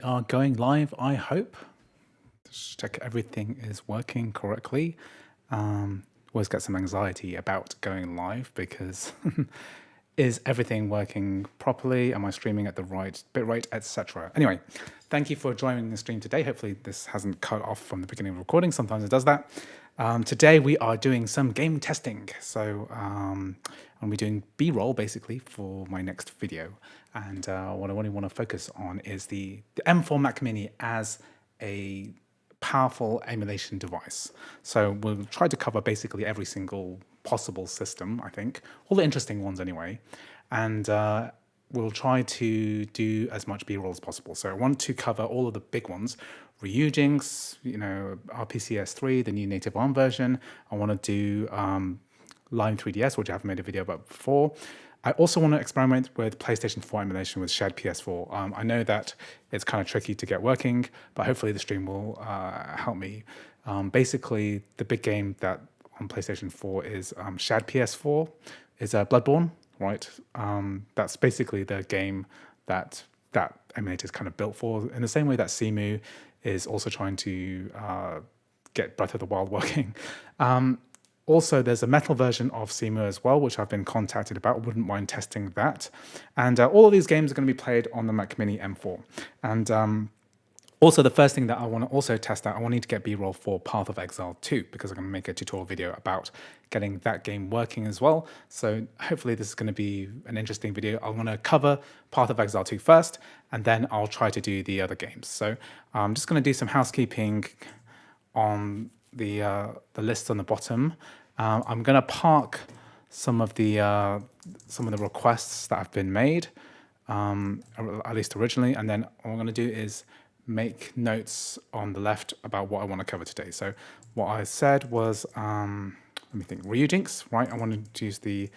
are going live, I hope. Just check everything is working correctly. Always get some anxiety about going live because is everything working properly? Am I streaming at the right bitrate, etc.? Anyway, thank you for joining the stream today. Hopefully this hasn't cut off from the beginning of recording. Sometimes it does that. Today we are doing some game testing. So I'll be doing B-roll basically for my next video. And what I really want to focus on is the M4 Mac Mini as a powerful emulation device. So we'll try to cover basically every single possible system, I think, all the interesting ones anyway. And we'll try to do as much B-roll as possible. So I want to cover all of the big ones, Ryujinx, RPCS3, the new native ARM version. I want to do Lime 3DS, which I have made a video about before. I also want to experiment with PlayStation 4 emulation with shared PS4. I know that it's kind of tricky to get working, but hopefully the stream will help me. Basically, the big game that on PlayStation 4 is shared PS4, is Bloodborne, right? That's basically the game that emulator is kind of built for, in the same way that Cemu is also trying to get Breath of the Wild working. Also, there's a metal version of Cemu as well, which I've been contacted about. Wouldn't mind testing that. And all of these games are going to be played on the Mac Mini M4. And also, the first thing that I want to also test out, I want to get B-roll for Path of Exile 2, because I'm going to make a tutorial video about getting that game working as well. So hopefully this is going to be an interesting video. I'm going to cover Path of Exile 2 first, and then I'll try to do the other games. So I'm just going to do some housekeeping on the list on the bottom. I'm going to park some of the requests that have been made, at least originally, and then what I'm going to do is make notes on the left about what I want to cover today. So what I said was, let me think, Ryujinx, right? I want to use the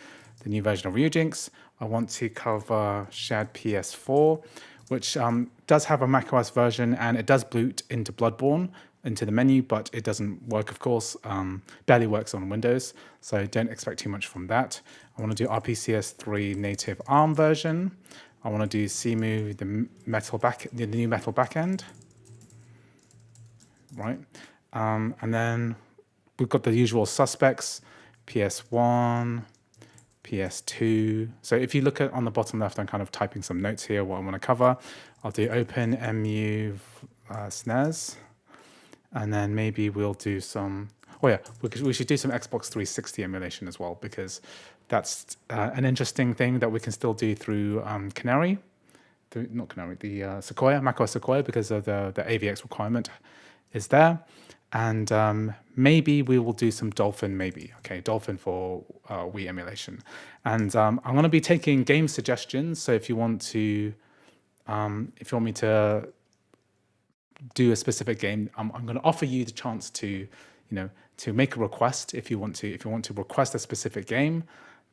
new version of Ryujinx. I want to cover shared PS4, which does have a macOS version, and it does boot into Bloodborne, into the menu, but it doesn't work, of course. Barely works on Windows, so don't expect too much from that. I want to do RPCS3 native ARM version. I want to do Cemu, the new metal backend, right? And then we've got the usual suspects: PS1, PS2. So if you look at on the bottom left, I'm kind of typing some notes here, what I want to cover. I'll do Open, MU, SNES. And then maybe we'll do some, oh yeah, we should do some Xbox 360 emulation as well, because that's an interesting thing that we can still do through Canary, not Canary, the Sequoia, macOS Sequoia, because of the AVX requirement is there. And maybe we will do some Dolphin, Dolphin for Wii emulation. And I'm going to be taking game suggestions. So if you want me to do a specific game, I'm going to offer you the chance to, to make a request. If you want to request a specific game,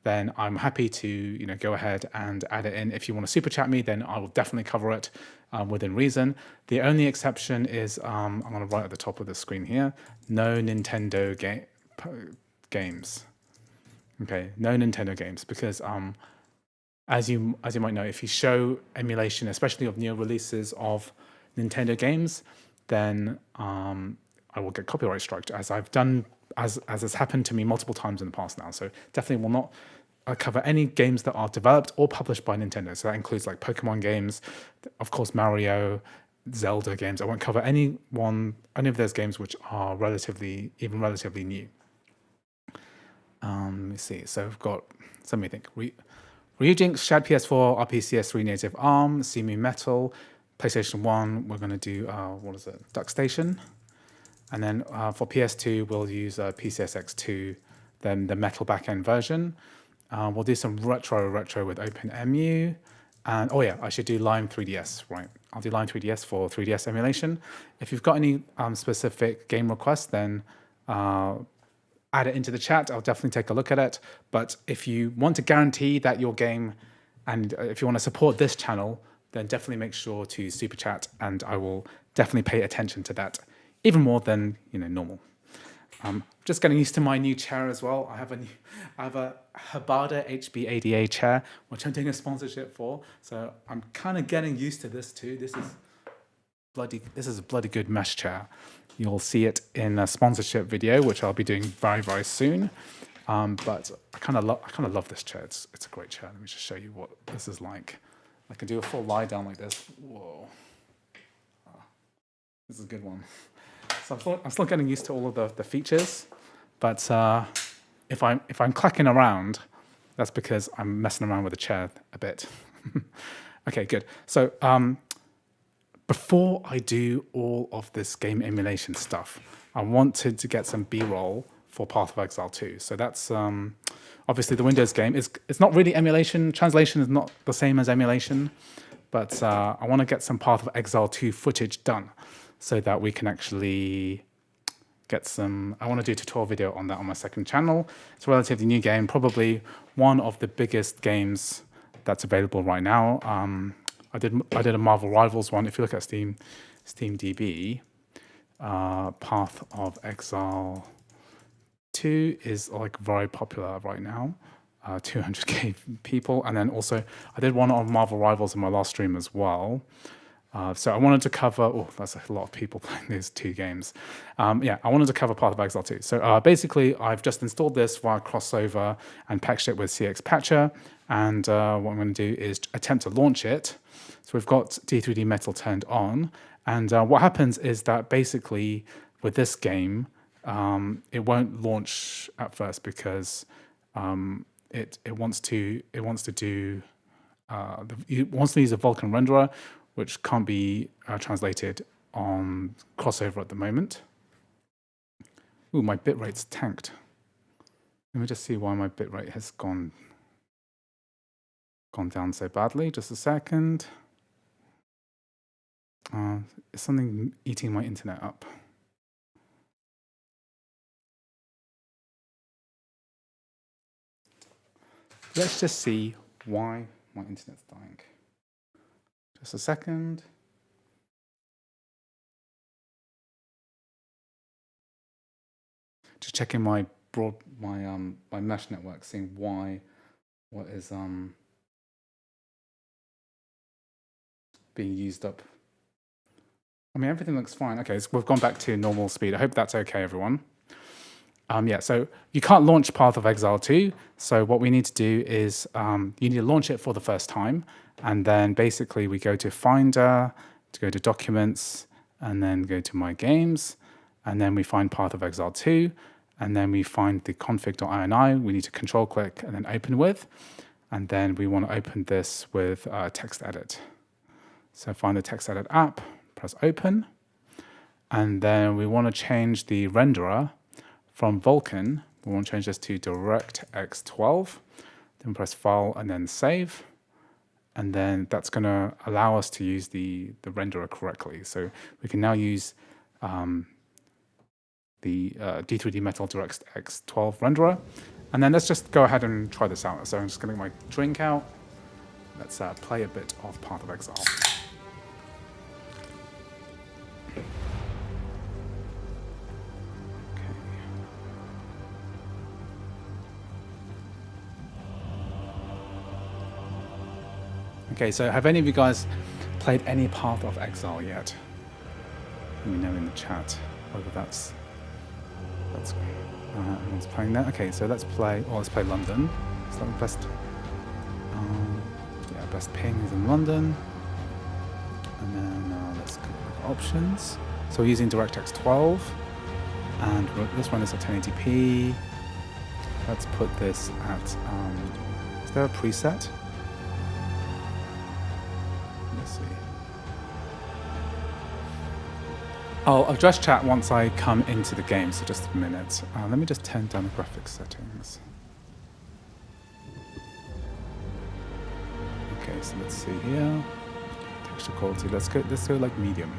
then I'm happy to, go ahead and add it in. If you want to super chat me, then I will definitely cover it within reason. The only exception is, I'm going to write at the top of the screen here, no Nintendo games. Okay, no Nintendo games, because as you might know, if you show emulation, especially of new releases of Nintendo games, then I will get copyright struck, as I've done, as has happened to me multiple times in the past now. So definitely will not cover any games that are developed or published by Nintendo. So that includes like Pokemon games, of course Mario, Zelda games. I won't cover any of those games which are relatively new. Let me see. So we've got, so let me think. Ryujinx, shared PS4, RPCS3 native ARM, Cemu Metal. PlayStation 1, we're going to do, DuckStation. And then for PS2, we'll use PCSX2, then the metal backend version. We'll do some retro with OpenEMU. And oh yeah, I should do Lime 3DS, right? I'll do Lime 3DS for 3DS emulation. If you've got any specific game requests, then add it into the chat. I'll definitely take a look at it. But if you want to guarantee that your game, and if you want to support this channel, then definitely make sure to super chat, and I will definitely pay attention to that even more than normal. Just getting used to my new chair as well. I have a Habada HB80A chair, which I'm doing a sponsorship for. So I'm kind of getting used to this too. This is this is a bloody good mesh chair. You'll see it in a sponsorship video, which I'll be doing very, very soon. But I kind of love this chair. It's a great chair. Let me just show you what this is like. I can do a full lie down like this. Whoa, this is a good one. So I'm still getting used to all of the features, but if I'm clacking around, that's because I'm messing around with the chair a bit. Okay, good. So before I do all of this game emulation stuff, I wanted to get some B-roll for Path of Exile 2. So that's obviously the Windows game. It's not really emulation. Translation is not the same as emulation, but I want to get some Path of Exile 2 footage done so that we can actually get some. I want to do a tutorial video on that on my second channel. It's a relatively new game, probably one of the biggest games that's available right now. I did a Marvel Rivals one. If you look at SteamDB, Path of Exile 2 is like very popular right now, 200k people. And then also I did one on Marvel Rivals in my last stream as well. So I wanted to cover, oh, that's a lot of people playing these two games. Yeah, I wanted to cover Path of Exile 2. So basically, I've just installed this via crossover and packaged it with CX Patcher. And what I'm going to do is attempt to launch it. So we've got D3D Metal turned on. And what happens is that basically with this game, it won't launch at first because it wants to use a Vulkan renderer, which can't be translated on crossover at the moment. Ooh, my bitrate's tanked. Let me just see why my bitrate has gone down so badly. Just a second. Is something eating my internet up? Let's just see why my internet's dying. Just a second. Just checking my mesh network, seeing what is being used up. I mean, everything looks fine. Okay, so we've gone back to normal speed. I hope that's okay, everyone. Yeah, so you can't launch Path of Exile 2. So what we need to do is you need to launch it for the first time. And then basically we go to Finder, to go to Documents, and then go to My Games. And then we find Path of Exile 2. And then we find the config.ini. We need to control click and then open with. And then we want to open this with text edit. So find the text edit app, press open. And then we want to change the renderer from Vulkan. We want to change this to DirectX 12. Then press file and then save. And then that's going to allow us to use the renderer correctly. So we can now use the D3D Metal DirectX 12 renderer. And then let's just go ahead and try this out. So I'm just going to get my drink out. Let's play a bit of Path of Exile. Okay, so have any of you guys played any Path of Exile yet? Let me know in the chat whether that's everyone's playing that. Okay, so let's play London. Is that the best? Yeah, best ping is in London. And then let's go to options. So we're using DirectX 12, and this one is at 1080p. Let's put this at. Is there a preset? I'll address chat once I come into the game, so just a minute. Let me just turn down the graphics settings. Okay, so let's see here. Texture quality, let's go like medium.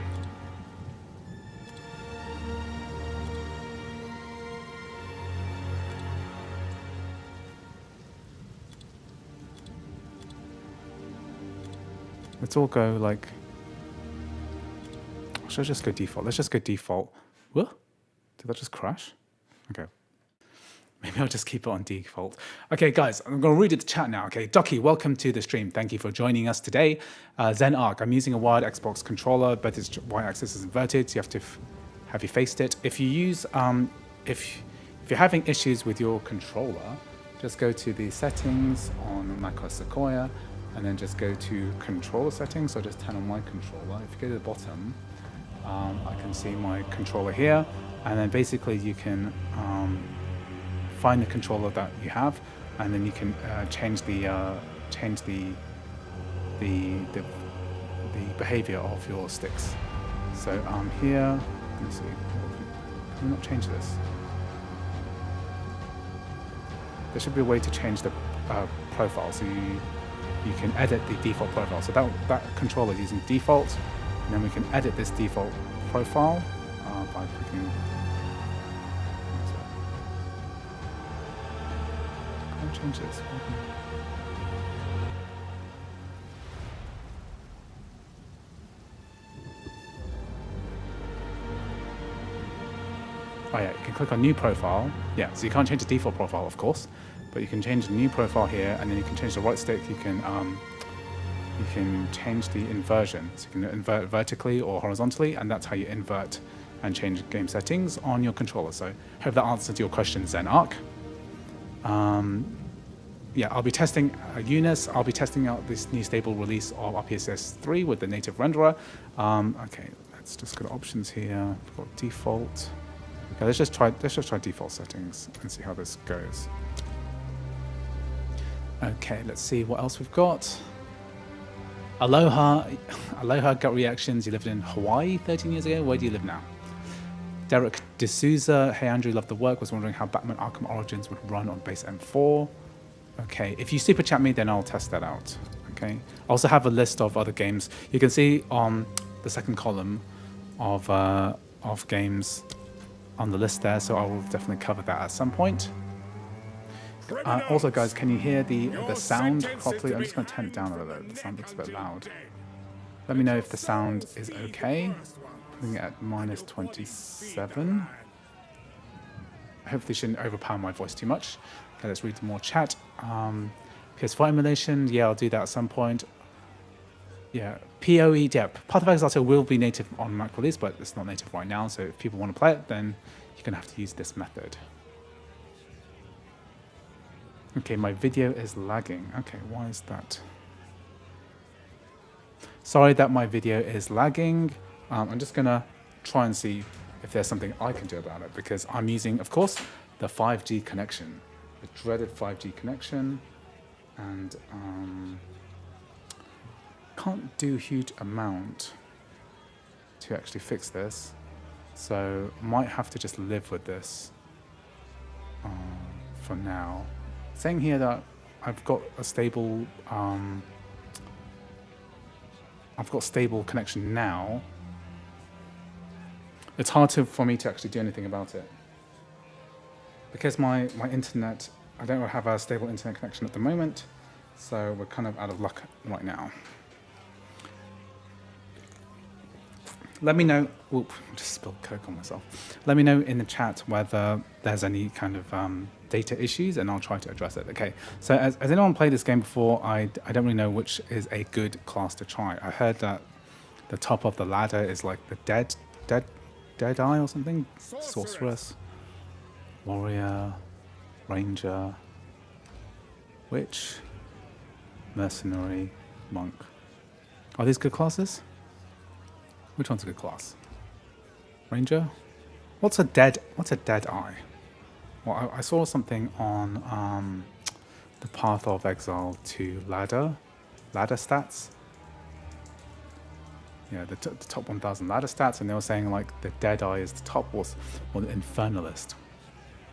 Let's all go like. Should I just go default? Let's just go default. What? Did that just crash? Okay. Maybe I'll just keep it on default. Okay, guys, I'm going to read the chat now. Okay, Ducky, welcome to the stream. Thank you for joining us today. Zen Arc, I'm using a wired Xbox controller, but its y-axis is inverted, so you have to have you faced it. If you use, if you're having issues with your controller, just go to the settings on macOS Sequoia, and then just go to controller settings. So just turn on my controller. If you go to the bottom, I can see my controller here, and then basically you can find the controller that you have, and then you can change the behavior of your sticks. So here, let me see. Can we not change this? There should be a way to change the profile, so you can edit the default profile. So that controller is using default, and then we can edit this default profile by clicking. Can't change this. Oh yeah, you can click on new profile. Yeah, so you can't change the default profile, of course, but you can change the new profile here, and then you can change the right stick. You can change the inversion. So you can invert vertically or horizontally, and that's how you invert and change game settings on your controller. So hope that answers your question, Zen Arc. Yeah, I'll be testing Eunice. I'll be testing out this new stable release of RPSS 3 with the native renderer. Okay, let's just go to options here. We've got default. Okay, let's just try default settings and see how this goes. Okay, let's see what else we've got. Aloha gut reactions. You lived in Hawaii 13 years ago. Where do you live now? Derek D'Souza. Hey Andrew, love the work. Was wondering how Batman Arkham Origins would run on base M4. Okay, if you super chat me, then I'll test that out. Okay. I also have a list of other games. You can see on the second column of games on the list there, so I will definitely cover that at some point. Also, guys, can you hear the sound properly? I'm just going to turn it down a little bit. The sound looks a bit loud. Let me know if the sound is okay. Putting it at minus 27. Hopefully, shouldn't overpower my voice too much. Okay, let's read more chat. PS4 emulation, yeah, I'll do that at some point. Yeah, PoE, yeah, Path of Exile will be native on Mac release, but it's not native right now, so if people want to play it, then you're going to have to use this method. Okay, my video is lagging. Okay, why is that? Sorry that my video is lagging. I'm just going to try and see if there's something I can do about it, because I'm using, of course, the 5G connection, the dreaded 5G connection, and can't do a huge amount to actually fix this, so might have to just live with this for now. Saying here that I've got a stable connection now. It's hard for me to actually do anything about it because my internet, I don't have a stable internet connection at the moment, so we're kind of out of luck right now. Let me know. Oop, I just spilled Coke on myself. Let me know in the chat whether there's any kind of data issues, and I'll try to address it. Okay. So, has anyone played this game before? I don't really know which is a good class to try. I heard that the top of the ladder is like the dead eye or something. Sorceress, warrior, ranger, witch, mercenary, monk. Are these good classes? Which one's a good class? Ranger? What's a dead eye? Well, I saw something on the Path of Exile 2 ladder stats. Yeah, the top 1,000 ladder stats, and they were saying like the dead eye is the top, or the infernalist.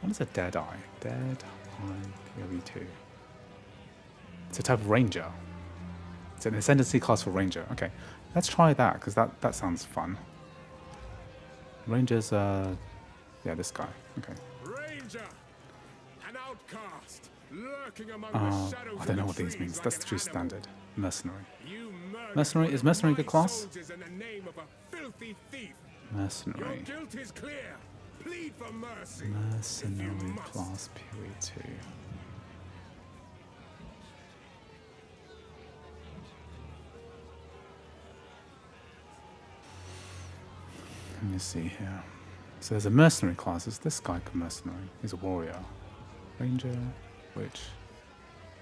What is a dead eye? Dead eye PoE2. It's a type of ranger. It's an ascendancy class for ranger. Okay. Let's try that, because that sounds fun. Rangers, yeah, this guy. Okay. Ranger, an outcast, lurking among the shadows. I don't know what these means. That's just standard. Mercenary. Mercenary, is mercenary a good class? Mercenary. Plead for mercy. Mercenary class period 2. Let me see here. So there's a mercenary class. Is this guy a mercenary? He's a warrior. Ranger, witch,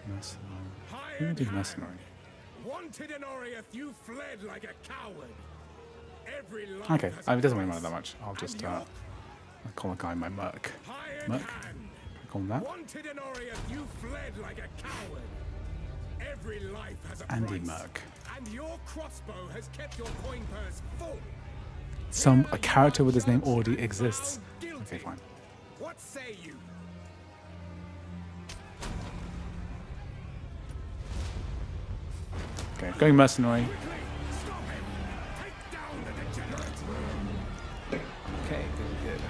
mercenary. Who would do mercenary? Wanted in Oriath, you fled like a coward. Every life Okay, has a it doesn't really price, matter that much. I'll just and I'll call a guy my merc. Hired Merc? hand. I call him that. Wanted in Oriath, you fled like a coward. Every life has a Andy price, Merc. and your crossbow has kept your coin purse full. A character with his name already exists. Okay, fine. What say you? Okay, going mercenary. Stop him! Take down the degenerate! Okay, good.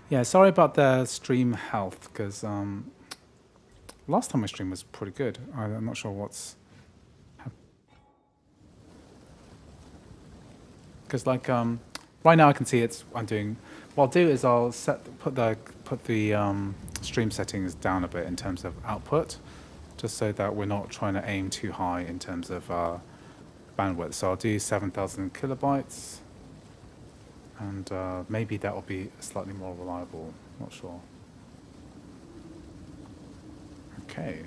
Yeah, sorry about the stream health, because last time my stream was pretty good. I'm not sure what's... Because like right now I can see I'm doing... What I'll do is I'll put the stream settings down a bit in terms of output, just so that we're not trying to aim too high in terms of bandwidth. So I'll do 7,000 kilobytes, and maybe that will be slightly more reliable. Not sure. Okay.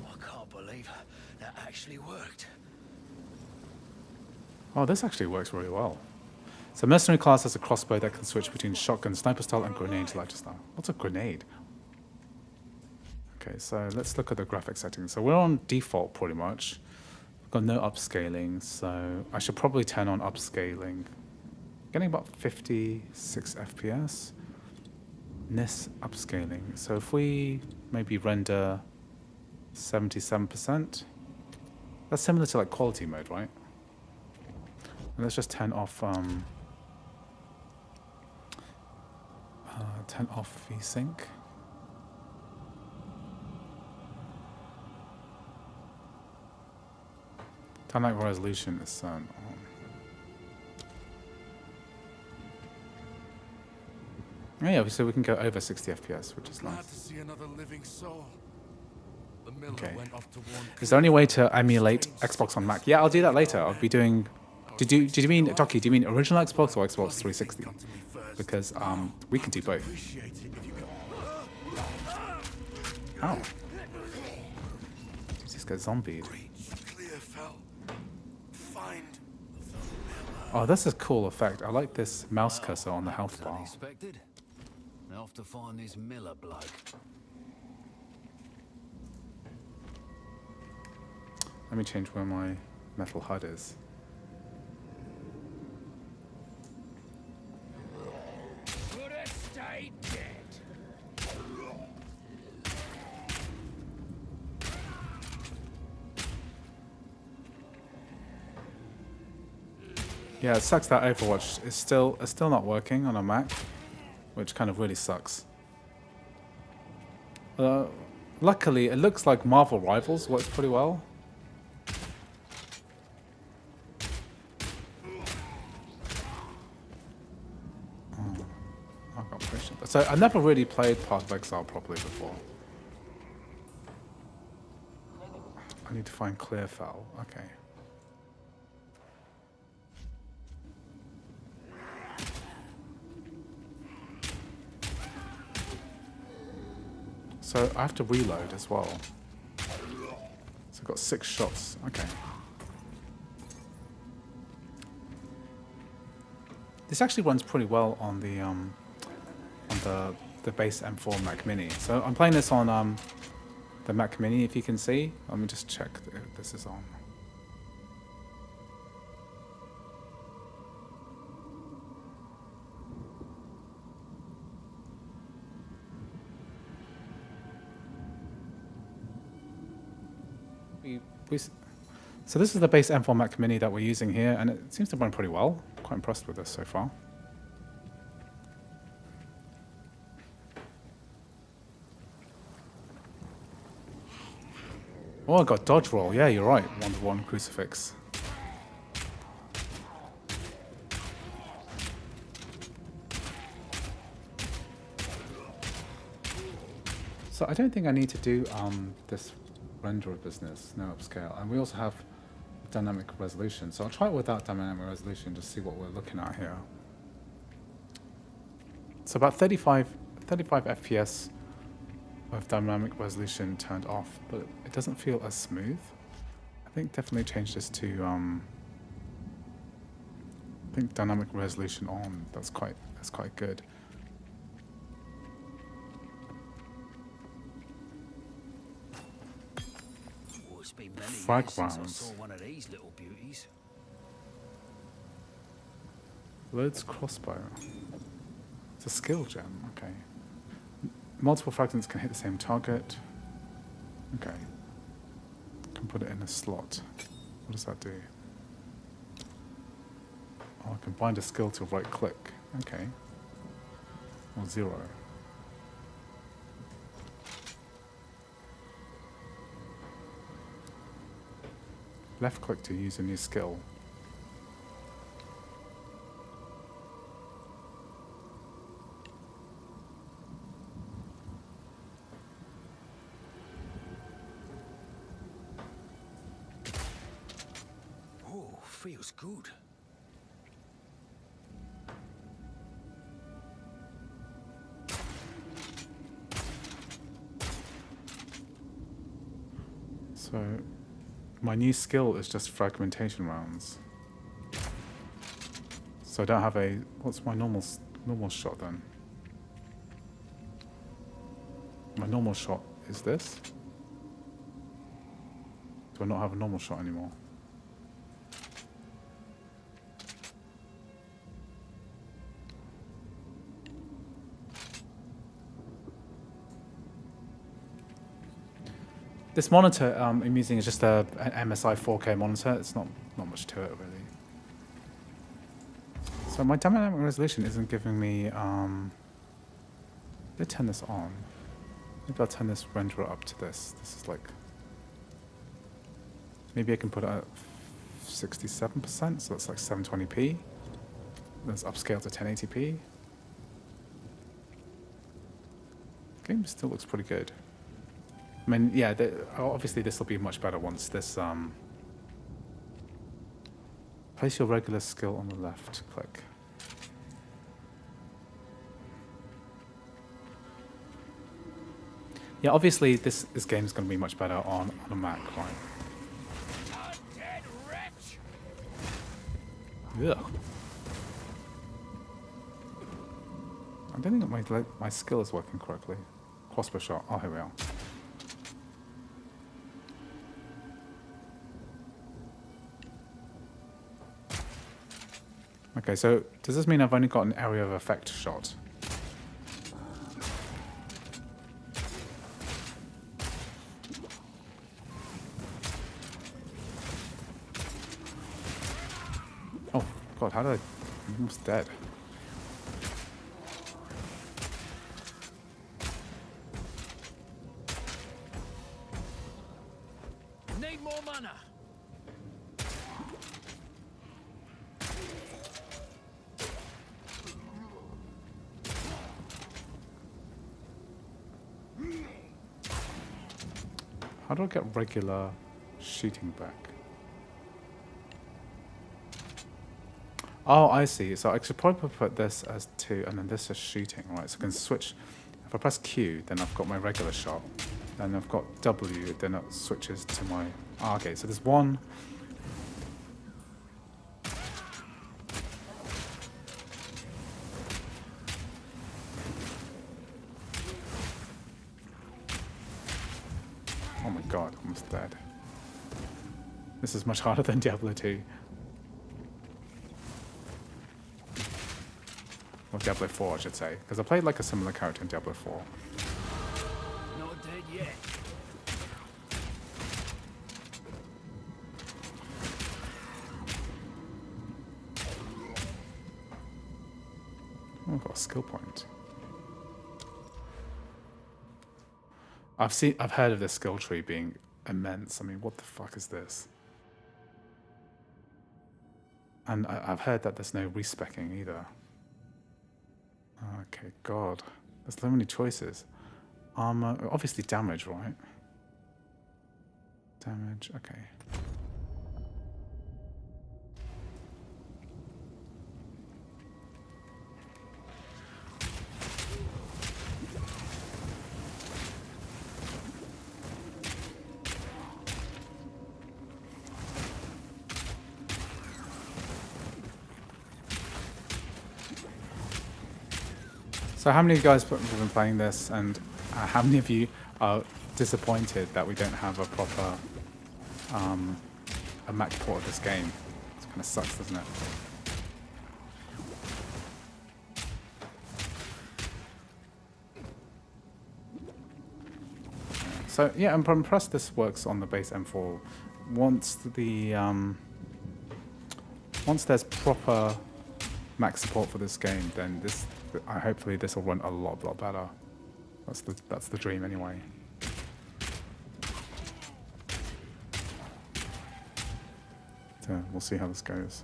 I can't believe that actually worked. Oh, this actually works really well. So mercenary class has a crossbow that can switch between shotgun, sniper style, and grenade lighter style. What's a grenade? Okay, so let's look at the graphic settings. So we're on default pretty much. We've got no upscaling, so I should probably turn on upscaling. Getting about 56 FPS. NIS upscaling. So if we maybe render 77%, that's similar to like quality mode, right? And let's just turn off VSync. Dynamic resolution is on. Yeah, so we can go over 60 FPS, which is Glad nice. to see another living soul. The miller Okay. went off to warn Is there any way to emulate Xbox on Mac? Yeah, I'll do that later. I'll be doing... Did you mean, Doki, do you mean original Xbox or Xbox 360? Because we can do both. Appreciate it if you could. Oh. Just get zombied. Oh, this is a cool effect. I like this mouse cursor on the health bar. Unexpected. Now off to find this Miller bloke. Let me change where my metal HUD is. Could have stayed dead. Yeah, it sucks that Overwatch is still not working on a Mac, which kind of really sucks. Luckily, it looks like Marvel Rivals works pretty well. Oh, I got pushed. So I never really played Path of Exile properly before. I need to find Clearfell. Okay. So I have to reload as well. So I've got 6 shots. Okay. This actually runs pretty well on the base M4 Mac Mini. So I'm playing this on the Mac Mini, if you can see. Let me just check if this is on. So this is the base M4 Mac Mini that we're using here, and it seems to run pretty well. Quite impressed with this so far. Oh, I got dodge roll. Yeah, you're right. 1-to-1 crucifix. So I don't think I need to do this renderer business, no upscale. And we also have dynamic resolution. So I'll try it without dynamic resolution to see what we're looking at here. So about 35 FPS with dynamic resolution turned off, but it doesn't feel as smooth. I think definitely change this to I think dynamic resolution on. That's quite good. Oh, it's been many Frag years since I rounds. saw one of these little beauties. Loads crossbow. It's a skill gem, okay. Multiple fragments can hit the same target. Okay. Can put it in a slot. What does that do? Oh, I can bind a skill to right click. Okay. Or 0. Left click to use a new skill. Oh, feels good. So my new skill is just fragmentation rounds. So I don't have a... What's my normal shot then? My normal shot is this. Do I not have a normal shot anymore? This monitor I'm using is just an MSI 4K monitor. It's not much to it really. So my dynamic resolution isn't giving me. Let's turn this on. Maybe I'll turn this renderer up to this. This is like. Maybe I can put it at 67%, so that's like 720p. Let's upscale to 1080p. Game still looks pretty good. I mean, yeah, obviously this will be much better once this, place your regular skill on the left click. Yeah, obviously this game is going to be much better on a Mac, right? Undead wretch! Ugh. I don't think my skill is working correctly. Crossbow shot. Oh, here we are. Okay, so does this mean I've only got an area of effect shot? Oh, God, how did I'm almost dead. Need more mana. How do I get regular shooting back? Oh, I see. So I should probably put this as 2 and then this as shooting, right? So I can switch. If I press Q, then I've got my regular shot. Then I've got W, then it switches to my... Ah, okay, so there's one... Oh my God, almost dead. This is much harder than Diablo 2. Or Diablo 4, I should say. Because I played like a similar character in Diablo 4. Not dead yet. Oh, I've got a skill point. I've heard of this skill tree being immense. I mean, what the fuck is this? And I've heard that there's no respecking either. Okay, God. There's so many choices. Armor, obviously damage, right? Damage, okay. So how many of you guys have been playing this, and how many of you are disappointed that we don't have a proper a Mac port of this game? It kind of sucks, doesn't it? So yeah, I'm impressed this works on the base M4. Once there's proper Mac support for this game, then hopefully this will run a lot better. That's the dream anyway. So we'll see how this goes.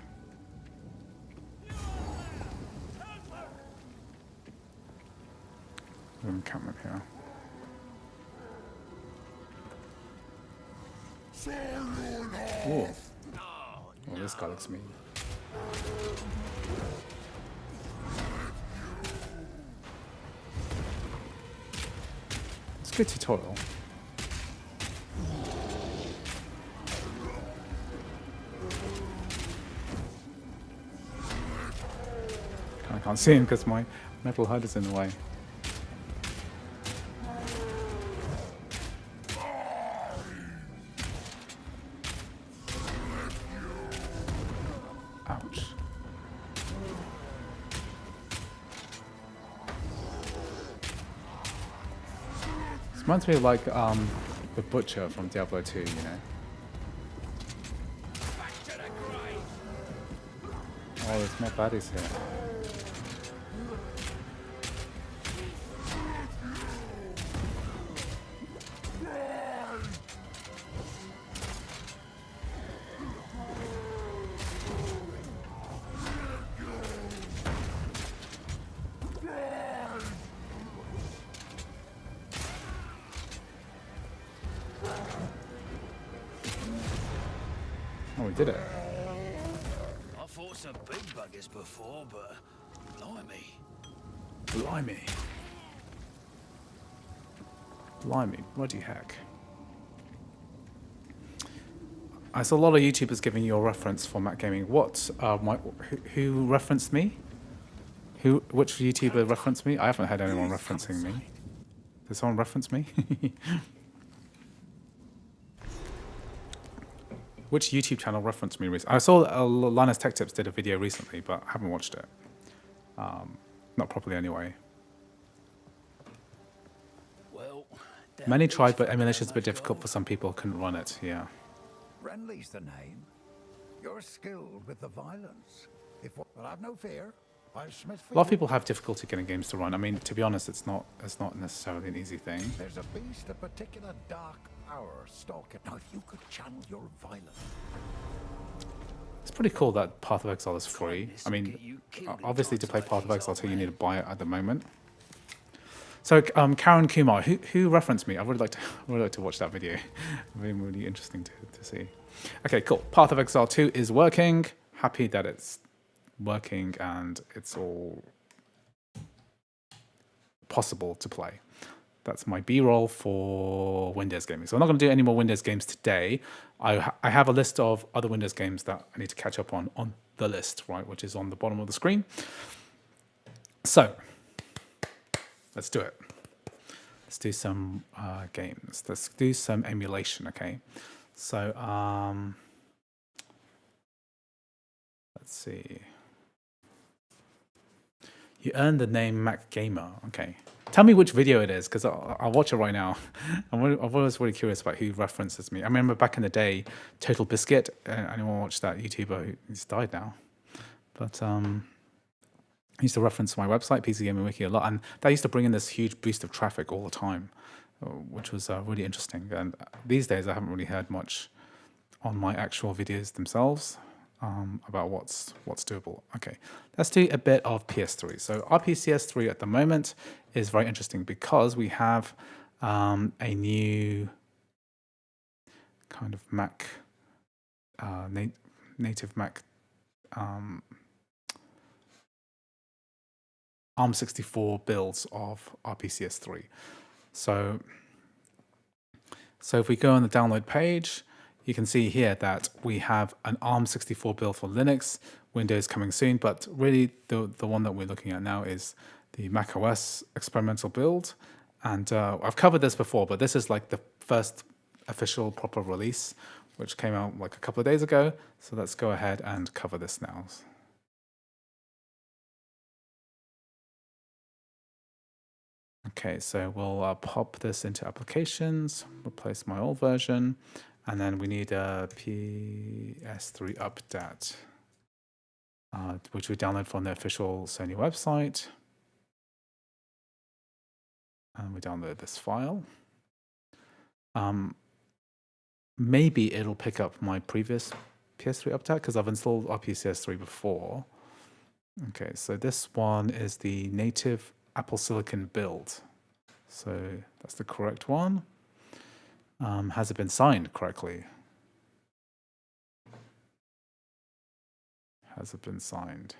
Encampment here. Oh, well, this guy looks mean. It's a good tutorial. I can't see him because my metal HUD is in the way. Ouch. This reminds me of like the Butcher from Diablo 2, you know. Oh, there's more baddies here. Oh, we did it. I fought some big buggers before, but blimey. Blimey. Blimey, bloody heck. I saw a lot of YouTubers giving you a reference for Mac Gaming. What? Who referenced me? Which YouTuber referenced me? I haven't had anyone referencing me. Did someone reference me? Which YouTube channel referenced me recently? I saw Linus Tech Tips did a video recently, but I haven't watched it. Not properly anyway. Well, Many tried, but emulation's a bit difficult for some people. Couldn't run it. Yeah. Renly's the name. You're skilled with the violence. Well, have no fear. I'll smith for A lot of you. people have difficulty getting games to run. I mean, to be honest, it's not necessarily an easy thing. There's a beast of particular dark power stalking. Now, if you could channel your violence. It's pretty cool that Path of Exile is free. I mean, obviously to play Path of Exile 2, you need to buy it at the moment. So, Karen Kumar, who referenced me? I would like to watch that video. Really interesting to see. Okay, cool. Path of Exile 2 is working. Happy that it's working and it's all possible to play. That's my B-roll for Windows gaming. So I'm not going to do any more Windows games today. I have a list of other Windows games that I need to catch up on the list, right, which is on the bottom of the screen. So let's do it. Let's do some games. Let's do some emulation, okay? So let's see. You earned the name Mac Gamer. Okay. Tell me which video it is, because I'll watch it right now. I'm always really curious about who references me. I remember back in the day, Total Biscuit. Anyone watched that YouTuber? He's died now. But he used to reference my website, PC Gaming Wiki, a lot. And that used to bring in this huge boost of traffic all the time. which was really interesting. And these days, I haven't really heard much on my actual videos themselves about what's doable. Okay, let's do a bit of PS3. So RPCS3 at the moment is very interesting because we have a new kind of Mac, native Mac ARM64 builds of RPCS3. So if we go on the download page, you can see here that we have an ARM64 build for Linux, Windows coming soon, but really the one that we're looking at now is the macOS experimental build. And I've covered this before, but this is like the first official proper release, which came out like a couple of days ago. So let's go ahead and cover this now. Okay, so we'll pop this into applications, replace my old version, and then we need a PS3 update, which we download from the official Sony website. And we download this file. Maybe it'll pick up my previous PS3 update because I've installed RPCS3 before. Okay, so this one is the native Apple Silicon build. So that's the correct one. Has it been signed correctly? Has it been signed?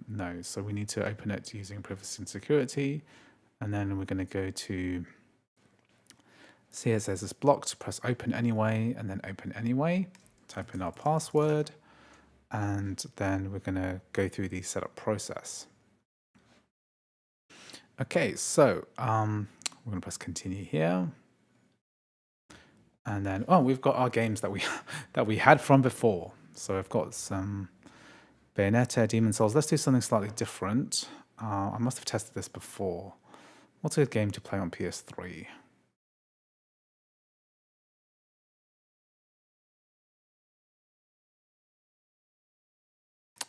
No, so we need to open it using privacy and security. And then we're going to go to, see it says it's blocked, press open anyway, and then open anyway. Type in our password, and then we're going to go through the setup process. Okay, so we're going to press continue here. And then, oh, we've got our games that we had from before. So I've got some Bayonetta, Demon Souls. Let's do something slightly different. I must have tested this before. What's a good game to play on PS3?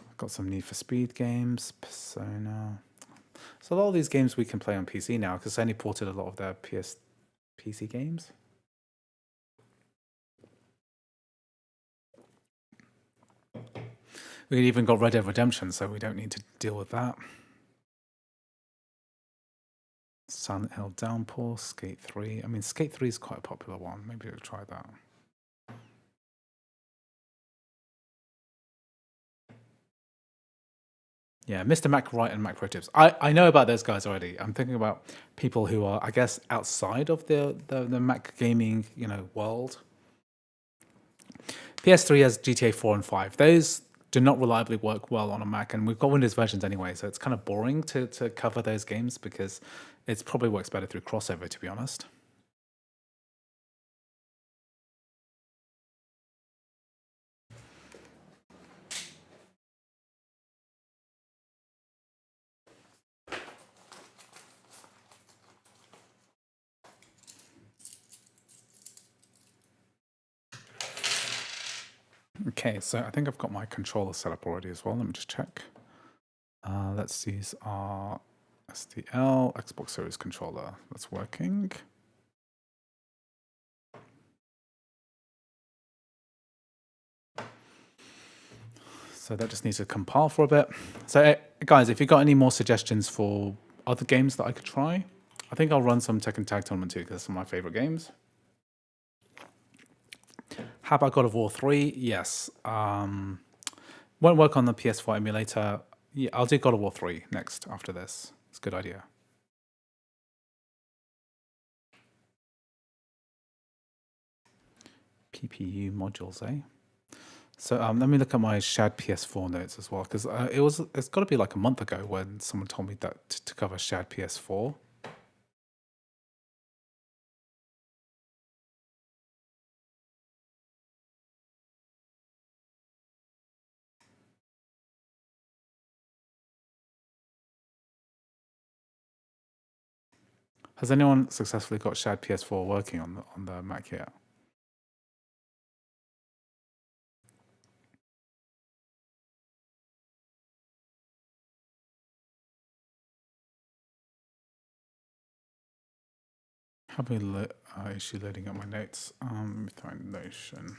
I've got some Need for Speed games, Persona. So a lot of these games we can play on PC now because Sony ported a lot of their PC games. We even got Red Dead Redemption, so we don't need to deal with that. Silent Hill Downpour, Skate 3. I mean, Skate 3 is quite a popular one. Maybe we'll try that. Yeah, Mr. Mac Wright and Mac Pro Tips. I know about those guys already. I'm thinking about people who are, I guess, outside of the Mac gaming, world. PS3 has GTA 4 and 5. Those do not reliably work well on a Mac, and we've got Windows versions anyway, so it's kind of boring to cover those games because it probably works better through crossover, to be honest. Okay, so I think I've got my controller set up already as well. Let me just check. Let's use our SDL Xbox Series controller. That's working. So that just needs to compile for a bit. So guys, if you've got any more suggestions for other games that I could try, I think I'll run some Tekken Tag Tournament 2 because it's one of my favorite games. How about God of War 3? Yes. Won't work on the PS4 emulator. Yeah, I'll do God of War 3 next after this. It's a good idea. PPU modules, eh? So let me look at my shared PS4 notes as well, because it's got to be like a month ago when someone told me that to cover shared PS4. Has anyone successfully got shared PS4 working on the Mac yet? Having a issue loading up my notes. Find Notion.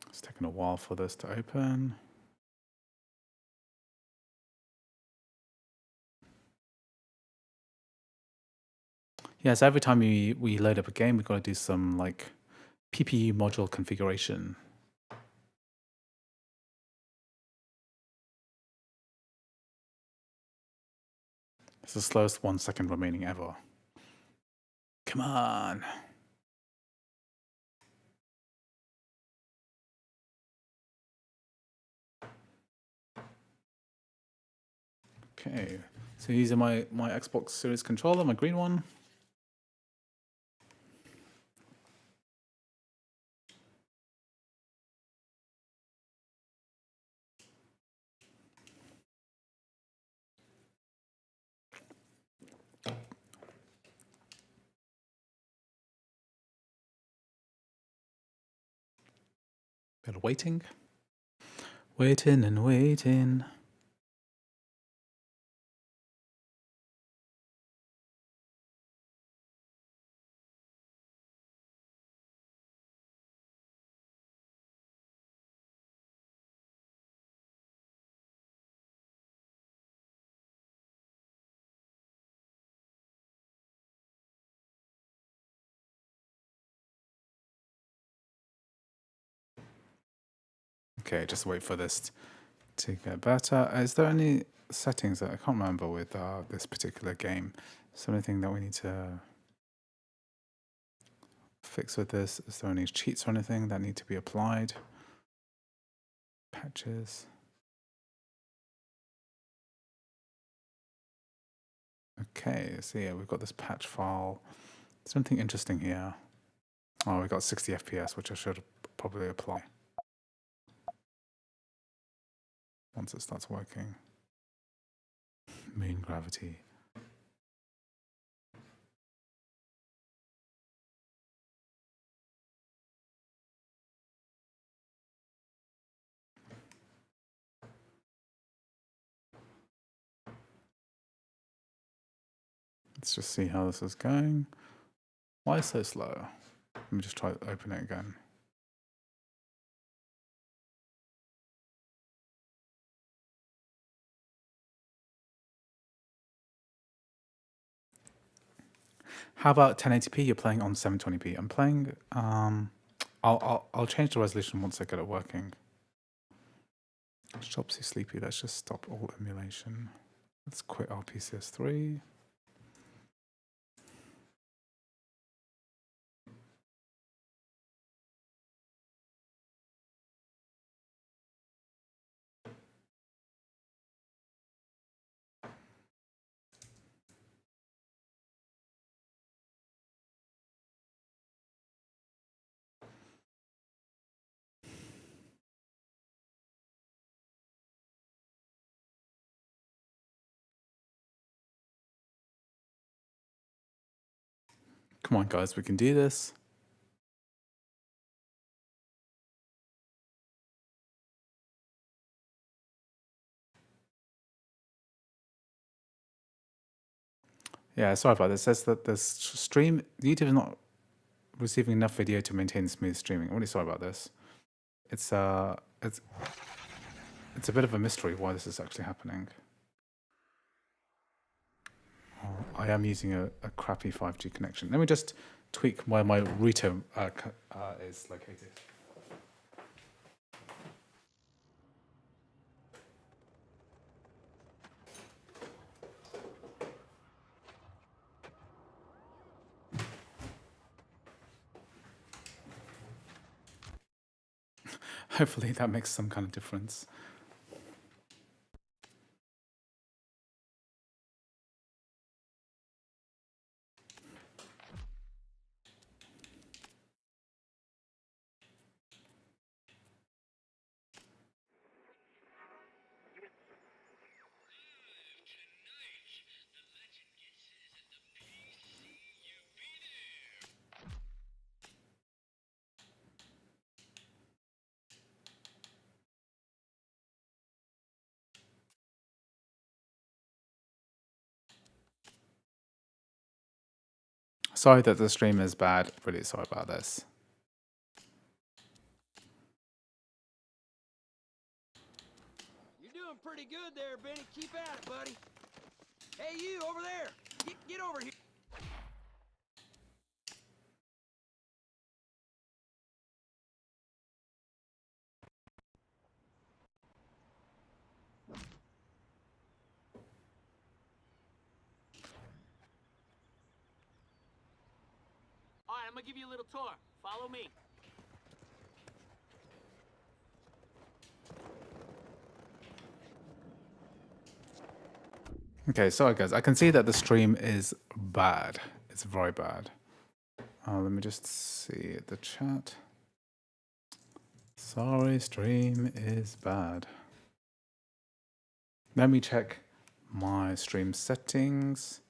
It's taking a while for this to open. Yeah, so every time we load up a game, we've got to do some like PPU module configuration. It's the slowest 1 second remaining ever. Come on. Okay, so using my Xbox Series controller, my green one. Bit of waiting. Waiting and waiting. Okay, just wait for this to get better. Is there any settings that I can't remember with this particular game? Is there anything that we need to fix with this? Is there any cheats or anything that need to be applied? Patches. Okay, so yeah, we've got this patch file. Something interesting here. Oh, we got 60 FPS, which I should probably apply once it starts working. Moon gravity. Let's just see how this is going. Why is it so slow? Let me just try to open it again. How about 1080p? You're playing on 720p. I'm playing. I'll change the resolution once I get it working. Shopsy sleepy. Let's just stop all emulation. Let's quit RPCS3. Come on, guys, we can do this. Yeah, sorry about this. It says that the stream, YouTube is not receiving enough video to maintain smooth streaming. I'm really sorry about this. It's a bit of a mystery why this is actually happening. I am using a crappy 5G connection. Let me just tweak where my router is located. Hopefully that makes some kind of difference. Sorry that the stream is bad. Really sorry about this. You're doing pretty good there, Benny. Keep at it, buddy. Hey, you over there. Get over here. All right, I'm gonna give you a little tour. Follow me. Okay, sorry guys. I can see that the stream is bad. It's very bad. Let me just see the chat. Sorry, stream is bad. Let me check my stream settings.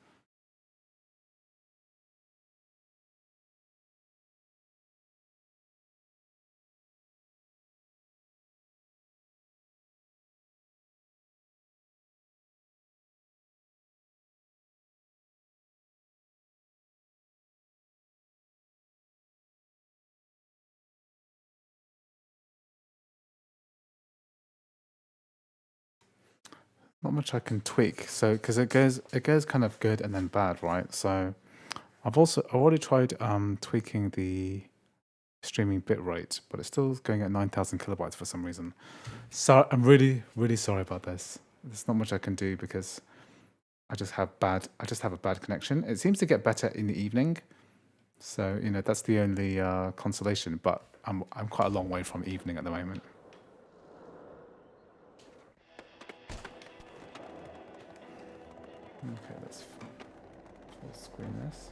Not much I can tweak. So because it goes kind of good and then bad, right? So I've already tried tweaking the streaming bitrate, but it's still going at 9,000 kilobytes for some reason. So I'm really, really sorry about this. There's not much I can do because I just have a bad connection. It seems to get better in the evening. So, you know, that's the only consolation, but I'm quite a long way from evening at the moment. Okay, let's full screen this.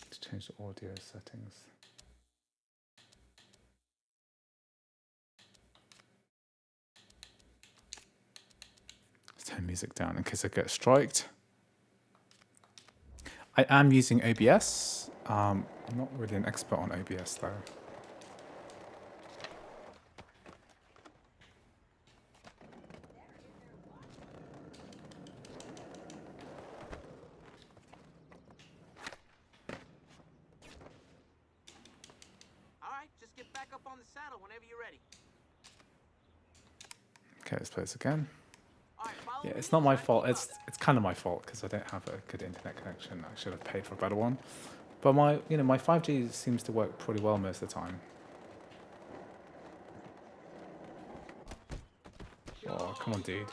Let's change the audio settings. Let's turn music down in case I get striked. I am using OBS. I'm not really an expert on OBS though. All right, just get back up on the saddle whenever you're ready. Okay, let's play this again. All right, follow Yeah, me. it's not my Try to fault. keep up. It's kind of my fault because I don't have a good internet connection. I should have paid for a better one. But my 5G seems to work pretty well most of the time. Oh, come on, dude.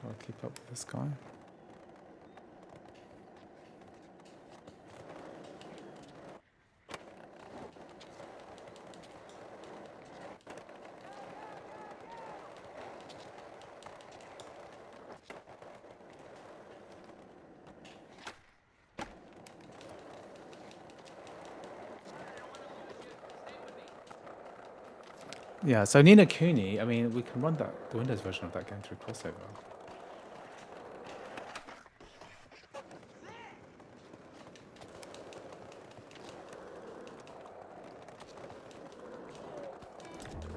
I'll keep up with this guy. Yeah, so Nina Kuni, I mean, we can run the Windows version of that game through crossover.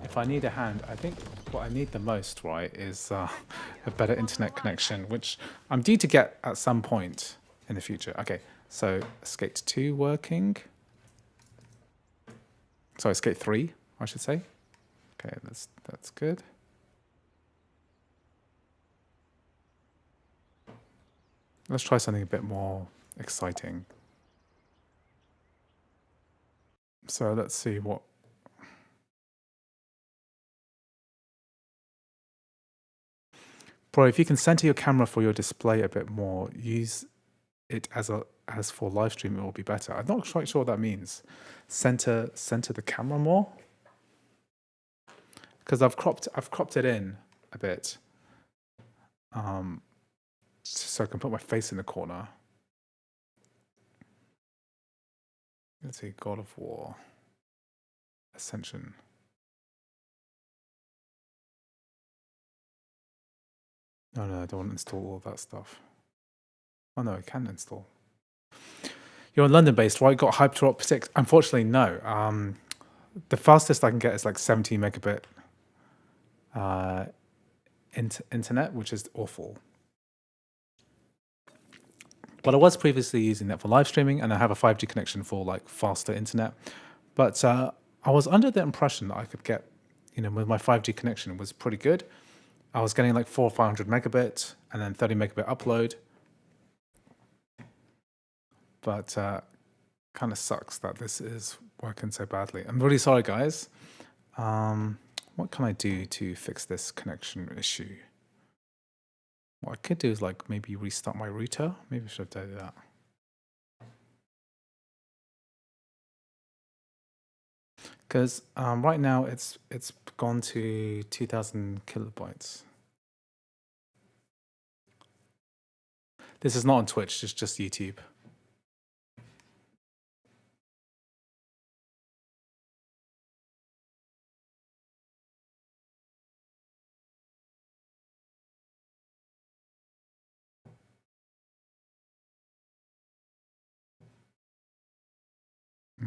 If I need a hand, I think what I need the most, right, is a better internet connection, which I'm due to get at some point in the future. Okay, so Skate 2 working. Sorry, Skate 3, I should say. Okay, that's good. Let's try something a bit more exciting. So let's see what... Bro, if you can center your camera for your display a bit more, use it as for live stream, it will be better. I'm not quite sure what that means. Center the camera more, because I've cropped it in a bit, so I can put my face in the corner. let's see, God of War Ascension. No, I don't want to install all that stuff. Oh no, I can install. You're London-based, right? Got Hyperop 6? Unfortunately, no. The fastest I can get is like 17 megabit internet, which is awful. But I was previously using that for live streaming, and I have a 5G connection for like faster internet. But I was under the impression that I could get, with my 5G connection, it was pretty good. I was getting like 400 or 500 megabit and then 30 megabit upload. But kind of sucks that this is working so badly. I'm really sorry, guys. What can I do to fix this connection issue? What I could do is like maybe restart my router. Maybe I should have done that. Because right now it's gone to 2000 kilobytes. This is not on Twitch, it's just YouTube.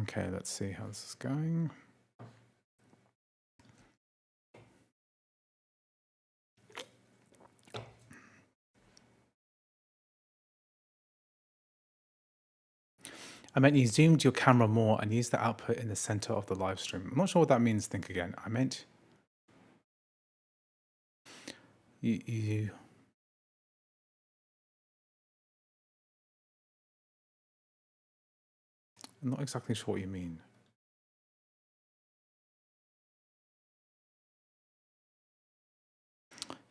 Okay, let's see how this is going. I meant you zoomed your camera more and used the output in the center of the live stream. I'm not sure what that means. Think again. I meant you I'm not exactly sure what you mean.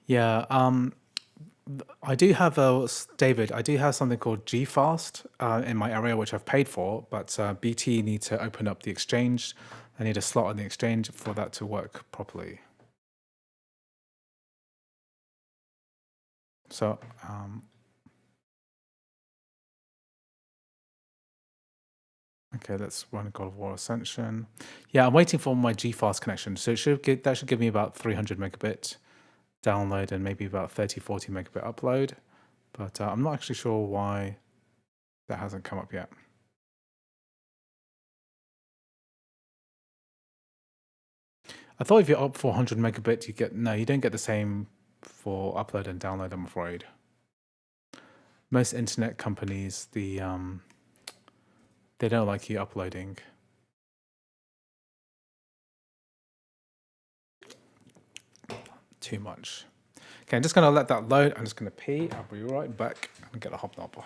Yeah, I do have David. I do have something called GFast in my area, which I've paid for, but BT need to open up the exchange. I need a slot on the exchange for that to work properly. So, okay, let's run God of War Ascension. Yeah, I'm waiting for my GFast connection. So that should give me about 300 megabit download and maybe about 30, 40 megabit upload. But I'm not actually sure why that hasn't come up yet. I thought if you're up for 100 megabit, you don't get the same for upload and download, I'm afraid. Most internet companies, they don't like you uploading. Too much. Okay, I'm just gonna let that load. I'm just gonna pee. I'll be right back and get a hobnob.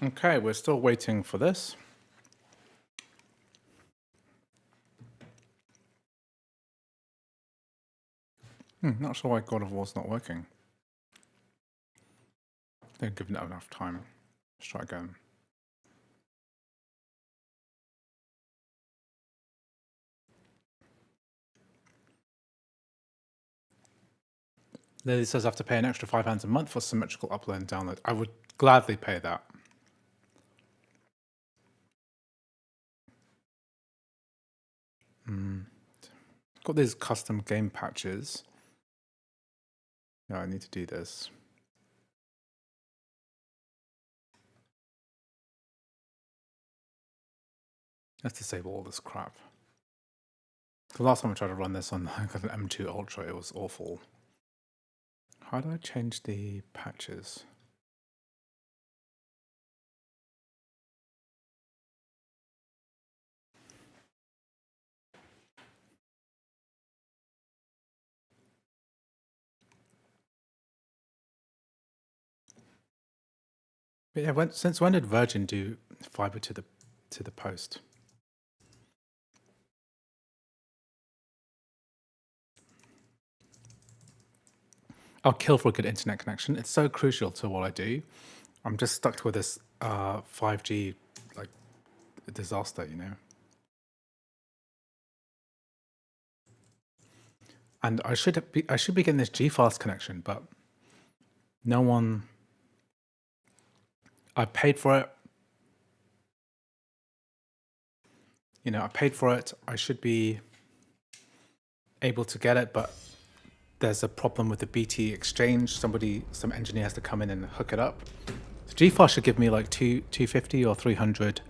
Okay, we're still waiting for this. Not sure why God of War's not working. They've given it enough time. Let's try again. Lily says I have to pay an extra £5 a month for symmetrical upload and download. I would gladly pay that. Got these custom game patches. Yeah, I need to do this. Let's disable all this crap. The last time I tried to run this on an M2 Ultra, it was awful. How do I change the patches? But yeah, since when did Virgin do fiber to the post? I'll kill for a good internet connection. It's so crucial to what I do. I'm just stuck with this 5G like disaster, you know. And I should be getting this G-Fast connection, but no one. I paid for it. You know, I paid for it. I should be able to get it, but there's a problem with the BT exchange. Some engineer has to come in and hook it up. So G-Fast should give me like 250 or 300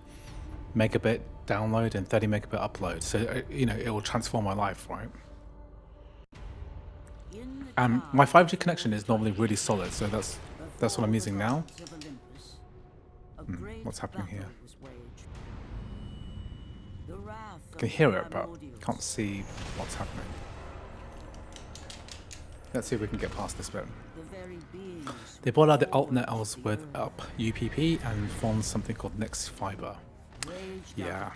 megabit download and 30 megabit upload. So you know, it will transform my life, right? My 5G connection is normally really solid, so that's what I'm using now. What's happening here? I can hear it, but can't see what's happening. Let's see if we can get past this bit. They brought out the altnets with up UPP and formed something called Next Fiber. Yeah.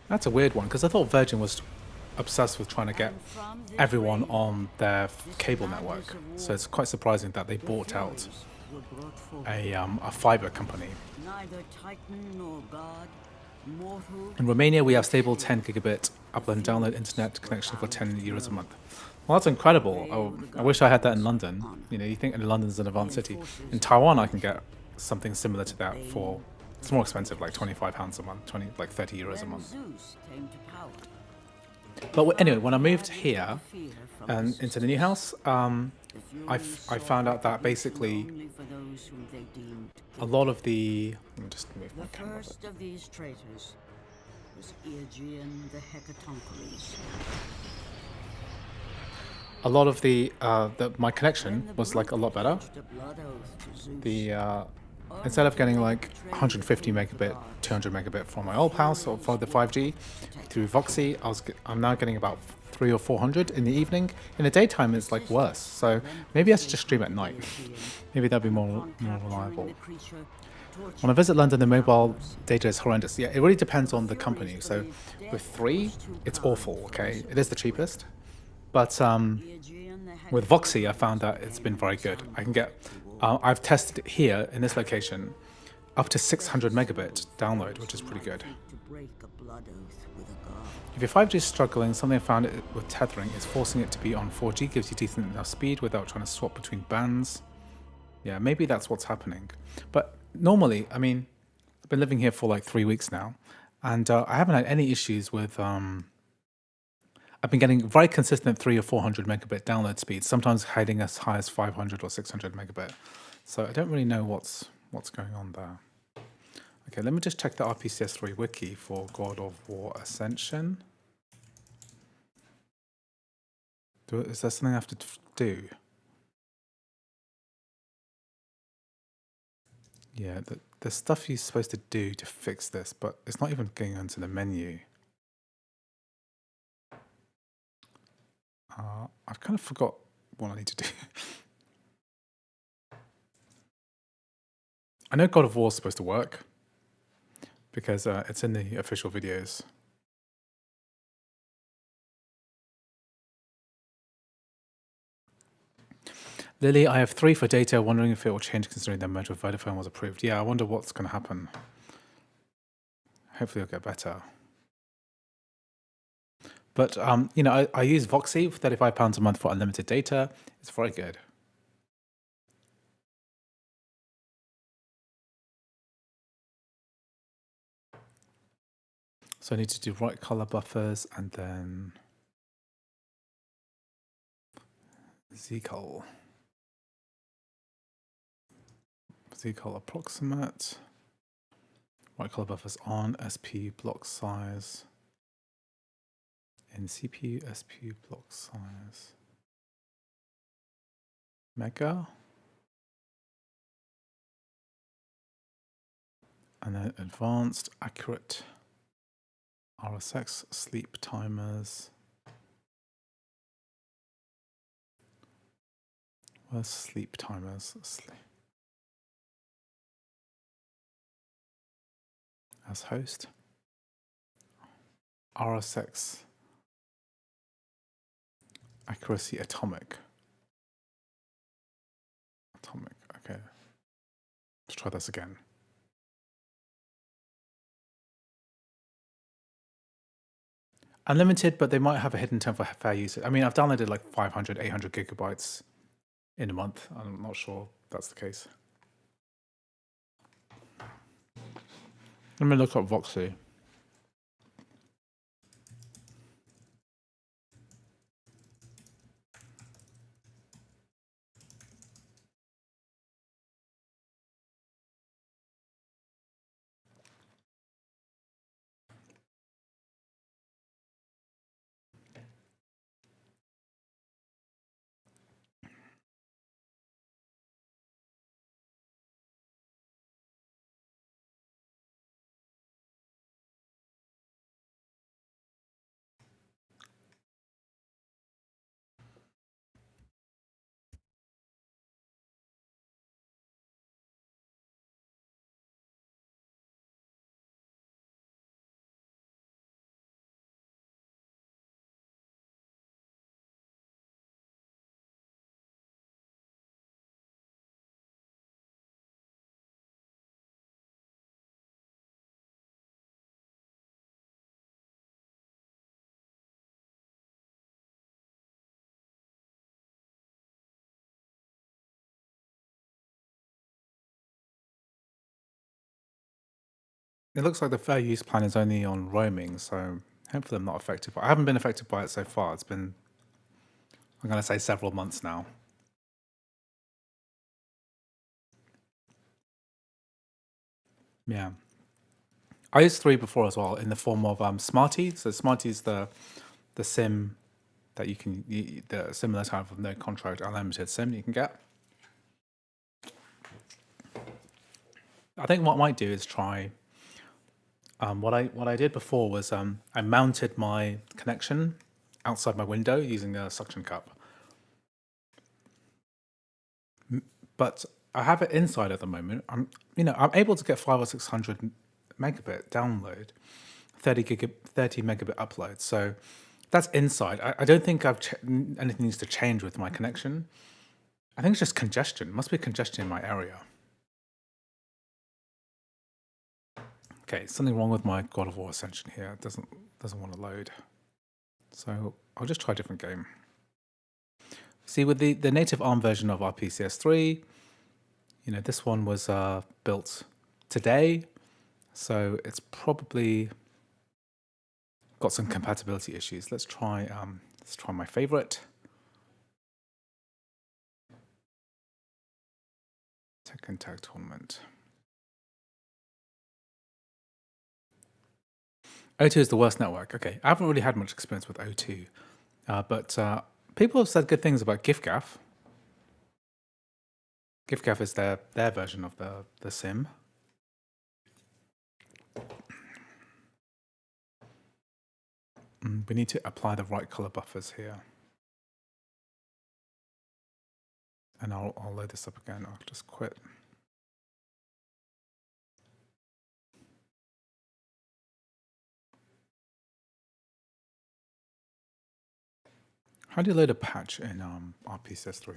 That's a weird one, because I thought Virgin was obsessed with trying to get everyone on their cable network. So it's quite surprising that they bought out a fiber company. In Romania, we have stable 10 gigabit upload and download internet connection for €10 a month. Well, that's incredible. Oh, I wish I had that in London. You know, you think London's an advanced city. In Taiwan, I can get something similar to that for, it's more expensive, like £25 a month, like €30 a month. But anyway, when I moved here and into the new house, I found out that basically a lot of the. Let me just move my camera. The first of these traitors was Aegean the Hecatoncheires. A lot of my connection was like a lot better. Instead of getting like 150 megabit, 200 megabit from my old house or for the 5G through Voxy, I'm now getting about 300 or 400 in the evening. In the daytime, it's like worse. So maybe I should just stream at night. Maybe that'd be more reliable. When I visit London, the mobile data is horrendous. Yeah, it really depends on the company. So with 3, it's awful. Okay, it is the cheapest, but with Voxy, I found that it's been very good. I can get. I've tested it here in this location, up to 600 megabit download, which is pretty good. If your 5G is struggling, something I found with tethering is forcing it to be on 4G gives you decent enough speed without trying to swap between bands. Yeah, maybe that's what's happening. But normally, I mean, I've been living here for like 3 weeks now, and I haven't had any issues with. I've been getting very consistent 300 or 400 megabit download speeds, sometimes heading as high as 500 or 600 megabit. So I don't really know what's going on there. Okay, let me just check the RPCS3 wiki for God of War Ascension. Is there something I have to do? Yeah, there's stuff you're supposed to do to fix this, but it's not even going onto the menu. I've kind of forgot what I need to do. I know God of War is supposed to work because it's in the official videos. Lily, I have 3 for data, wondering if it will change considering the merger with Vodafone was approved. Yeah, I wonder what's going to happen. Hopefully it'll get better. But, you know, I use Voxy for £35 a month for unlimited data. It's very good. So I need to do right color buffers and then zcol. Zcol approximate. Right color buffers on, SP block size. In CPU, SP block size. Mega. And then advanced, accurate. RSX, sleep timers. Where's sleep timers? As host. RSX. Accuracy atomic. Atomic, okay. Let's try this again. Unlimited, but they might have a hidden term for fair use. I mean, I've downloaded like 500, 800 gigabytes in a month. I'm not sure that's the case. Let me look up Voxy. It looks like the fair use plan is only on roaming, so hopefully I'm not affected. I haven't been affected by it so far. It's been, I'm going to say, several months now. Yeah. I used 3 before as well in the form of Smarty. So Smarty is the SIM that you can, the similar type of no contract unlimited SIM you can get. I think what I might do is try. What I did before was I mounted my connection outside my window using a suction cup, but I have it inside at the moment. I'm able to get 500 or 600 megabit download, 30 megabit upload. So that's inside. I don't think anything needs to change with my connection. I think it's just congestion. Must be congestion in my area. Okay, something wrong with my God of War Ascension here. It doesn't want to load. So I'll just try a different game. See, with the native ARM version of RPCS3, this one was built today, so it's probably got some compatibility issues. Let's try my favorite. Tekken Tag Tournament. O2 is the worst network. Okay, I haven't really had much experience with O2, but people have said good things about GIFGAF. GIFGAF is their version of the SIM. We need to apply the right color buffers here. And I'll load this up again. I'll just quit. How do you load a patch in RPCS3?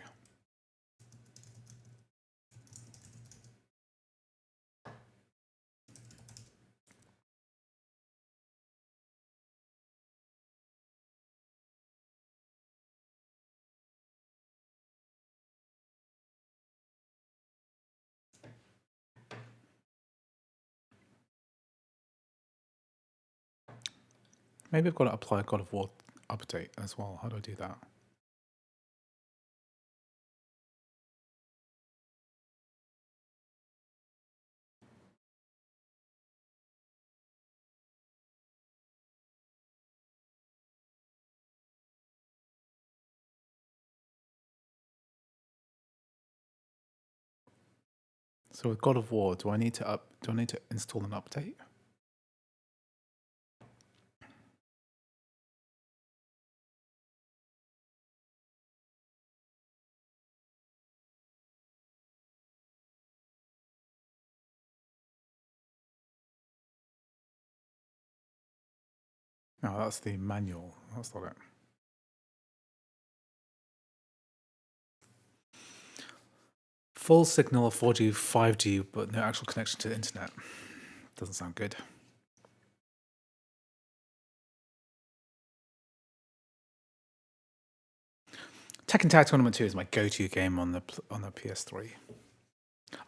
Maybe I've got to apply a God of War update as well. How do I do that? So with God of War, do I need to install an update? No, that's the manual. That's not it. Full signal of 4G, 5G, but no actual connection to the internet. Doesn't sound good. Tekken Tag Tournament 2 is my go-to game on the PS3.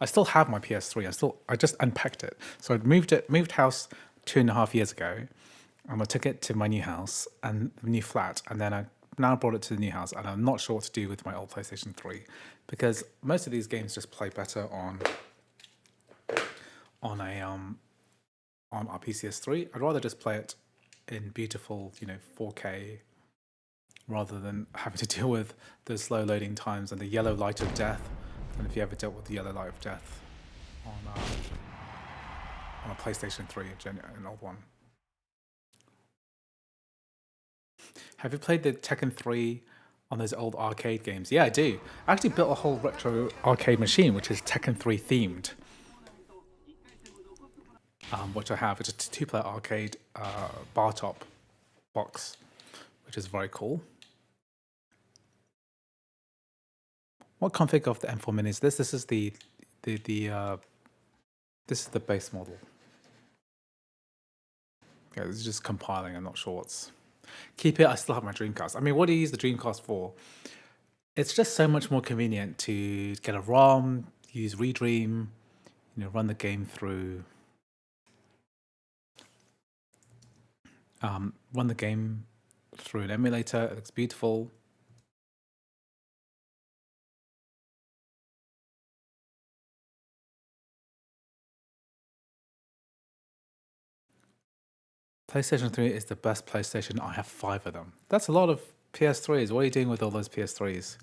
I still have my PS3. I just unpacked it. So I moved house 2.5 years ago, and I took it to my new house and the new flat, and then I now brought it to the new house, and I'm not sure what to do with my old PlayStation 3 because most of these games just play better on our PCS3. I'd rather just play it in beautiful, 4K, rather than having to deal with the slow loading times and the yellow light of death. And if you ever dealt with the yellow light of death on a PlayStation 3, an old one. Have you played the Tekken 3 on those old arcade games? Yeah, I do. I actually built a whole retro arcade machine, which is Tekken 3 themed. Which I have. It's a 2-player arcade bar top box, which is very cool. What config of the M4 Mini is this? This is the base model. Yeah, this is just compiling. I'm not sure what's. Keep it. I still have my Dreamcast. I mean, what do you use the Dreamcast for? It's just so much more convenient to get a ROM, use Redream, run the game through. Run the game through an emulator. It looks beautiful. PlayStation 3 is the best PlayStation. I have 5 of them. That's a lot of PS3s. What are you doing with all those PS3s?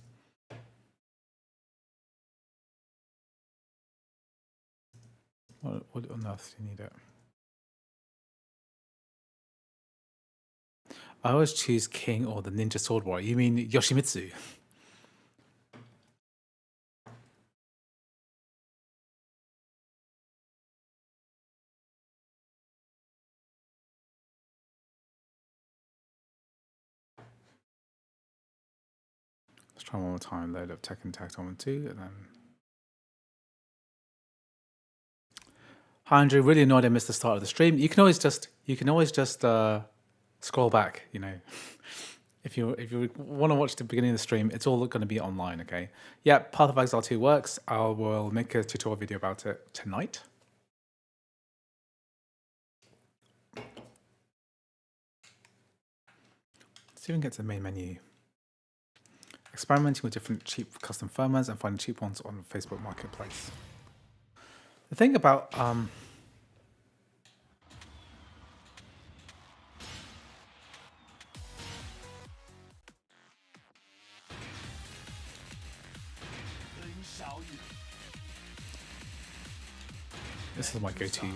What on earth do you need it? I always choose King or the Ninja Sword Warrior. You mean Yoshimitsu? Let's try one more time. Load up Tekken Tag Tournament 2 and then. Hi Andrew, really annoyed I missed the start of the stream. You can always just scroll back, If you want to watch the beginning of the stream, it's all going to be online, okay? Yeah, Path of Exile 2 works. I will make a tutorial video about it tonight. Let's see if we can get to the main menu. Experimenting with different cheap custom firmwares and finding cheap ones on Facebook Marketplace. The thing about this is my go-to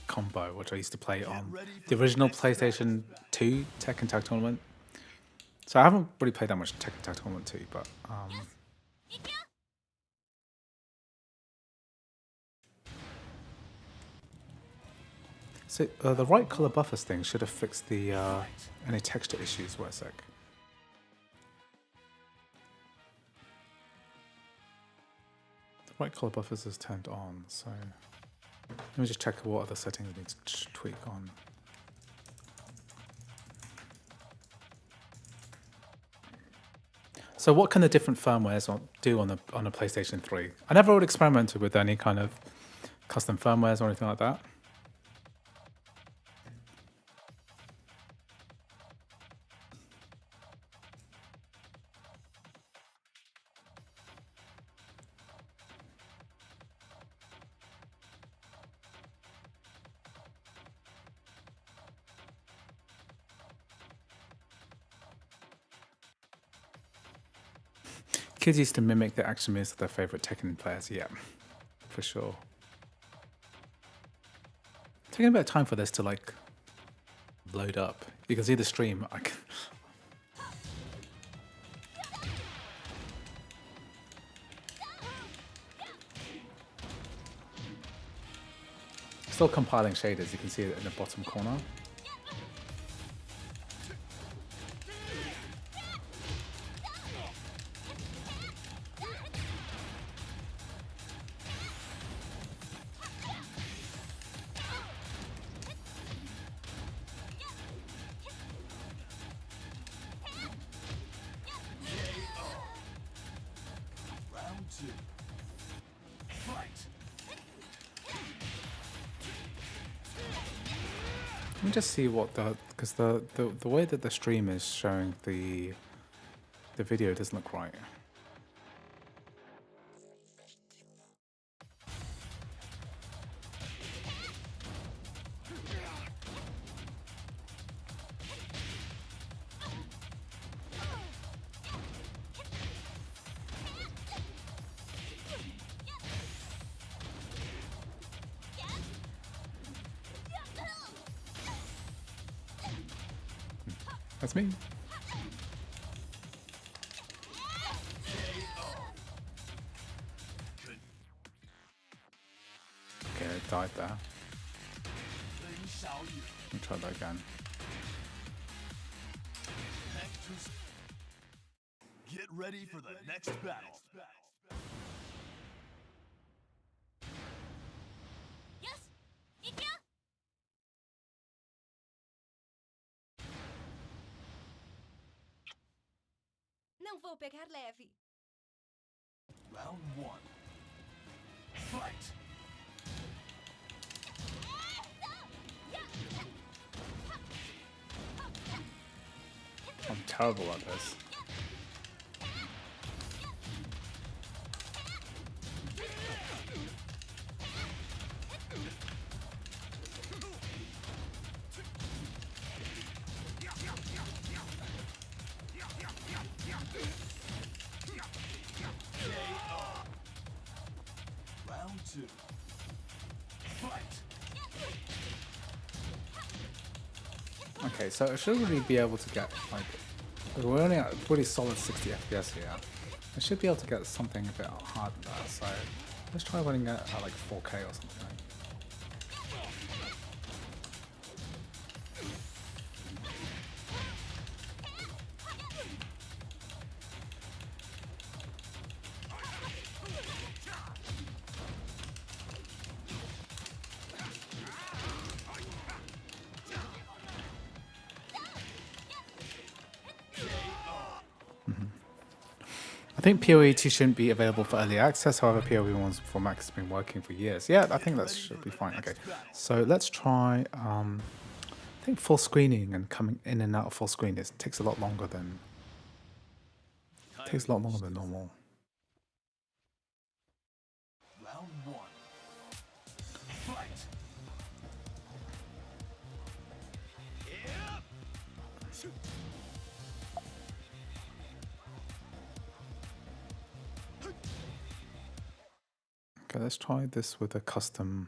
combo, which I used to play on the original PlayStation 2 Tekken Tag Tournament. So I haven't really played that much Tekken Tag Tournament 2, but so the right color buffers thing should have fixed the any texture issues. Wait a sec. right color buffers is turned on, so let me just check what other settings I need to tweak on. So what can the different firmwares do on a PlayStation 3? I never really experimented with any kind of custom firmwares or anything like that. Kids used to mimic the action moves of their favorite Tekken players. Yeah, for sure. Taking a bit of time for this to like load up. You can see the stream. Still compiling shaders. You can see it in the bottom corner. Let me just see what because the way that the stream is showing the video doesn't look right. That's me. Okay, I died there. Let me try that again. Get ready for the next battle. Não vou pegar leve. Round 1. Fight! I'm terrible at this. Round 2. Fight! Okay, so I should really be able to get like we're only at a pretty solid 60 FPS here. I should be able to get something a bit harder than that. So let's try running it at like 4K or something. I think PoE 2 shouldn't be available for early access, however PoE 1's for Max has been working for years. Yeah, I think that should be fine. Okay, so let's try, I think full screening and coming in and out of full screen takes a lot longer than normal. Round 1. Fight! Okay, let's try this with a custom.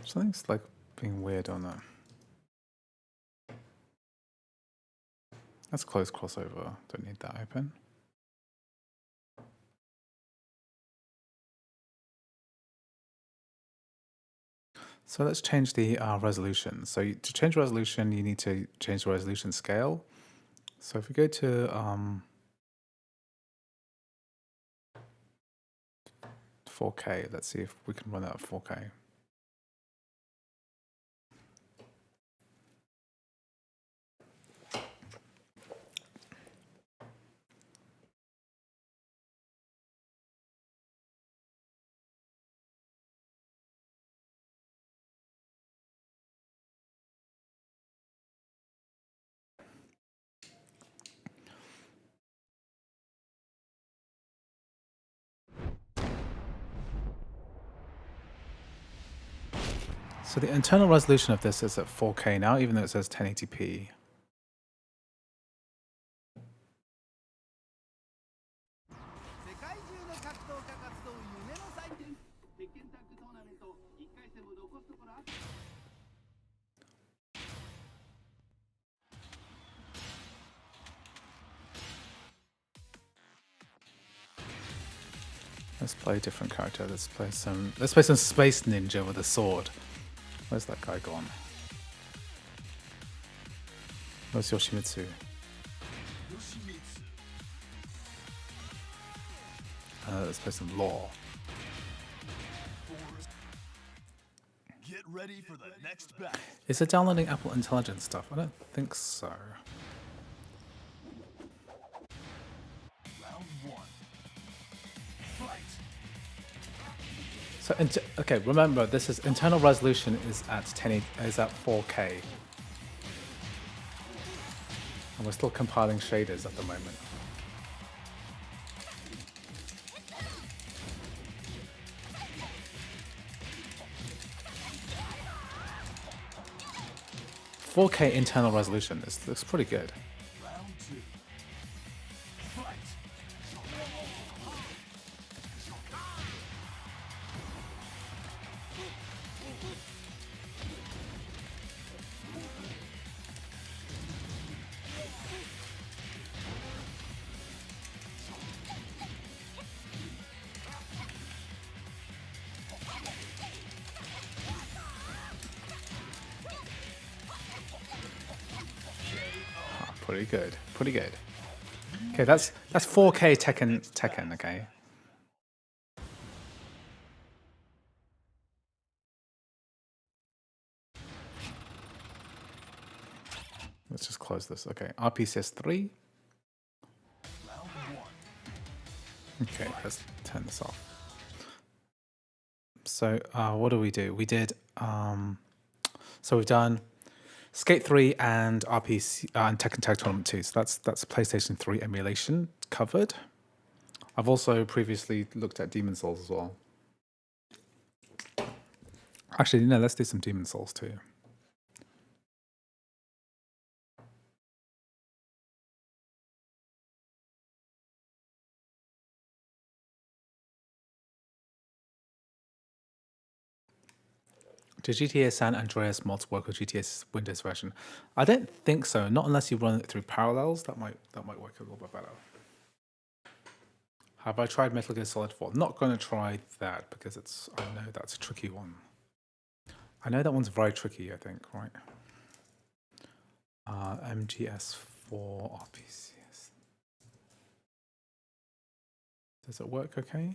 Something's like being weird on that. Let's close crossover. Don't need that open. So let's change the resolution. So to change resolution, you need to change the resolution scale. So if we go to 4K, let's see if we can run that at 4K. So the internal resolution of this is at 4K now, even though it says 1080p. Let's play a different character. Let's play some Space Ninja with a sword. Where's that guy gone? Where's Yoshimitsu? Let's play some Law. Get ready for the next battle. Is it downloading Apple Intelligence stuff? I don't think so. Round 1. Fight. So okay, remember this is internal resolution is at 4K, and we're still compiling shaders at the moment. "4K internal resolution. This looks pretty good." Round 2. Fight. Pretty good. Pretty good. Okay, that's 4K Tekken. Okay. Let's just close this. Okay, RPCS 3. Round 1. Okay, let's turn this off. So what do? We did so we've done Skate 3 and RPC and Tekken Tag Tournament 2. So that's PlayStation 3 emulation covered. I've also previously looked at Demon Souls as well. Actually, no, let's do some Demon Souls too. Does GTA San Andreas mods work with GTA's Windows version? I don't think so. Not unless you run it through Parallels. That might work a little bit better. Have I tried Metal Gear Solid 4? Not going to try that because I know that's a tricky one. I know that one's very tricky, I think, right? MGS4 RPCS. Does it work okay?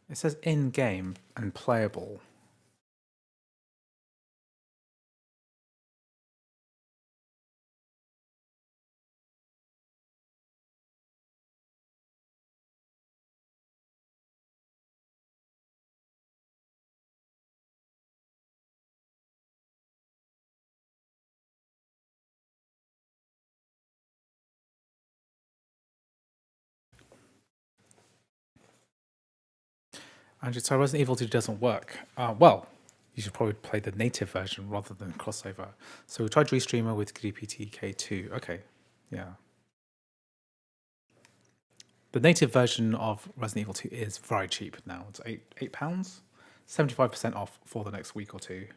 It says in-game and playable. Andrew, so Resident Evil 2 doesn't work. Well, you should probably play the native version rather than crossover. So we tried Restreamer with GPTK2. Okay, yeah. The native version of Resident Evil 2 is very cheap now. It's £8, 75% off for the next week or two,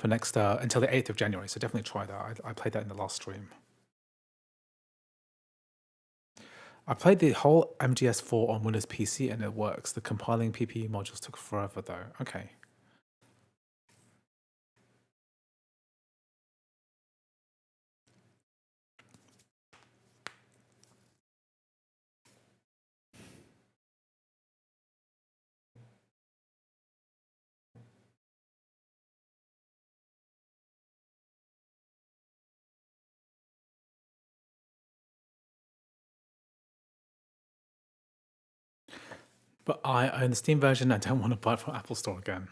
for next until the 8th of January. So definitely try that. I played that in the last stream. I played the whole MGS4 on Windows PC and it works. The compiling PPE modules took forever though. Okay. But I own the Steam version. I don't want to buy it from Apple Store again.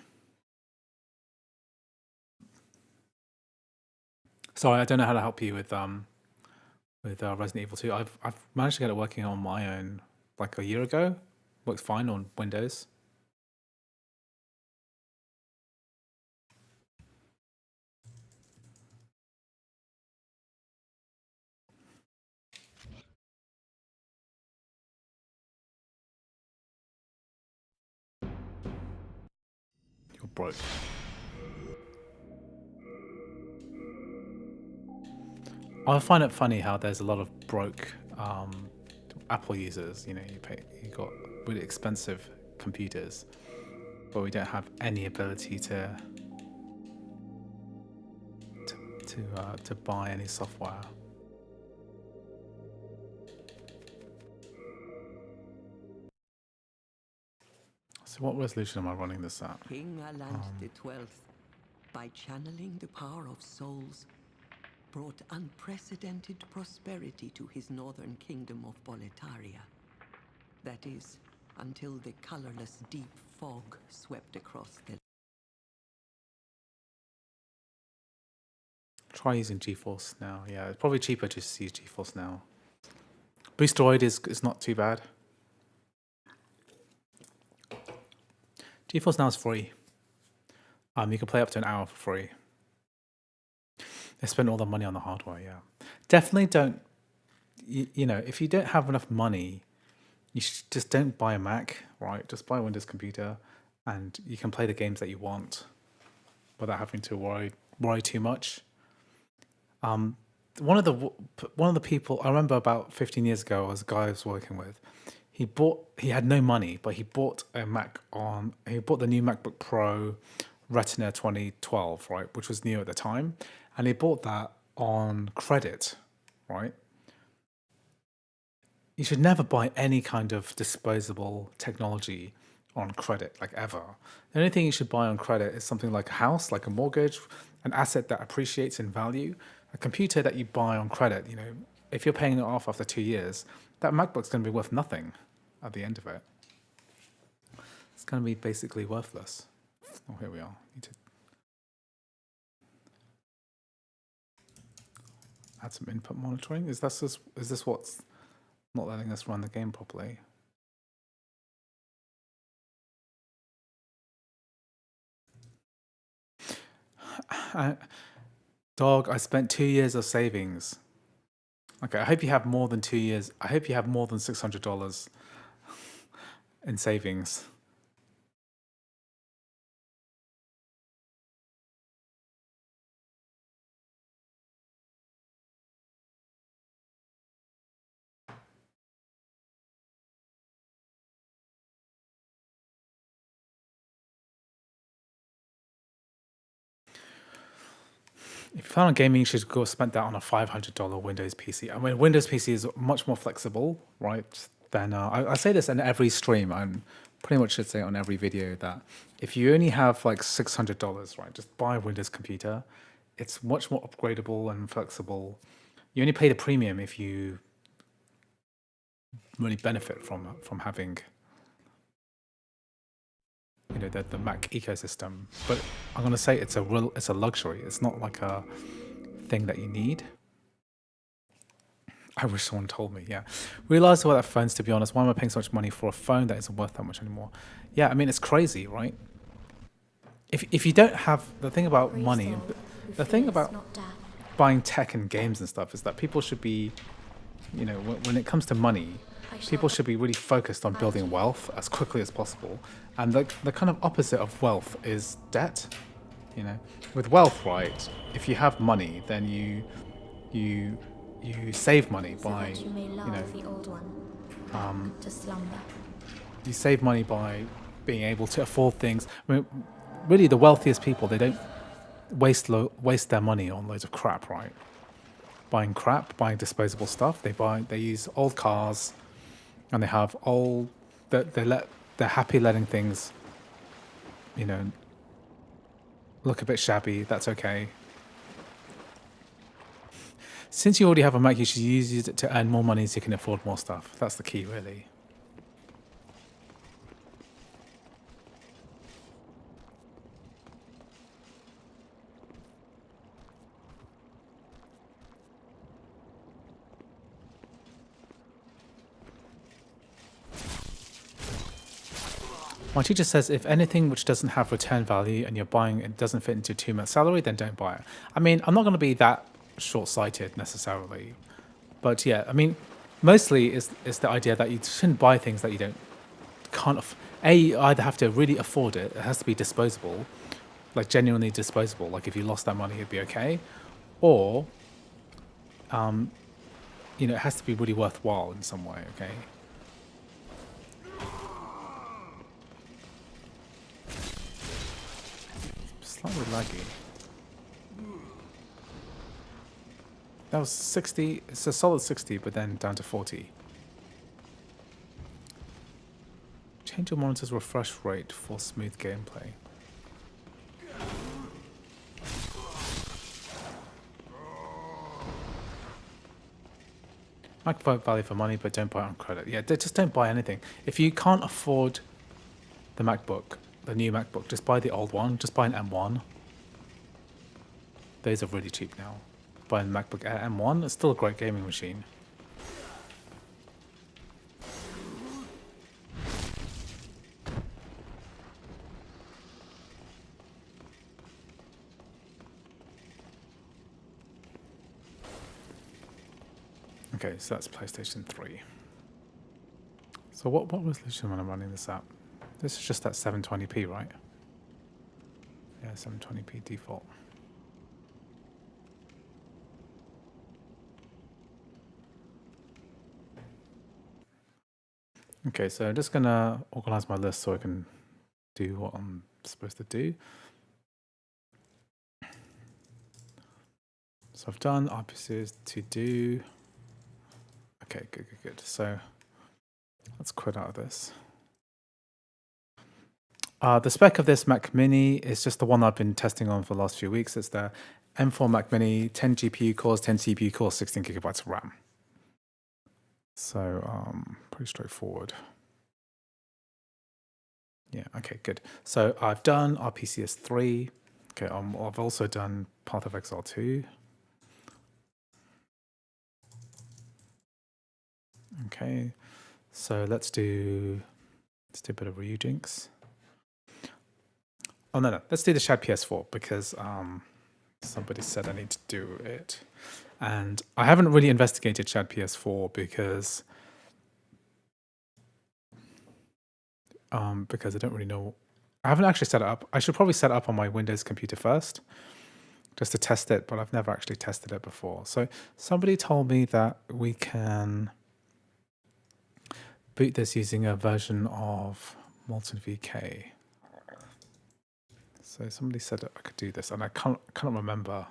Sorry, I don't know how to help you with Resident Evil 2. I've managed to get it working on my own like a year ago. Works fine on Windows. You're broke. I find it funny how there's a lot of broke Apple users. You know, you got really expensive computers, but we don't have any ability to buy any software. So what resolution am I running this at? King Aland XII, by channeling the power of souls, brought unprecedented prosperity to his northern kingdom of Boletaria. That is, until the colorless deep fog swept across the... Try using GeForce now. Yeah, it's probably cheaper just to use GeForce now. Boostoroid is not too bad. GeForce Now is free. You can play up to an hour for free. They spend all the money on the hardware, yeah. Definitely don't, you know, if you don't have enough money, you just don't buy a Mac, right? Just buy a Windows computer and you can play the games that you want without having to worry too much. One of the people, I remember about 15 years ago, was a guy I was working with. He had no money, but he bought the new MacBook Pro Retina 2012, right, which was new at the time, and he bought that on credit, right? You should never buy any kind of disposable technology on credit, like ever. The only thing you should buy on credit is something like a house, like a mortgage, an asset that appreciates in value. A computer that you buy on credit, you know, if you're paying it off after 2 years, that MacBook's going to be worth nothing at the end of it. It's going to be basically worthless. Oh, here we are. Need to add some input monitoring. Is this what's not letting us run the game properly? Dog, I spent 2 years of savings. Okay, I hope you have more than 2 years. I hope you have more than $600 in savings. If you plan on gaming, you should go spend that on a $500 Windows PC. I mean, Windows PC is much more flexible, right? Than I say this in every stream. I'm pretty much should say on every video that if you only have like $600, right, just buy a Windows computer. It's much more upgradable and flexible. You only pay the premium if you really benefit from having, you know, the Mac ecosystem. But I'm gonna say it's a luxury. It's not like a thing that you need. I wish someone told me. Yeah, realize about that phones. To be honest, why am I paying so much money for a phone that isn't worth that much anymore? Yeah, I mean it's crazy, right? If you don't have the thing about money, the thing about buying tech and games and stuff is that people should be, you know, when it comes to money, people should be really focused on building wealth as quickly as possible. And the kind of opposite of wealth is debt. You know, with wealth, right? If you have money, then you save money by, you know, to slumber. You save money by being able to afford things. I mean, really, the wealthiest people, they don't waste their money on loads of crap, right? Buying crap, buying disposable stuff. They use old cars, and they have old. They're happy letting things, you know, look a bit shabby. That's okay. Since you already have a Mac, you should use it to earn more money so you can afford more stuff. That's the key, really. My teacher says if anything which doesn't have return value and you're buying it doesn't fit into 2 months' salary, then don't buy it. I mean, I'm not going to be that short-sighted necessarily, but yeah, I mean, mostly is the idea that you shouldn't buy things that you can't. You either have to really afford it; it has to be disposable, like genuinely disposable. Like if you lost that money, it'd be okay, or it has to be really worthwhile in some way. Okay. Slightly laggy. That was 60. It's a solid 60, but then down to 40. Change your monitor's refresh rate for smooth gameplay. Might buy value for money, but don't buy it on credit. Yeah, just don't buy anything. If you can't afford the MacBook, the new MacBook, just buy the old one. Just buy an M1. Those are really cheap now. Buy a MacBook Air M1. It's still a great gaming machine. Okay, so that's PlayStation 3. So what resolution am I running this at? This is just at 720p, right? Yeah, 720p default. Okay, so I'm just gonna organize my list so I can do what I'm supposed to do. So I've done RPCs to do. Okay, good. So let's quit out of this. The spec of this Mac Mini is just the one I've been testing on for the last few weeks. It's the M4 Mac Mini, 10 GPU cores, 10 CPU cores, 16 gigabytes of RAM. So pretty straightforward. Yeah, okay, good. So I've done RPCS 3. Okay, I've also done Path of Exile 2. Okay, so let's do a bit of rejinx. Oh no, let's do the Shad PS4 because somebody said I need to do it, and I haven't really investigated Shad PS4 because I don't really know. I haven't actually set it up. I should probably set it up on my Windows computer first, just to test it, but I've never actually tested it before. So somebody told me that we can boot this using a version of Molten VK. So somebody said I could do this, and I can't remember.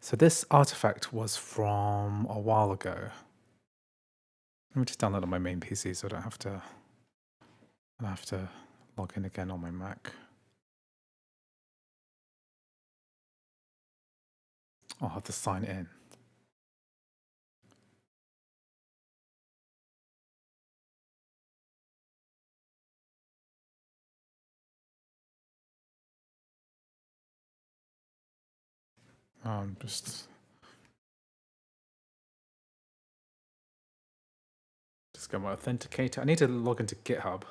So this artifact was from a while ago. Let me just download it on my main PC so I don't have to log in again on my Mac. I'll have to sign in. Just get my authenticator. I need to log into GitHub.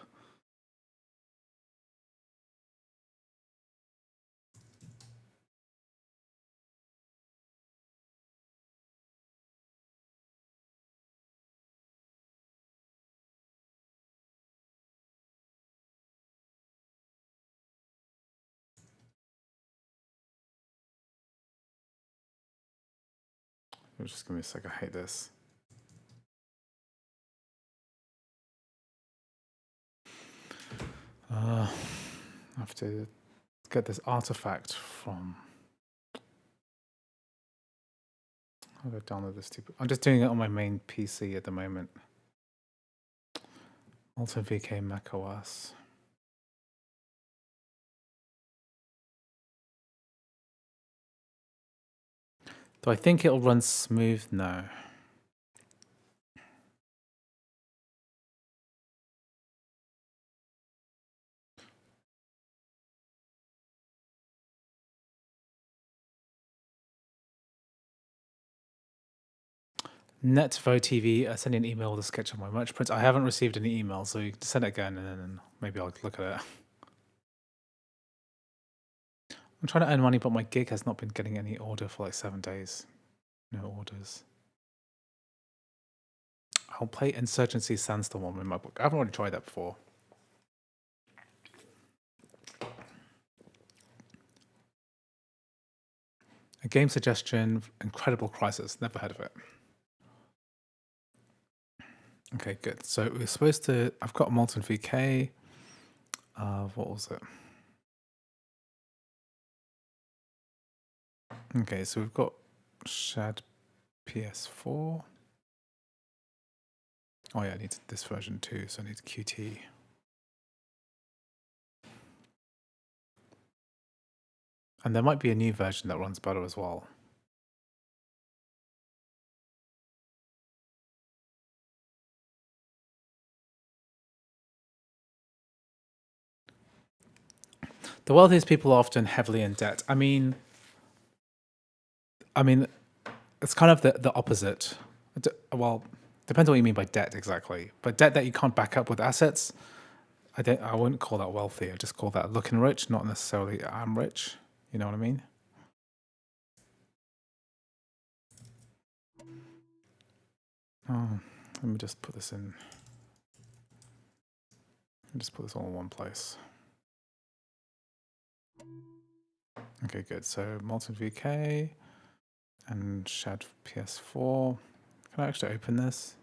Just give me a sec. I hate this. I have to get this artifact from. How do I download this stupid? I'm just doing it on my main PC at the moment. Alter VK macOS. Do I think it'll run smooth? No. Netvo TV, I sent you an email with a sketch of my merch prints. I haven't received any emails, so you can send it again and then maybe I'll look at it. I'm trying to earn money, but my gig has not been getting any order for like 7 days. No orders. I'll play Insurgency Sandstorm on my book. I haven't already tried that before. A game suggestion, Incredible Crisis. Never heard of it. Okay, good. So we're supposed to. I've got Molten VK. What was it? Okay, so we've got Shad PS4. Oh yeah, I need this version too, so I need QT. And there might be a new version that runs better as well. The wealthiest people are often heavily in debt. I mean, it's kind of the opposite. Well, depends on what you mean by debt exactly. But debt that you can't back up with assets, I wouldn't call that wealthy. I just call that looking rich, not necessarily I'm rich. You know what I mean? Oh, let me just put this in. Let me just put this all in one place. Okay, good. So Molten VK and Shad PS4. Can I actually open this?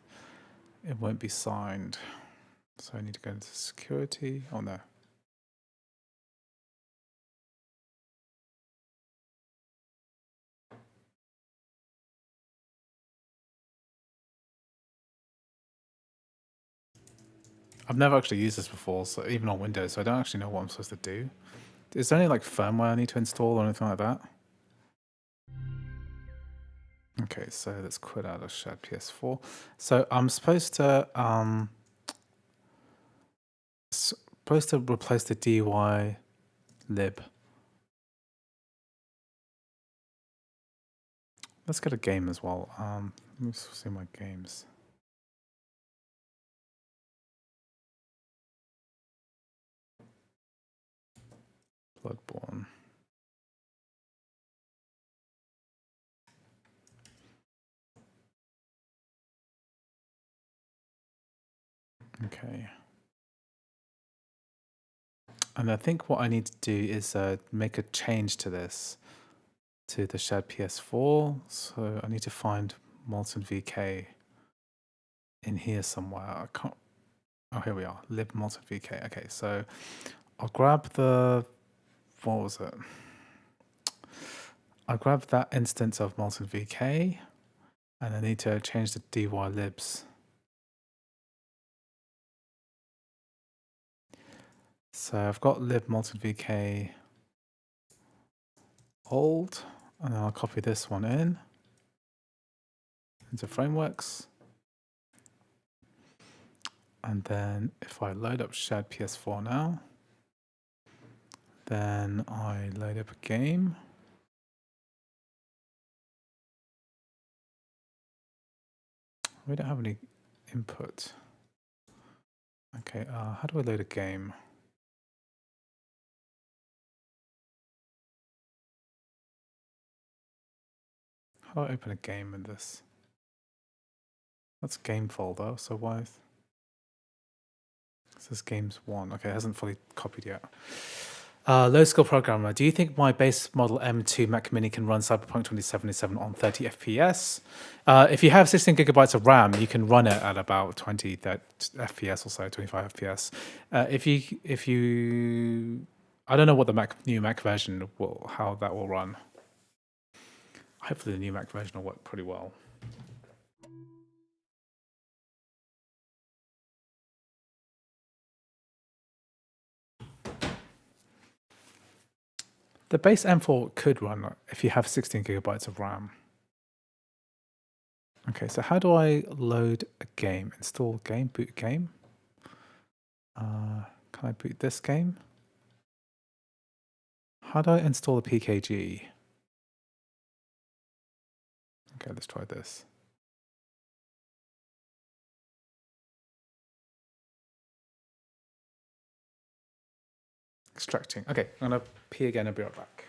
It won't be signed. So I need to go into security. Oh no. I've never actually used this before, so even on Windows, so I don't actually know what I'm supposed to do. Is there any like firmware I need to install or anything like that? Okay, so let's quit out of Shared PS4. So I'm supposed to replace the dy lib. Let's get a game as well. Let me see my games. Bloodborne. Okay. And I think what I need to do is make a change to this, to the shared PS4. So I need to find Molten VK in here somewhere. I can't. Oh, here we are. Lib Molten VK. Okay, so I'll grab the. What was it? I'll grab that instance of Molten VK, and I need to change the dy libs. So I've got lib Molten VK old, and then I'll copy this one in into frameworks. And then if I load up Shared PS4 now, then I load up a game. We don't have any input. Okay, how do I load a game? How do I open a game in this? That's game folder, so why is... It says games 1. Okay, it hasn't fully copied yet. Low skill programmer, do you think my base model M2 Mac Mini can run Cyberpunk 2077 on 30 FPS? If you have 16 gigabytes of RAM, you can run it at about 20 FPS or so, 25 FPS. If you, I don't know what the new Mac version will, how that will run. Hopefully, the new Mac version will work pretty well. The base M4 could run if you have 16 gigabytes of RAM. Okay, so how do I load a game? Install game, boot game. Can I boot this game? How do I install a PKG? Okay, let's try this. Extracting. Okay, I'm gonna pee again and be right back.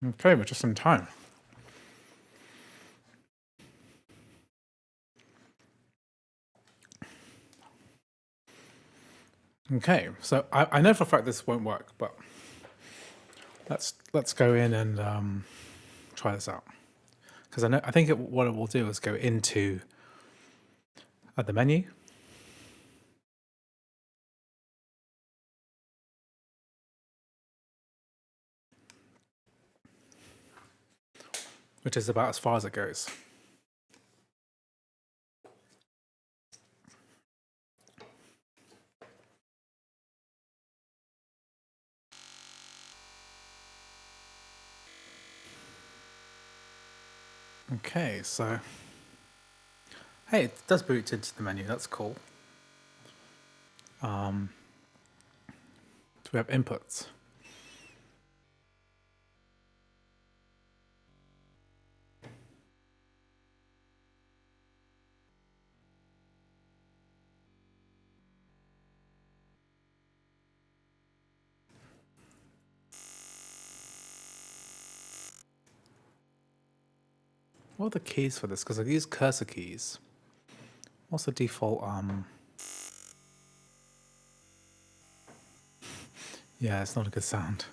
Okay, we're just in time. Okay, so I know for a fact this won't work, but let's go in and try this out. Because I think what it will do is go into the menu. Which is about as far as it goes. Okay, so hey, it does boot into the menu. That's cool. Do we have inputs? What are the keys for this? Because I use cursor keys. What's the default? Yeah, it's not a good sound.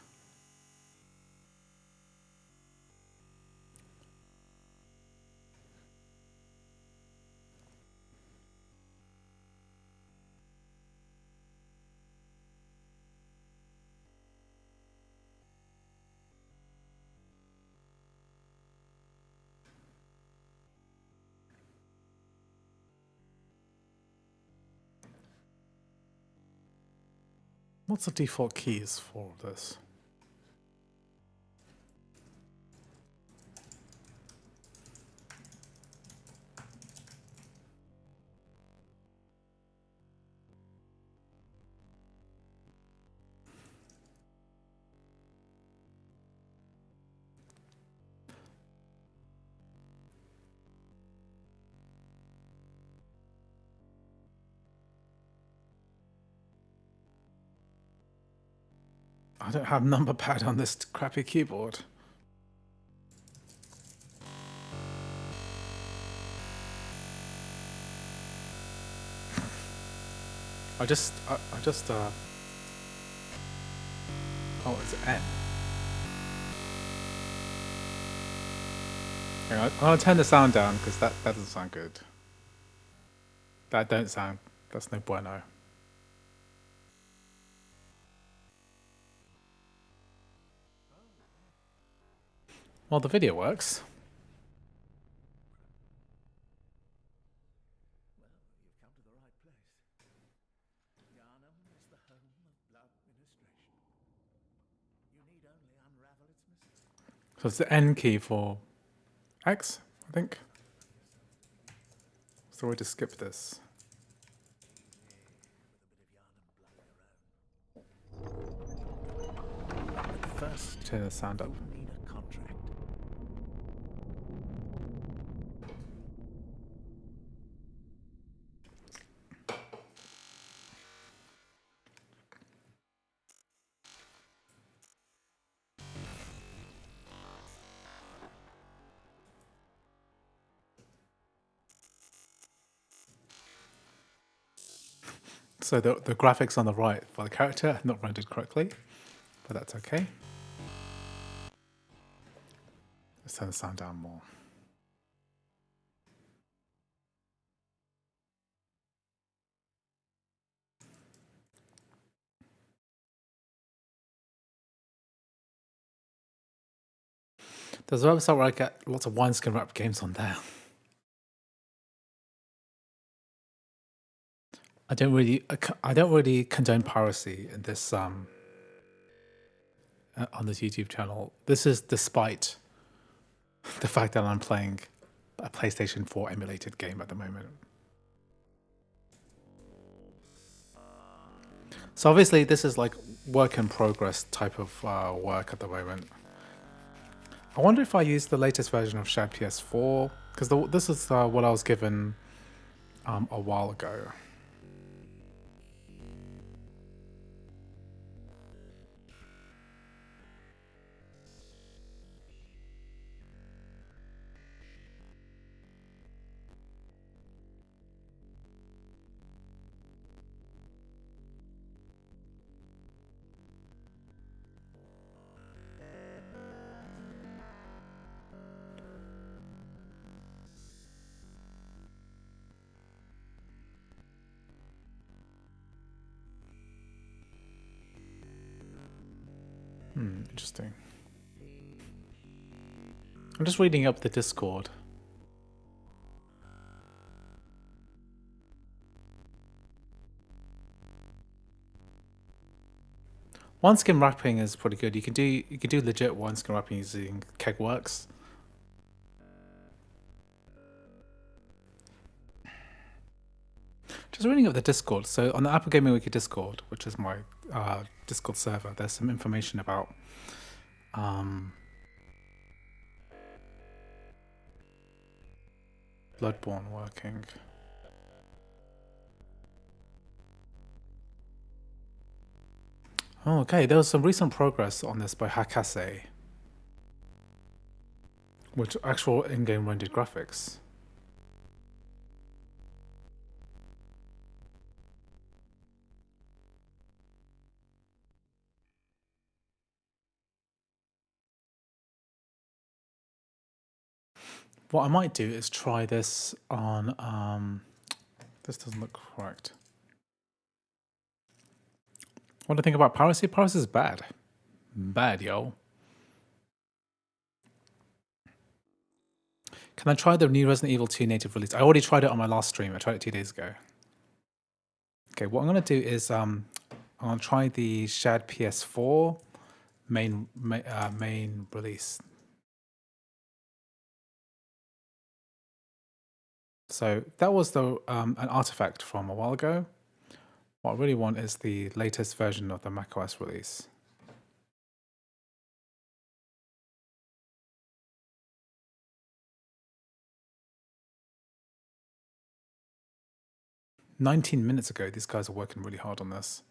What's the default keys for this? I don't have number pad on this crappy keyboard. I just, oh, it's N. Hang on, I'm gonna turn the sound down because that doesn't sound good. That's no bueno. Well, the video works. You've come to the right place. Yharnam is the home of blood ministration. You need only unravel its mystery. So it's the N key for X, I think. What's the way to skip this? First, Turn the sound up. you need a contract. So the graphics on the right for the character are not rendered correctly, but that's okay. Let's turn the sound down more. There's a website where I get lots of wineskin wrap games on there. I don't really condone piracy in this on this YouTube channel. This is despite the fact that I'm playing a PlayStation 4 emulated game at the moment. So obviously this is like work in progress type of work at the moment. I wonder if I use the latest version of Shared PS4 because this is what I was given a while ago. Interesting. I'm just reading up the Discord. One-skin wrapping is pretty good. You can do legit one-skin wrapping using Kegworks. Just reading up the Discord. So on the Apple Gaming Wiki Discord, which is my Discord server, there's some information about Bloodborne working. Oh, okay. There was some recent progress on this by Hakase, which actual in-game rendered graphics. What I might do is try this on. This doesn't look correct. What do you think about piracy? Piracy is bad. Bad, yo. Can I try the new Resident Evil 2 native release? I already tried it on my last stream. I tried it 2 days ago. Okay, what I'm going to do is I'm going to try the shared PS4 main release. So that was an artifact from a while ago. What I really want is the latest version of the macOS release. "19 minutes ago, these guys are working really hard on this.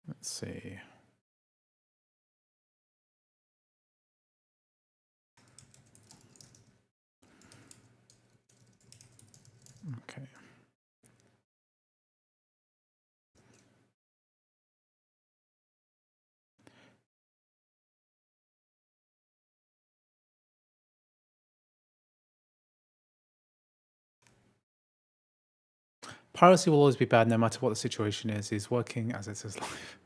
Let's see. Okay. Piracy will always be bad no matter what the situation is. He's working as it's his life.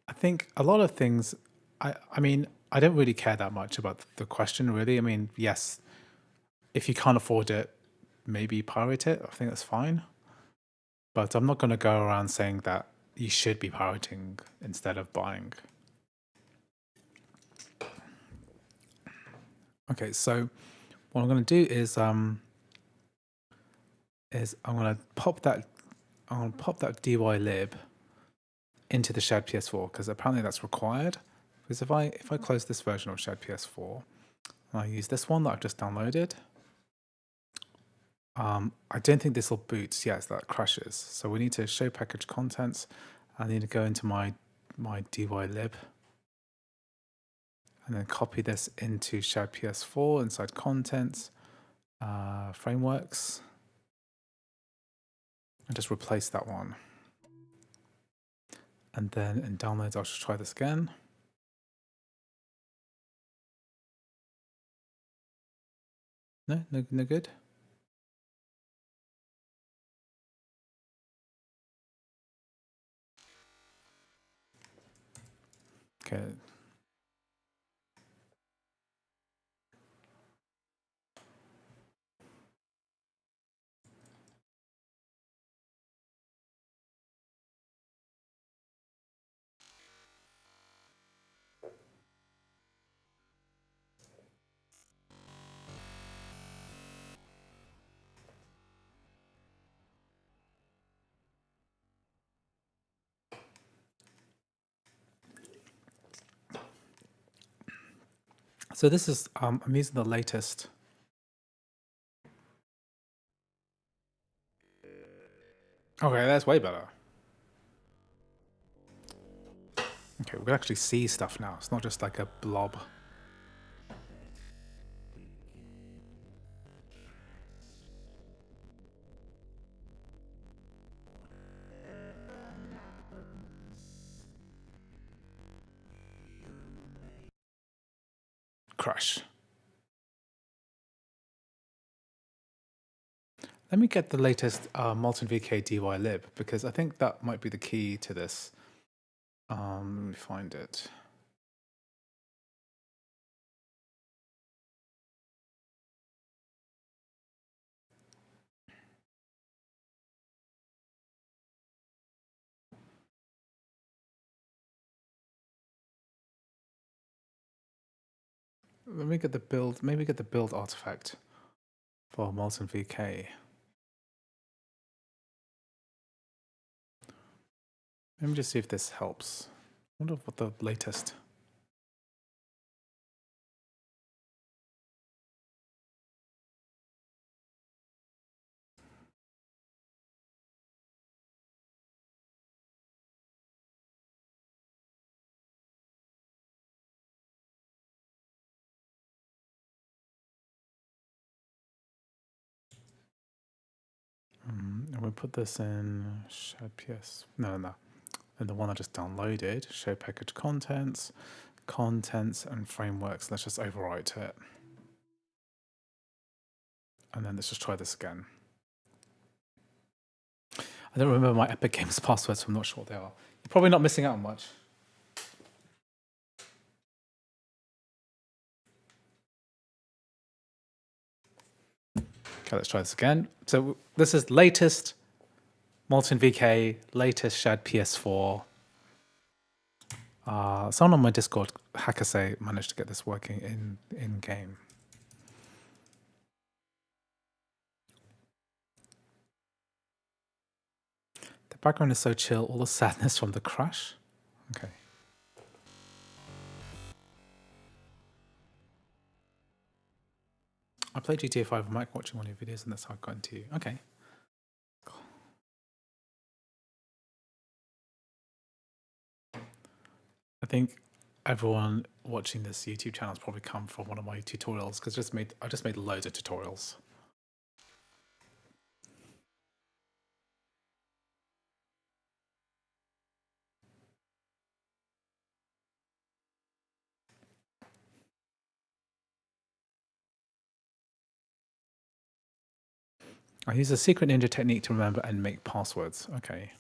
I think a lot of things, I mean, I don't really care that much about the question, really. I mean, yes, if you can't afford it, maybe pirate it. I think that's fine. But I'm not going to go around saying that you should be pirating instead of buying. Okay, so what I'm going to do is I'm going to pop that dylib into the shared PS4 because apparently that's required. Because if I close this version of shared PS4 and I use this one that I've just downloaded, I don't think this will boot. Yes, that crashes. So we need to show package contents. I need to go into my dylib and then copy this into shared PS4 inside contents, frameworks, and just replace that one. And then in downloads, I'll just try this again. No good. Okay. So this is, I'm using the latest. Okay, that's way better. Okay, we can actually see stuff now. It's not just like a blob. Crash. Let me get the latest Molten VK dylib because I think that might be the key to this. Let me find it. Let me get the build. Maybe get the build artifact for Molten VK. Let me just see if this helps. I wonder what the latest. And we put this in shared PS. No. And the one I just downloaded, show package contents, and frameworks. Let's just overwrite it. And then let's just try this again. I don't remember my Epic Games passwords, so I'm not sure what they are. You're probably not missing out on much. Okay, let's try this again. So this is latest Molten VK, latest shared PS4. Someone on my Discord, Hackasay, managed to get this working in game. The background is so chill, all the sadness from the crash. Okay. I played GTA 5 on Mac watching one of your videos, and that's how I got into you. Okay. Cool. I think everyone watching this YouTube channel has probably come from one of my tutorials, because I just made loads of tutorials. I use a secret ninja technique to remember and make passwords. Okay.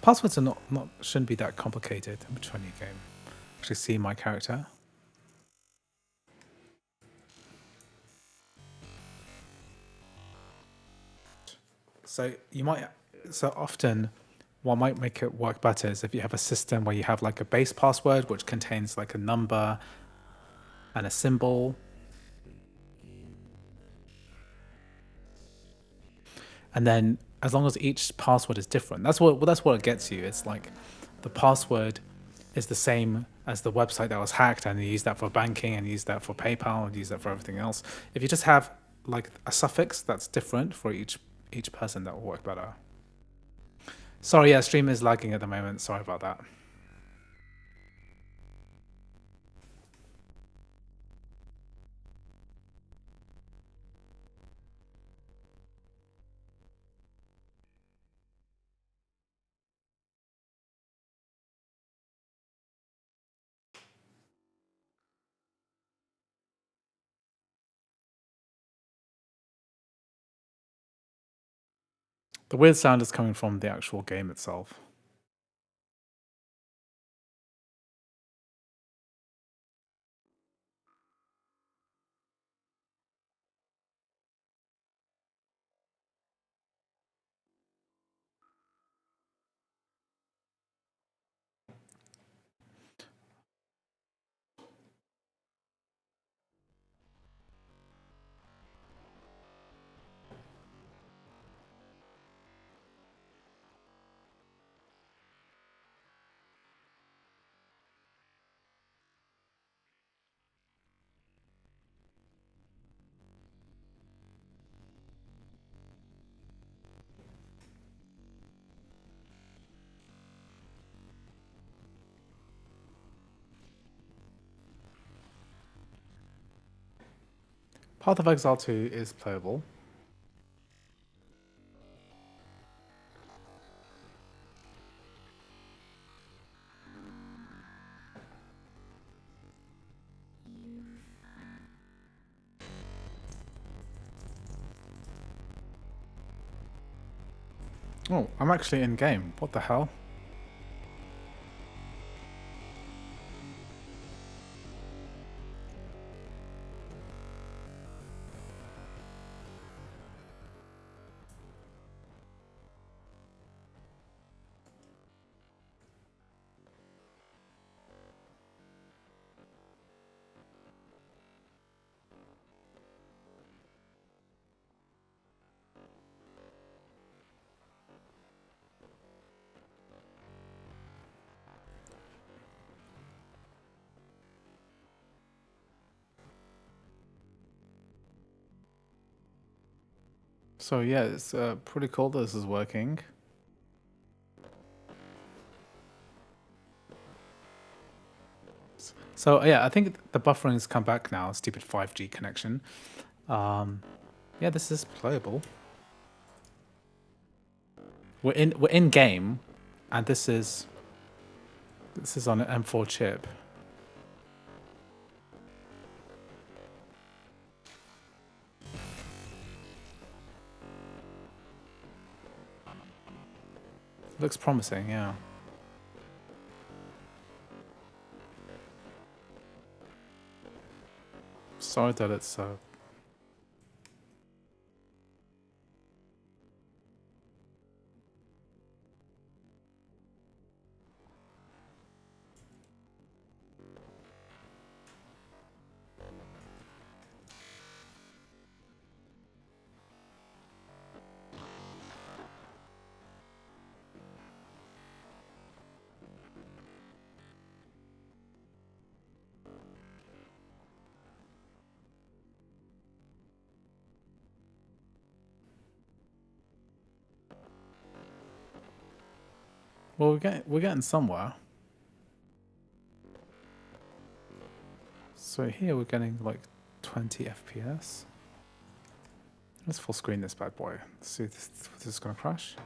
Passwords are shouldn't be that complicated. I'm trying a new game. Actually see my character. So often what might make it work better is if you have a system where you have like a base password which contains like a number and a symbol. And then as long as each password is different, that's what it gets you. It's like the password is the same as the website that was hacked, and you use that for banking, and you use that for PayPal, and you use that for everything else. If you just have like a suffix that's different for each person, that will work better. Sorry, yeah, stream is lagging at the moment. Sorry about that. The weird sound is coming from the actual game itself. Path of Exile 2 is playable. Oh, I'm actually in game. What the hell? So yeah, it's pretty cool that this is working. So yeah, I think the buffering has come back now. Stupid 5G connection. Yeah, this is playable. We're in game, and this is on an M4 chip. Looks promising, yeah. Sorry that it's well, we're getting somewhere. So here we're getting like 20 FPS. Let's full screen this bad boy. Let's see if this is gonna crash.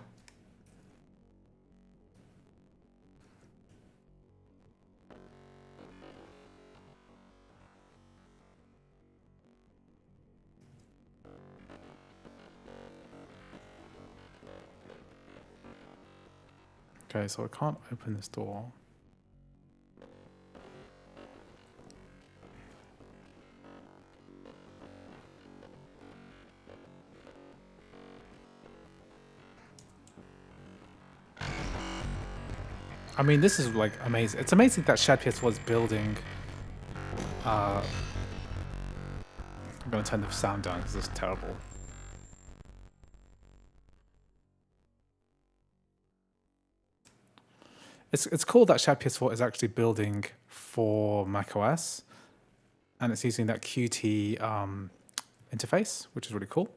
Okay, so I can't open this door. I mean, this is like amazing. It's amazing that Shad PS4 is building. I'm gonna turn the sound down because it's terrible. It's cool that Shad PS4 is actually building for macOS, and it's using that Qt interface, which is really cool.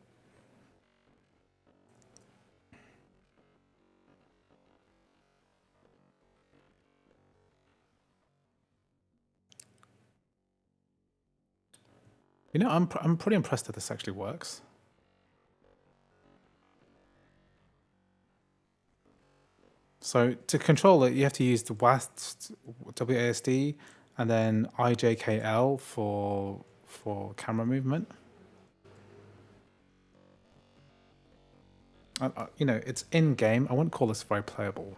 You know, I'm pretty impressed that this actually works. So to control it, you have to use the WASD and then IJKL for camera movement. You know, it's in game. I wouldn't call this very playable.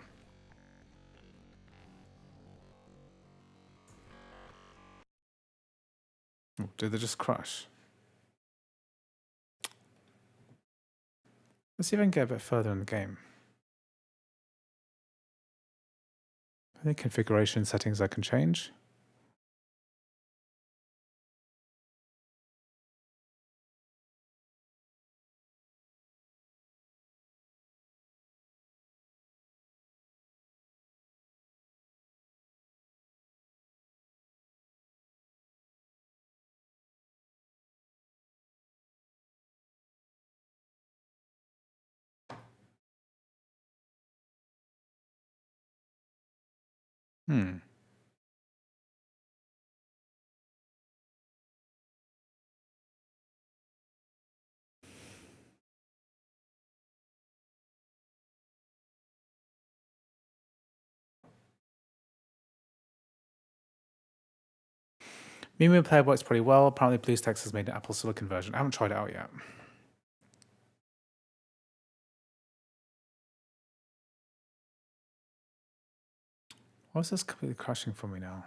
Oh, did they just crash? Let's see if I can get a bit further in the game. Any configuration settings I can change? Hmm. Memory Player works pretty well. Apparently BlueStacks has made an Apple Silicon version. I haven't tried it out yet. Why is this completely crashing for me now?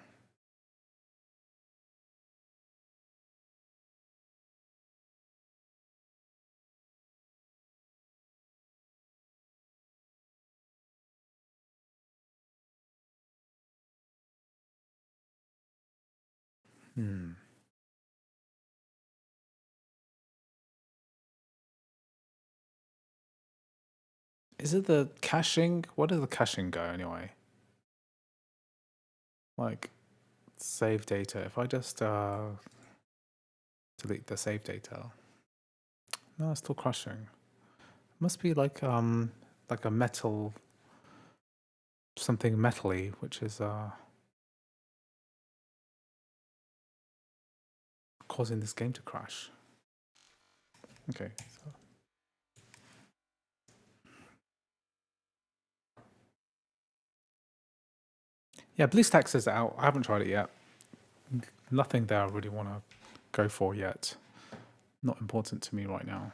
Hmm. Is it the caching? Where does the caching go anyway? Like, save data. If I just delete the save data. No, it's still crashing. Must be like a metal, something metally, which is causing this game to crash. Okay. So. Yeah, BlueStacks is out. I haven't tried it yet. Nothing there I really want to go for yet. Not important to me right now.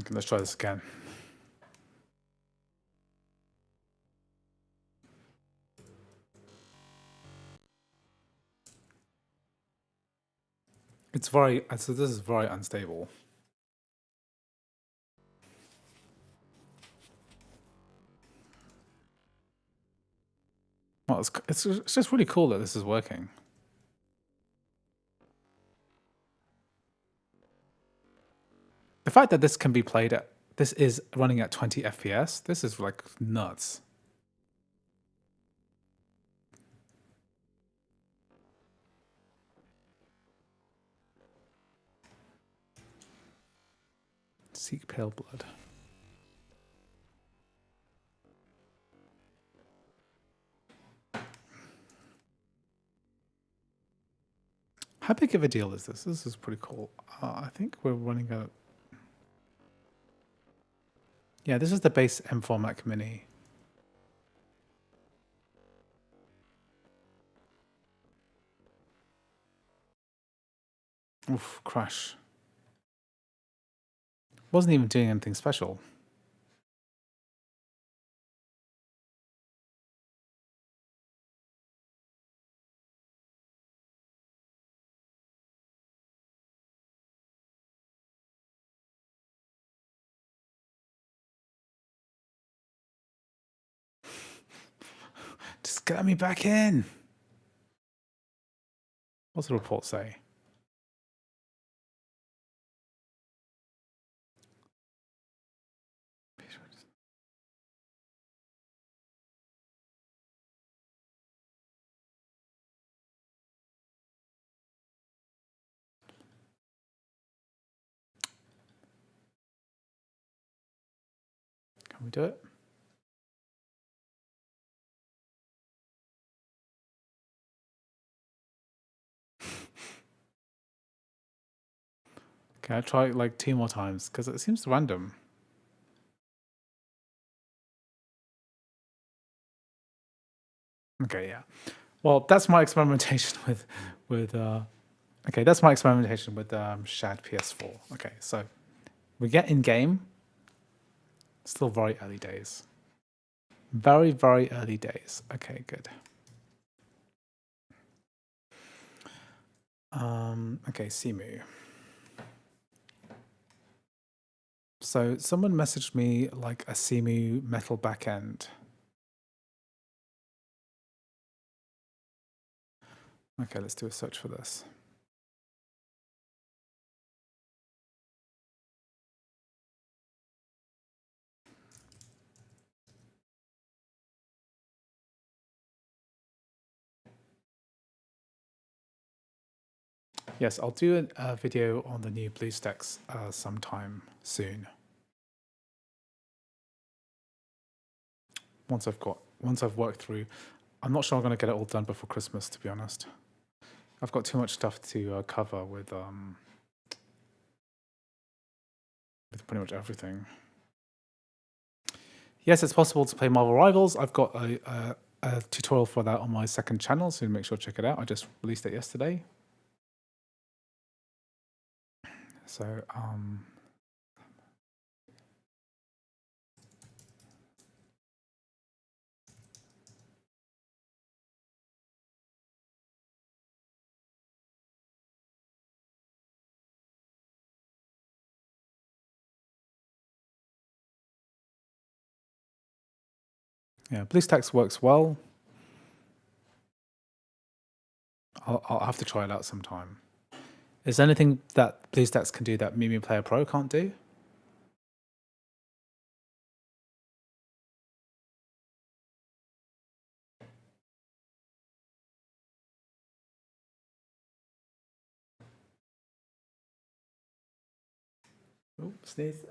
Okay, let's try this again. It's very, so this is very unstable. Well, it's just really cool that this is working. The fact that this can be played at, this is running at 20 FPS, this is like nuts. Seek Pale Blood. How big of a deal is this? This is pretty cool. I think we're running out. Yeah, this is the base M4 Mac Mini. Oof, crash. Wasn't even doing anything special. Just get me back in. What's the report say? Can we do it? Okay, I'll try it like 2 more times because it seems random. Okay, yeah. Well, that's my experimentation okay, that's my experimentation with Shad PS4. Okay, so we get in game. Still very early days. Very, very early days. Okay, good. Okay, Simu. So someone messaged me like a Simu metal backend. Okay, let's do a search for this. Yes, I'll do a video on the new BlueStacks sometime soon. Once I've worked through, I'm not sure I'm going to get it all done before Christmas, to be honest. I've got too much stuff to cover with pretty much everything. Yes, it's possible to play Marvel Rivals. I've got a tutorial for that on my second channel, so make sure to check it out. I just released it yesterday. So, yeah, BlueStacks works well. I'll have to try it out sometime. Is there anything that BlueStacks can do that Mimi Player Pro can't do? Oh, sneeze.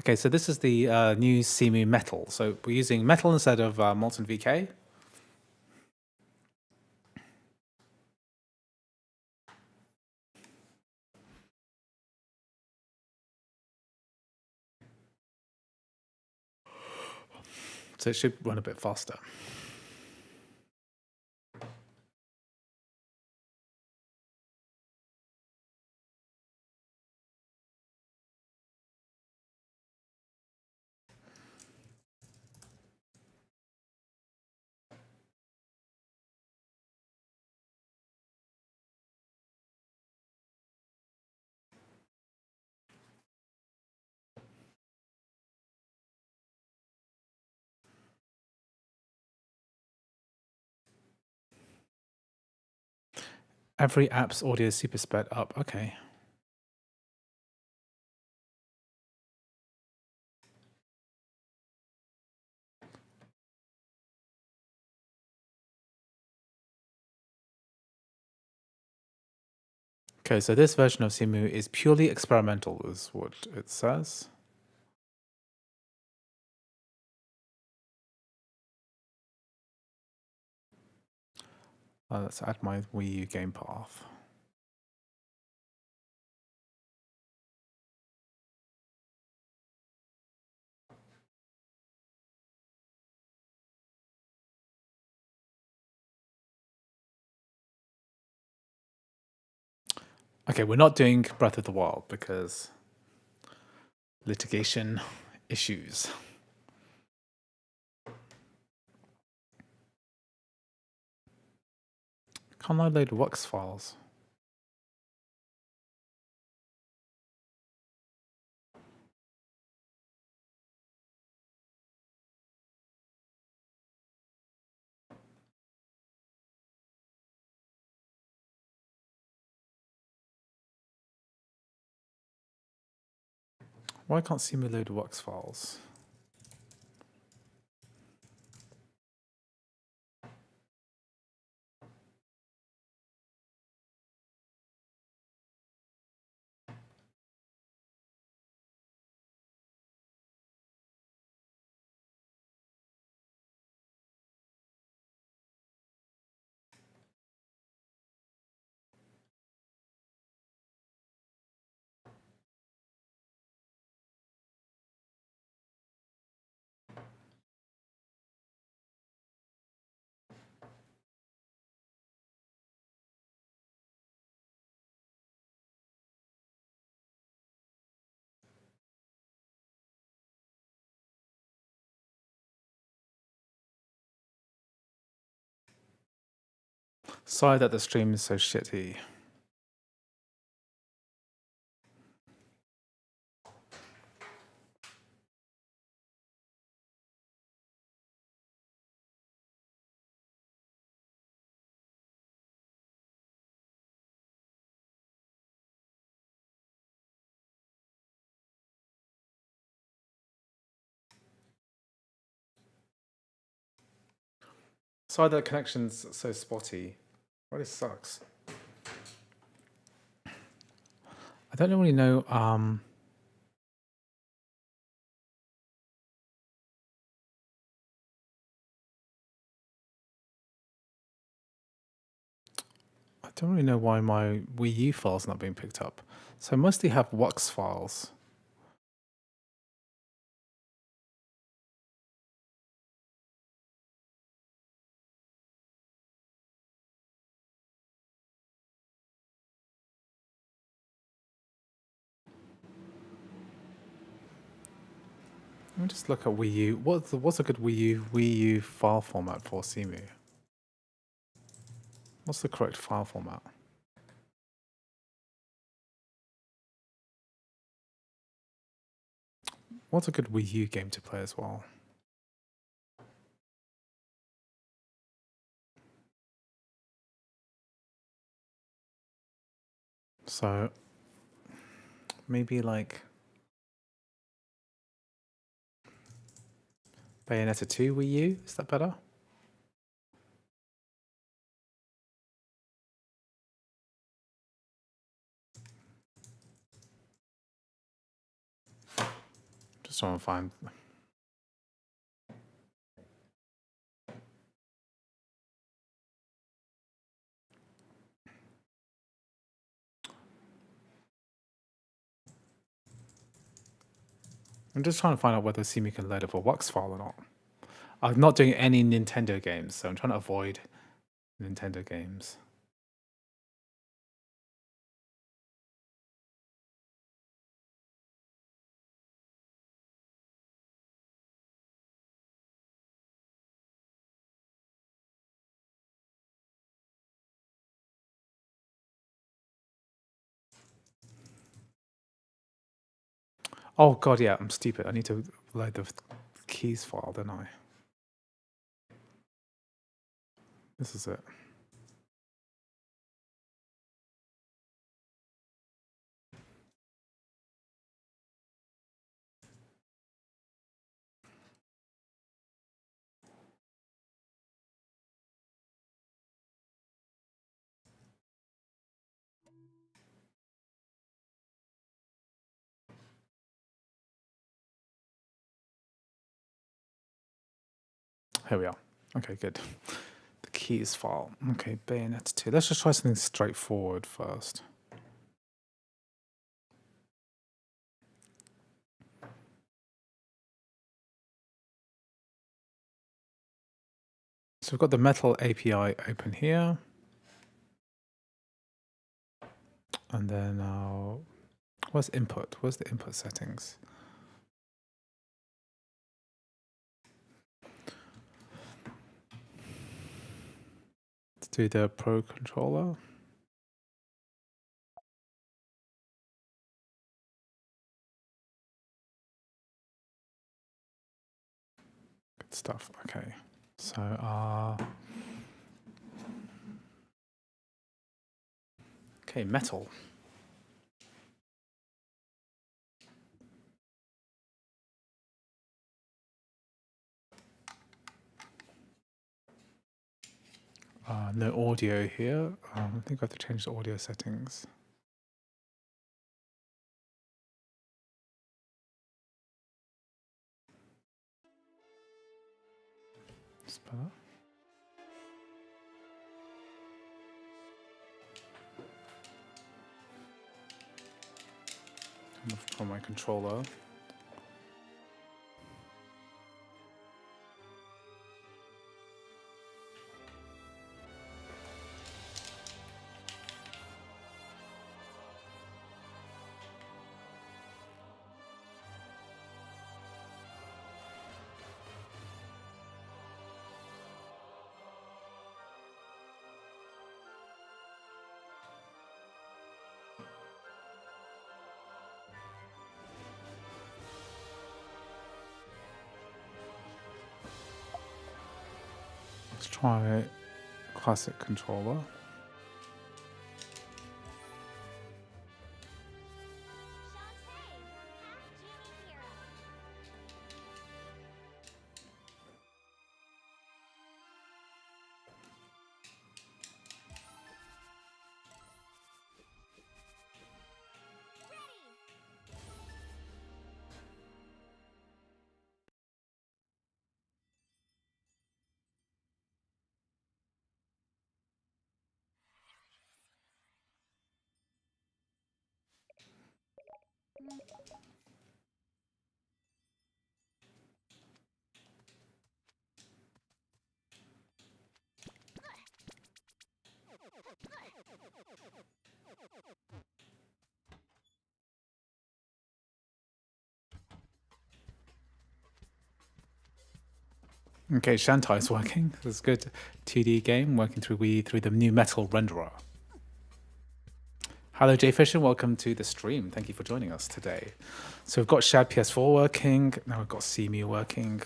Okay, so this is the new Simu metal. So we're using metal instead of molten VK. So it should run a bit faster. Every app's audio is super sped up. Okay. Okay, so this version of Simu is purely experimental, is what it says. Let's add my Wii U game path. Okay, we're not doing Breath of the Wild because litigation issues. Can't I load Wux files? Why can't Simu load Wux files? Sorry that the stream is so shitty. Sorry that the connection's so spotty. Really sucks. I don't really know. I don't really know why my Wii U file's not being picked up. So I mostly have Wux files. Let me just look at Wii U. What's a good Wii U file format for Simu? What's the correct file format? What's a good Wii U game to play as well? So maybe like Bayonetta 2 Wii U? Is that better? Just trying to find. I'm just trying to find out whether CMU can load up a WAX file or not. I'm not doing any Nintendo games, so I'm trying to avoid Nintendo games. Oh god, yeah, I'm stupid. I need to load the keys file, don't I? This is it. Here we are. Okay, good. The keys file. Okay, Bayonetta 2. Let's just try something straightforward first. So we've got the Metal API open here. And then where's input? Where's the input settings? Let's do the Pro controller. Good stuff. Okay. So okay, Metal. No audio here. I think I have to change the audio settings. It's better. From my controller. Let's try classic controller. Okay, Shantai's working. This is good. 2D game working through Wii through the new Metal renderer. Hello, Jay Fisher. Welcome to the stream. Thank you for joining us today. So we've got Shad PS4 working. Now we've got CMU working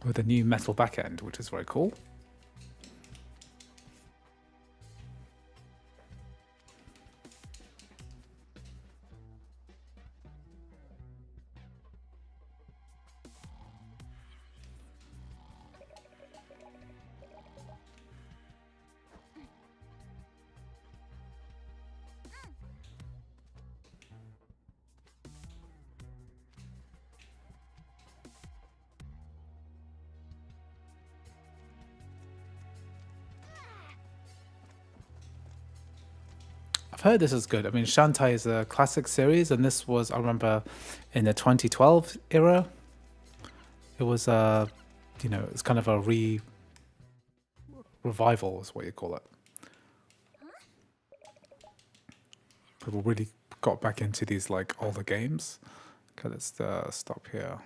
with a new Metal backend, which is very cool. I've heard this is good. I mean, Shantae is a classic series, and this was, I remember, in the 2012 era. It was you know, it's kind of a revival, is what you call it. People really got back into these like older games. Okay, let's stop here.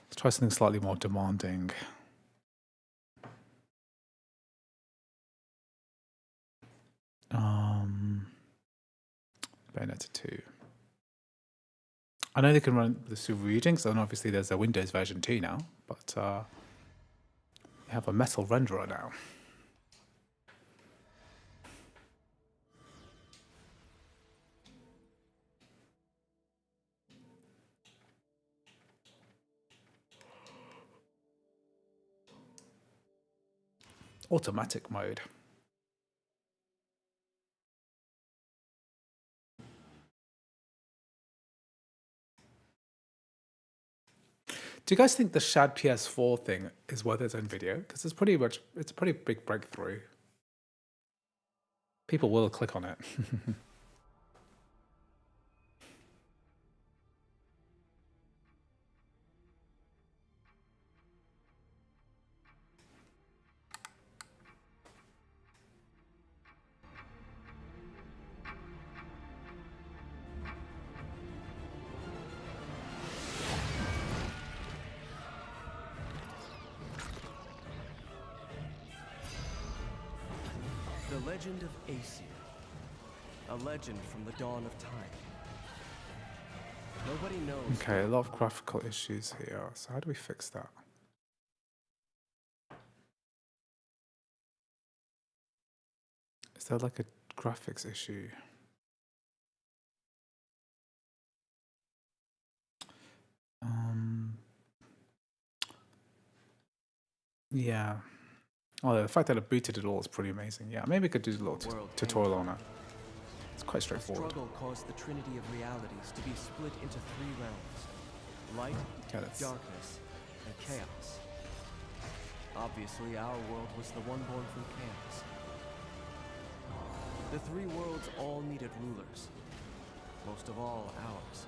Let's try something slightly more demanding. Bayonetta 2. I know they can run the super regions, and obviously there's a Windows version too now, but we have a metal renderer now. Automatic mode. Do you guys think the Shad PS4 thing is worth its own video? Because it's a pretty big breakthrough. People will click on it. The legend of Aesir. A legend from the dawn of time. Nobody knows. Okay, a lot of graphical issues here. So how do we fix that? Is there like a graphics issue? Yeah. Oh, the fact that it booted it all is pretty amazing. Yeah, maybe we could do a little tutorial on it. It's quite straightforward. Struggle caused the trinity of realities to be split into three realms: light, darkness, and chaos. Obviously, our world was the one born from chaos. The three worlds all needed rulers, most of all ours.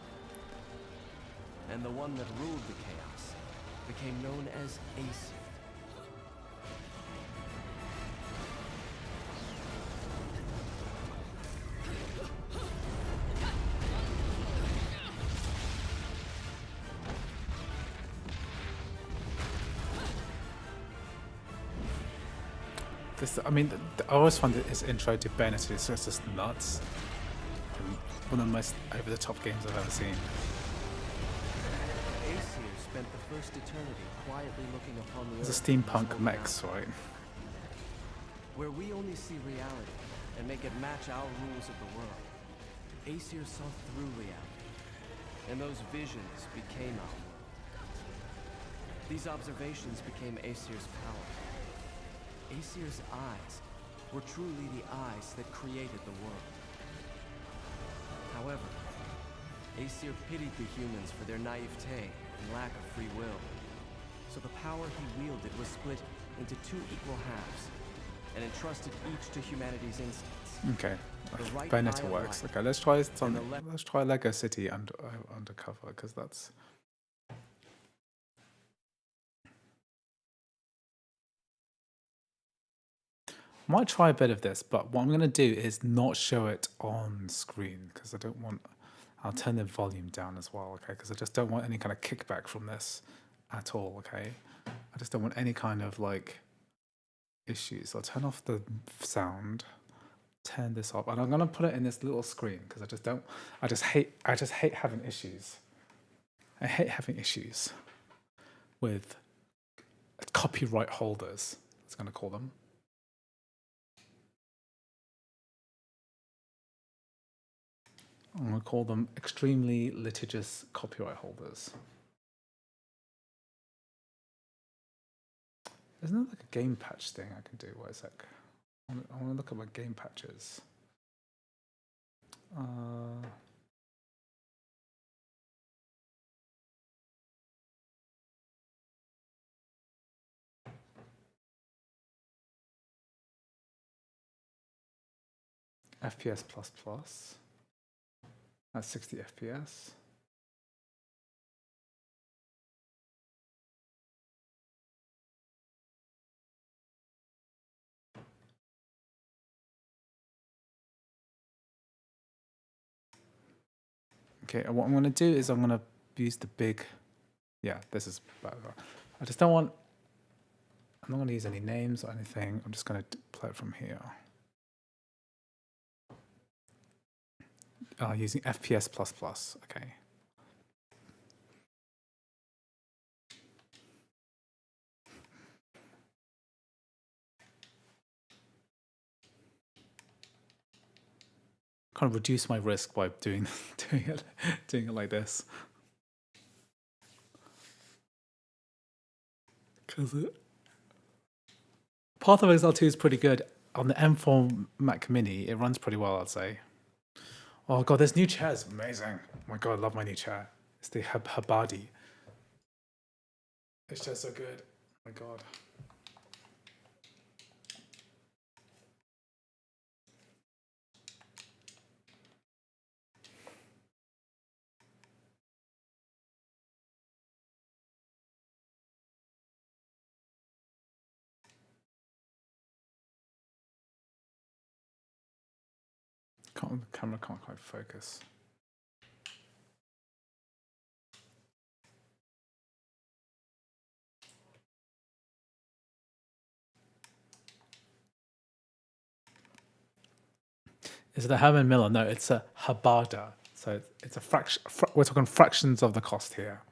And the one that ruled the chaos became known as Aesir. This, I mean, I always find that his intro to Bayonetta is just nuts. And one of the most over-the-top games I've ever seen. Aesir spent the first eternity quietly looking upon the It's a earth steampunk as mix, right? where we only see reality and make it match our rules of the world. Aesir saw through reality, and those visions became our world. These observations became Aesir's power. Aesir's eyes were truly the eyes that created the world. However, Aesir pitied the humans for their naivete and lack of free will. So the power he wielded was split into two equal halves and entrusted each to humanity's instincts. Okay, The right Bayonetta eye of works. light Okay, let's try the something. left. Let's try Lego City Undercover, because that's. Might try a bit of this, but what I'm going to do is not show it on screen because I don't want. I'll turn the volume down as well, okay? Because I just don't want any kind of kickback from this at all, okay? I just don't want any kind of like issues. I'll turn off the sound, turn this off, and I'm going to put it in this little screen because I just don't. I just hate having issues. I hate having issues with copyright holders. I was going to call them. I'm going to call them extremely litigious copyright holders. Isn't there like a game patch thing I can do? Wait a sec. I want to look at my game patches. FPS plus plus. That's 60 FPS. Okay, and what I'm going to do is I'm going to use the big, yeah, this is better. I just don't want, I'm not going to use any names or anything. I'm just going to play it from here. Using FPS plus plus, okay. Kind of reduce my risk by doing it like this. Because Path of Exile 2 is pretty good. On the M4 Mac Mini, it runs pretty well, I'd say. Oh god, this new chair is amazing. Oh my god, I love my new chair. It's the Habadi. It's just so good. Oh my god. The camera can't quite focus. Is it a Herman Miller? No, it's a Habada. So it's a fraction. We're talking fractions of the cost here.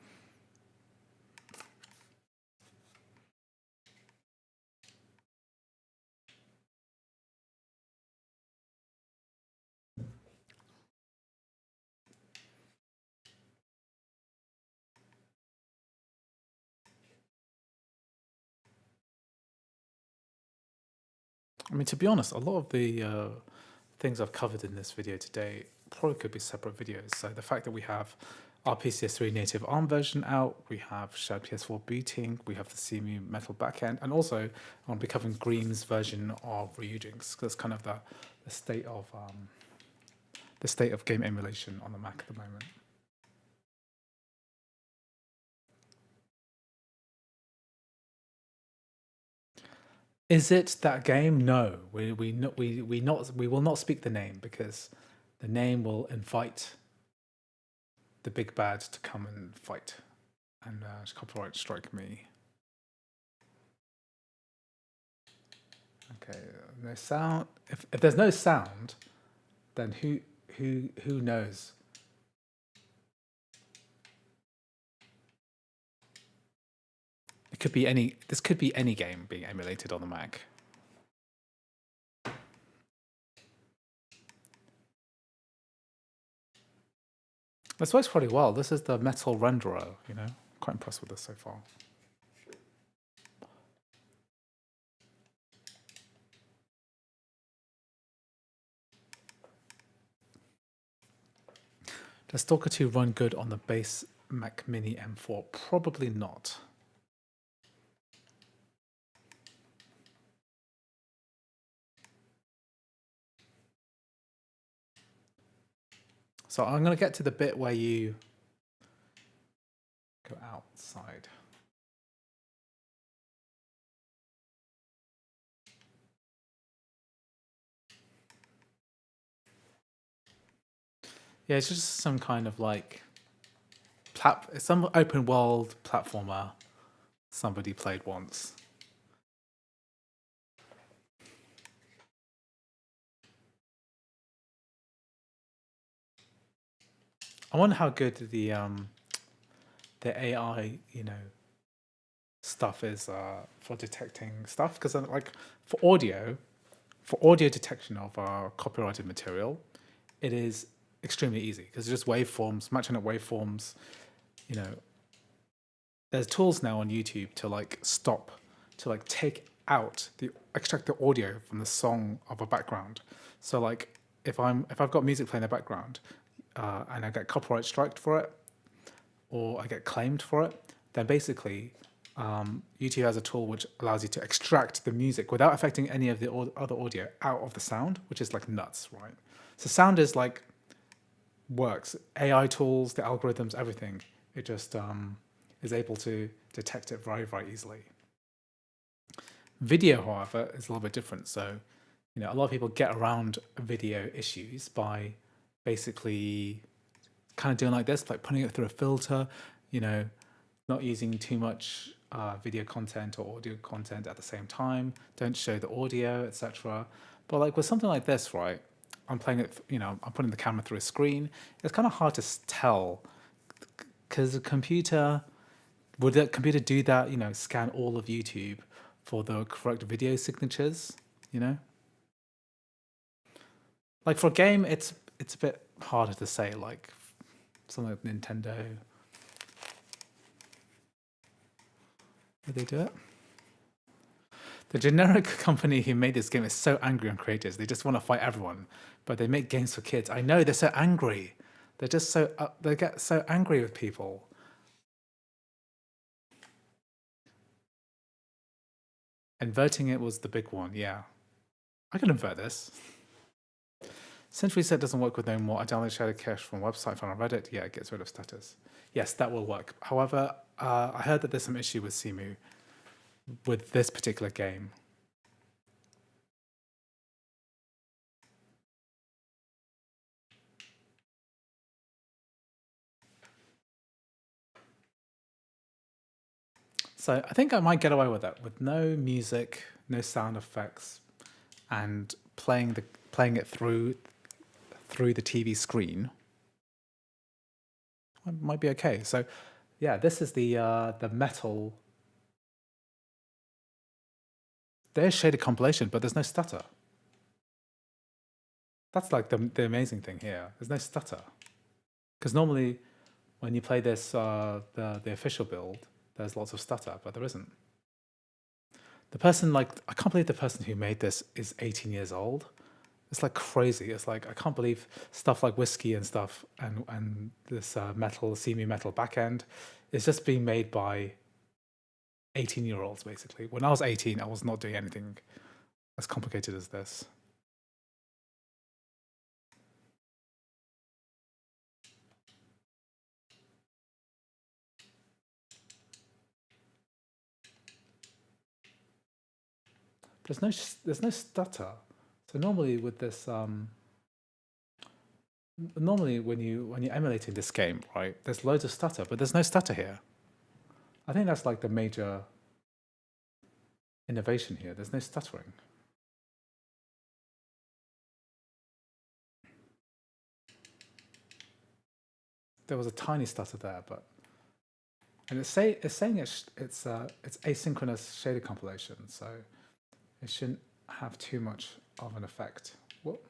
I mean, to be honest, a lot of the things I've covered in this video today probably could be separate videos. So the fact that we have our PCS3 native ARM version out, we have shared PS4 booting, we have the CMU Metal backend, and also on becoming Green's version of reusing. That's kind of the state of game emulation on the Mac at the moment. Is it that game? No, we will not speak the name because the name will invite the big bad to come and fight and copyright strike me. Okay, no sound. If there's no sound, then who knows? It could be any. This could be any game being emulated on the Mac. This works pretty well. This is the metal renderer. You know, quite impressed with this so far. Does Stalker 2 run good on the base Mac Mini M4? Probably not. So I'm going to get to the bit where you go outside. Yeah, it's just some kind of like some open world platformer somebody played once. I wonder how good the AI, stuff is for detecting stuff, because like for audio detection of copyrighted material, it is extremely easy because it's just waveforms, matching up waveforms. There's tools now on YouTube to extract the audio from the song of a background. So like if I've got music playing in the background and I get copyright striked for it, or I get claimed for it, then basically YouTube has a tool which allows you to extract the music without affecting any of the other audio out of the sound, which is like nuts, right? So sound is like works. AI tools, the algorithms, everything. It just is able to detect it very, very easily. Video, however, is a little bit different. So, a lot of people get around video issues by basically kind of doing like this, like putting it through a filter, not using too much video content or audio content at the same time. Don't show the audio, etc. But like with something like this, right? I'm playing it, I'm putting the camera through a screen. It's kind of hard to tell because would the computer do that, scan all of YouTube for the correct video signatures, Like for a game, it's a bit harder to say, like something like Nintendo. Did they do it? The generic company who made this game is so angry on creators. They just want to fight everyone, but they make games for kids. I know, they're so angry. They're just so they get so angry with people. Inverting it was the big one, yeah. I can invert this. Since reset doesn't work with no more, I download shared cache from a website from Reddit. Yeah, it gets rid of status. Yes, that will work. However, I heard that there's some issue with Simu with this particular game. So I think I might get away with that, with no music, no sound effects, and playing it through the TV screen. Might be okay. So yeah, this is the metal. There's shaded compilation, but there's no stutter. That's like the amazing thing here. There's no stutter. Because normally when you play this, the official build, there's lots of stutter, but there isn't. The person, I can't believe the person who made this is 18 years old. It's like crazy. It's like, I can't believe stuff like Whiskey and stuff and this Simu metal backend is just being made by 18-year-olds, basically. When I was 18, I was not doing anything as complicated as this. There's no stutter. So normally with this, normally when you're emulating this game, right, there's loads of stutter, but there's no stutter here. I think that's like the major innovation here. There's no stuttering. There was a tiny stutter there, but and it's saying it's asynchronous shader compilation, so it shouldn't have too much of an effect. Whoop.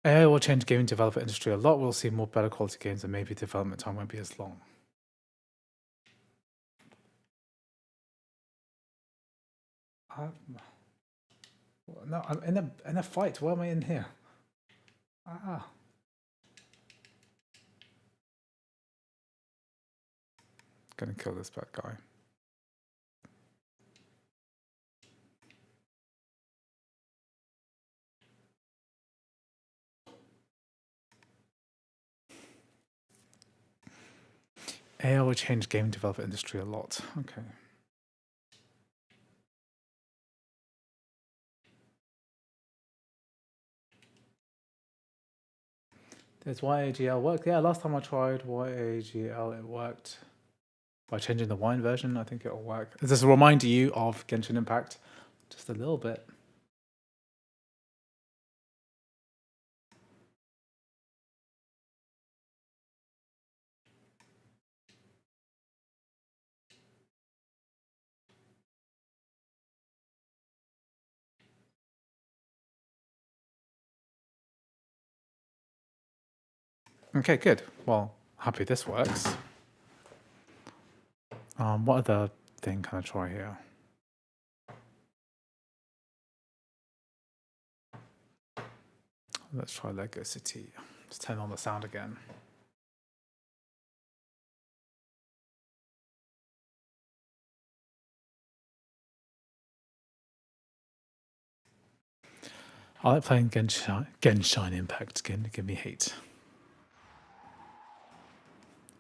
AI will change gaming developer industry a lot. We'll see more better quality games and maybe development time won't be as long. No, I'm in a fight. Why am I in here? Gonna kill this bad guy. AI will change gaming developer industry a lot. Okay. Does YAGL work? Yeah, last time I tried YAGL, it worked. By changing the wine version, I think it'll work. Does this remind you of Genshin Impact? Just a little bit. Okay, good. Well, happy this works. What other thing can I try here? Let's try Lego City. Let's turn on the sound again. I like playing Genshin Impact. Give me hate.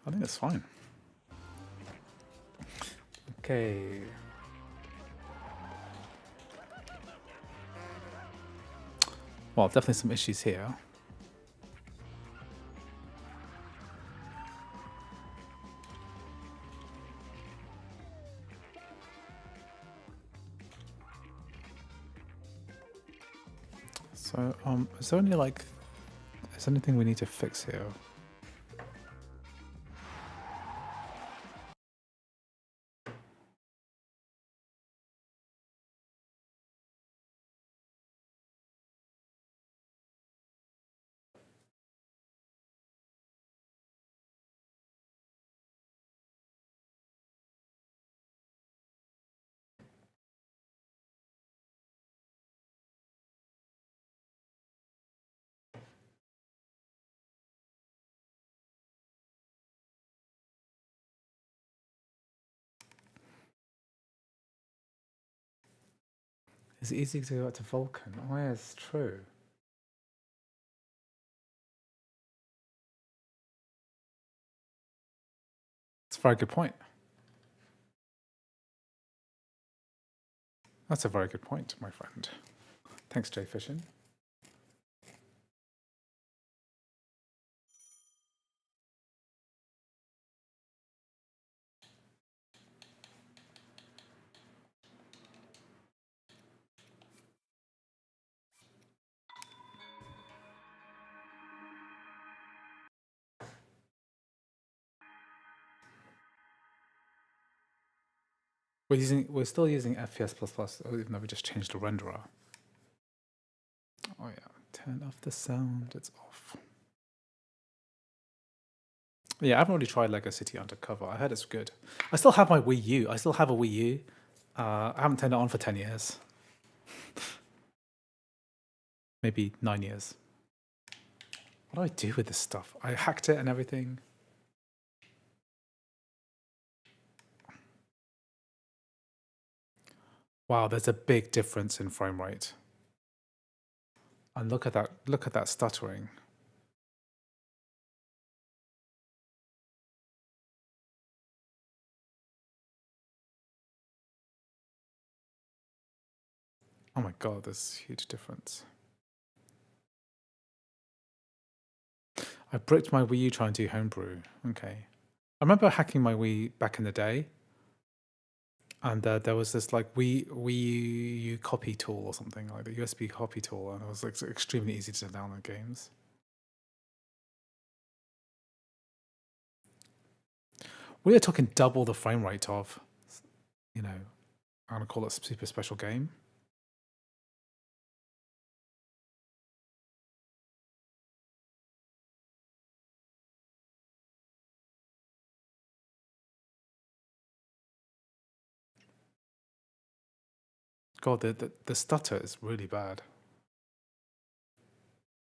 I think it's fine. Okay. Well, definitely some issues here. So, is there anything we need to fix here? Is it easy to go back to Vulcan? Oh, yeah, it's true. It's a very good point. That's a very good point, my friend. Thanks, Jay Fishin. We're still using FPS++, even though we just changed the renderer. Oh yeah, turn off the sound, it's off. Yeah, I haven't really tried Lego City Undercover. I heard it's good. I still have my Wii U. I still have a Wii U. I haven't turned it on for 10 years. Maybe 9 years. What do I do with this stuff? I hacked it and everything. Wow, there's a big difference in frame rate. And look at that stuttering. Oh my god, there's a huge difference. I bricked my Wii U trying to do homebrew. Okay. I remember hacking my Wii back in the day. And there was this like Wii U copy tool or something, like the USB copy tool, and it was like extremely easy to download games. We are talking double the frame rate of, I'm gonna call it a super special game. God, the stutter is really bad.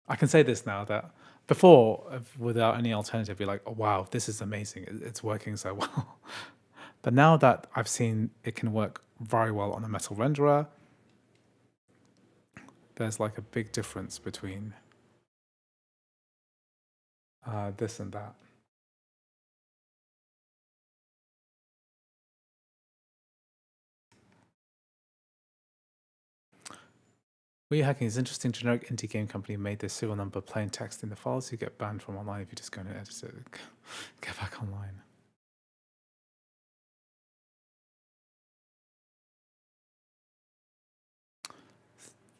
I can say this now that before, without any alternative, you're like, oh wow, this is amazing. It's working so well. But now that I've seen it can work very well on a metal renderer, there's like a big difference between this and that. Wii hacking is interesting. Generic indie game company made this serial number plain text in the files. You get banned from online if you just go and edit it. Get back online.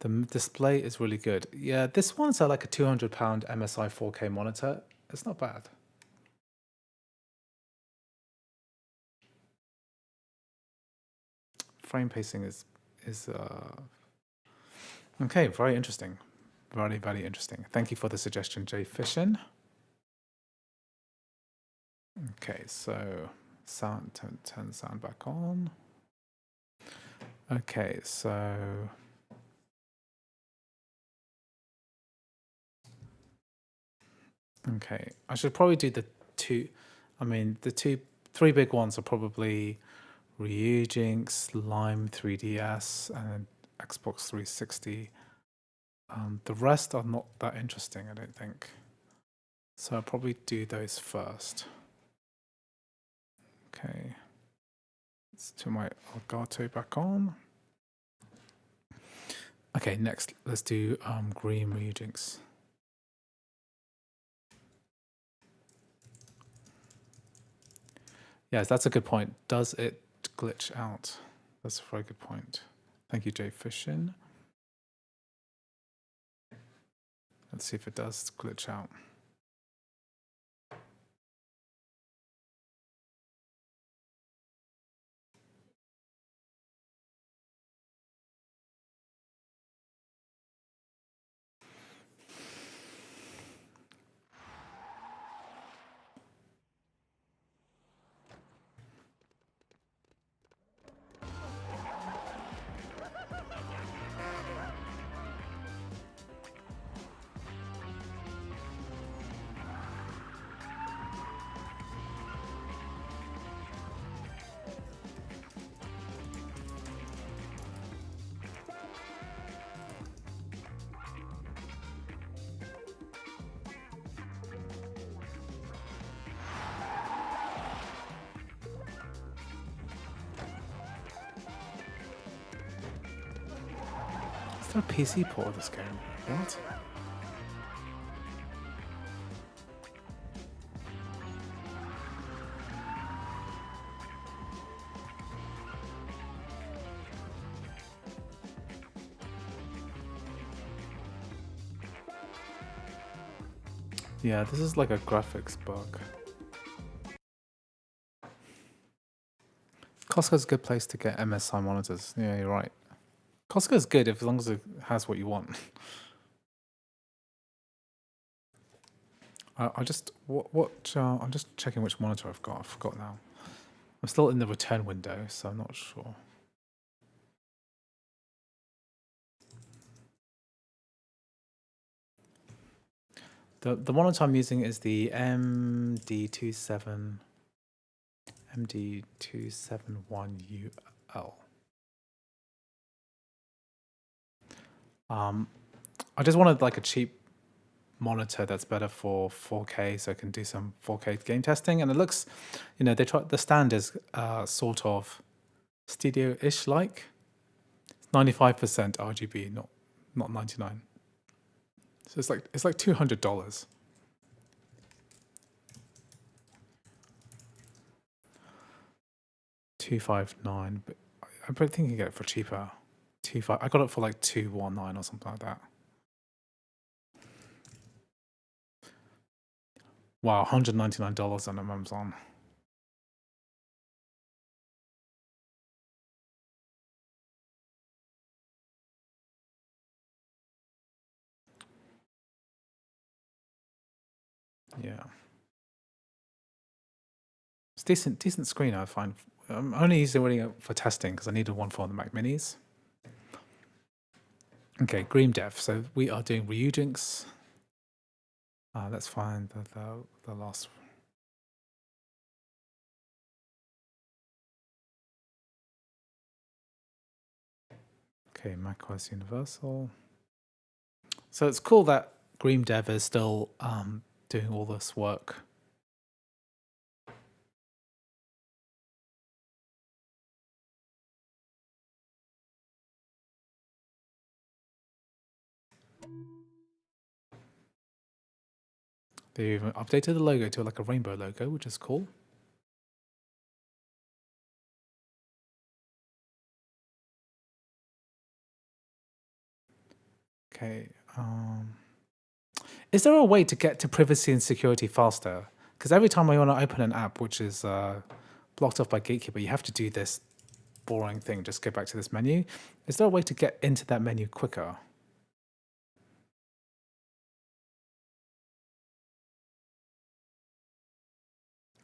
The display is really good. Yeah, this one's like a £200 MSI 4K monitor. It's not bad. Frame pacing is okay. Very interesting. Very, very interesting. Thank you for the suggestion, Jay Fishin. Okay, so sound, turn sound back on. Okay, so Okay, I should probably do the two. I mean, three big ones are probably Ryujinx, Lime 3DS, and then Xbox 360. The rest are not that interesting, I don't think. So I'll probably do those first. Okay. Let's turn my Elgato back on. Okay, next let's do Green Ryujinx. Yes, that's a good point. Does it glitch out? That's a very good point. Thank you, Jay Fishin. Let's see if it does glitch out. Is there a PC port of this game? What? Yeah, this is like a graphics bug. Costco's a good place to get MSI monitors. Yeah, you're right. Costco's good as long as it has what you want. I just I'm just checking which monitor I've got. I forgot now. I'm still in the return window, so I'm not sure. The monitor I'm using is the MD271UL. I just wanted like a cheap monitor that's better for 4K, so I can do some 4K game testing. And it looks, you know, the stand is sort of studio-ish like. 95% RGB, not 99. So it's like $200. $259, but I think you can get it for cheaper. I got it for like $219 or something like that. Wow, $199 on Amazon. Yeah. It's decent screen, I find. I'm only using it for testing because I needed one for the Mac Minis. Okay, Green Dev. So we are doing Ryujinx. Let's find the last. Okay, macOS Universal. So it's cool that Green Dev is still doing all this work. They even updated the logo to like a rainbow logo, which is cool. Okay. Is there a way to get to privacy and security faster? Because every time I want to open an app which is blocked off by Gatekeeper, you have to do this boring thing. Just go back to this menu. Is there a way to get into that menu quicker?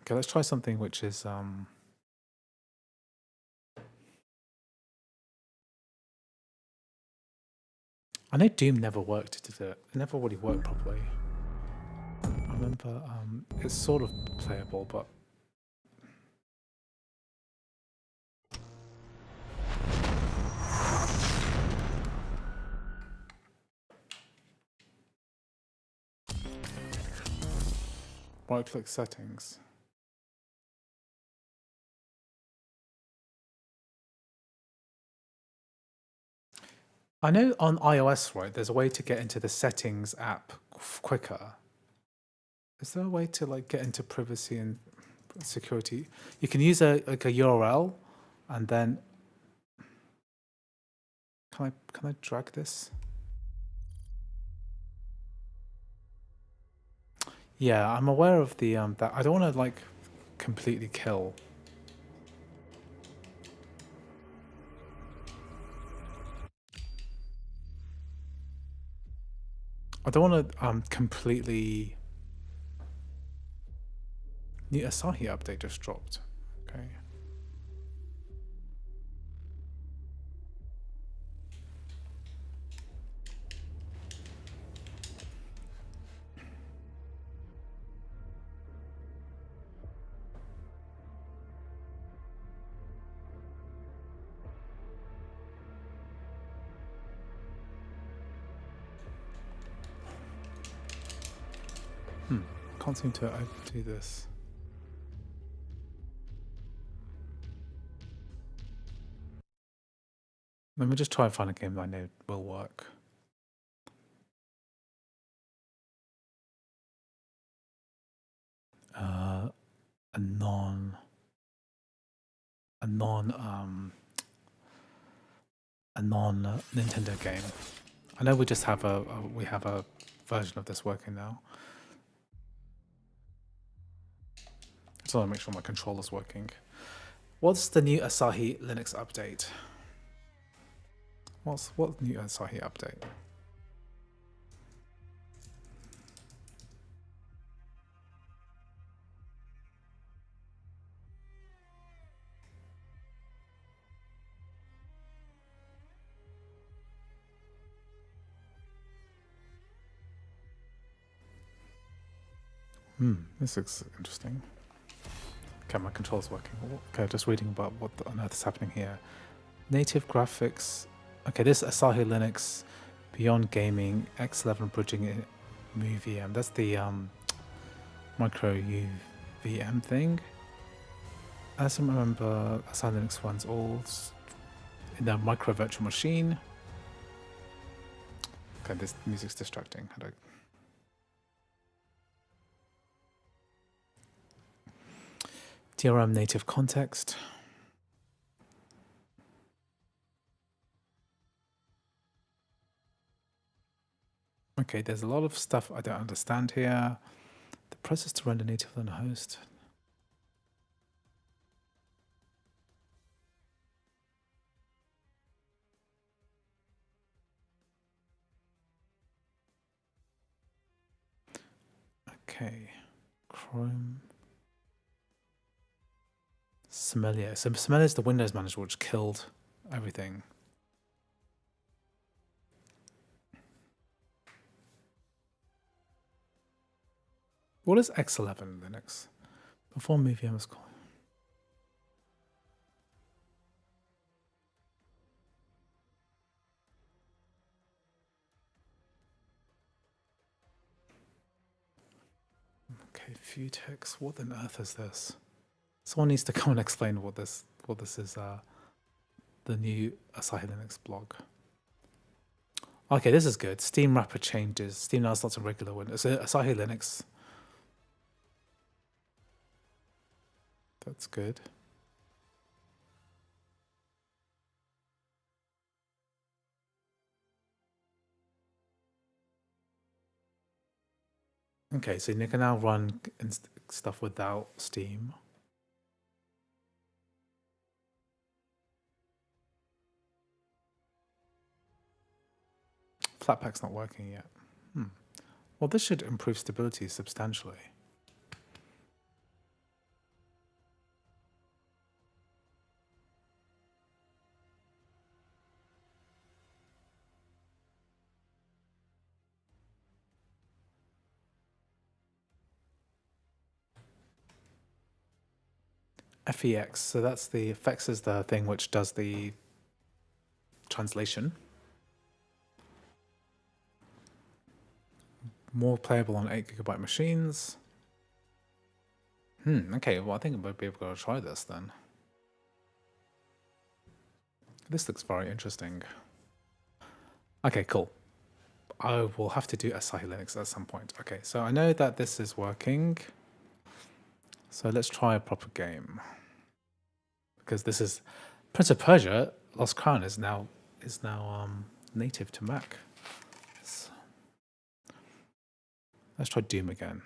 Okay, let's try something which is I know Doom never worked, did it? It never really worked properly. I remember never. It's sort of playable, but right-click settings. I know on iOS, right, there's a way to get into the settings app quicker. Is there a way to like get into privacy and security? You can use a URL, and then can I drag this? Yeah, I'm aware of the that I don't want to like completely kill. I don't want to completely. The Asahi update just dropped. Okay. Can't seem to do this. Let me just try and find a game that I know will work. A non Nintendo game. I know we just have we have a version of this working now. Just want to make sure my controller's working. What's the new Asahi Linux update? What's new Asahi update? This looks interesting. Okay, my control's working. Okay, just reading about what on earth is happening here. Native graphics. Okay, this Asahi Linux, Beyond Gaming, X11 bridging it, MuVM. That's the micro UVM thing. As I remember, Asahi Linux runs all in the micro virtual machine. Okay, this music's distracting. How do I... DRM native context. Okay, there's a lot of stuff I don't understand here. The process to render native on a host. Okay, Chrome. Sommelier. So Sommelier is the Windows manager which killed everything. What is X11 Linux? Before MuVM was called. Okay, Futex. What on earth is this? Someone needs to come and explain what this is. The new Asahi Linux blog. Okay, this is good. Steam wrapper changes. Steam now has lots of regular Windows. Asahi Linux. That's good. Okay, so you can now run stuff without Steam. Flatpak's not working yet. Well, this should improve stability substantially. FEX. So that's the FX is the thing which does the translation. More playable on 8GB machines. Okay, well I think I might be able to try this then. This looks very interesting. Okay, cool. I will have to do Asahi Linux at some point. Okay, so I know that this is working. So let's try a proper game. Because this is Prince of Persia, Lost Crown is now native to Mac. So let's try Doom again.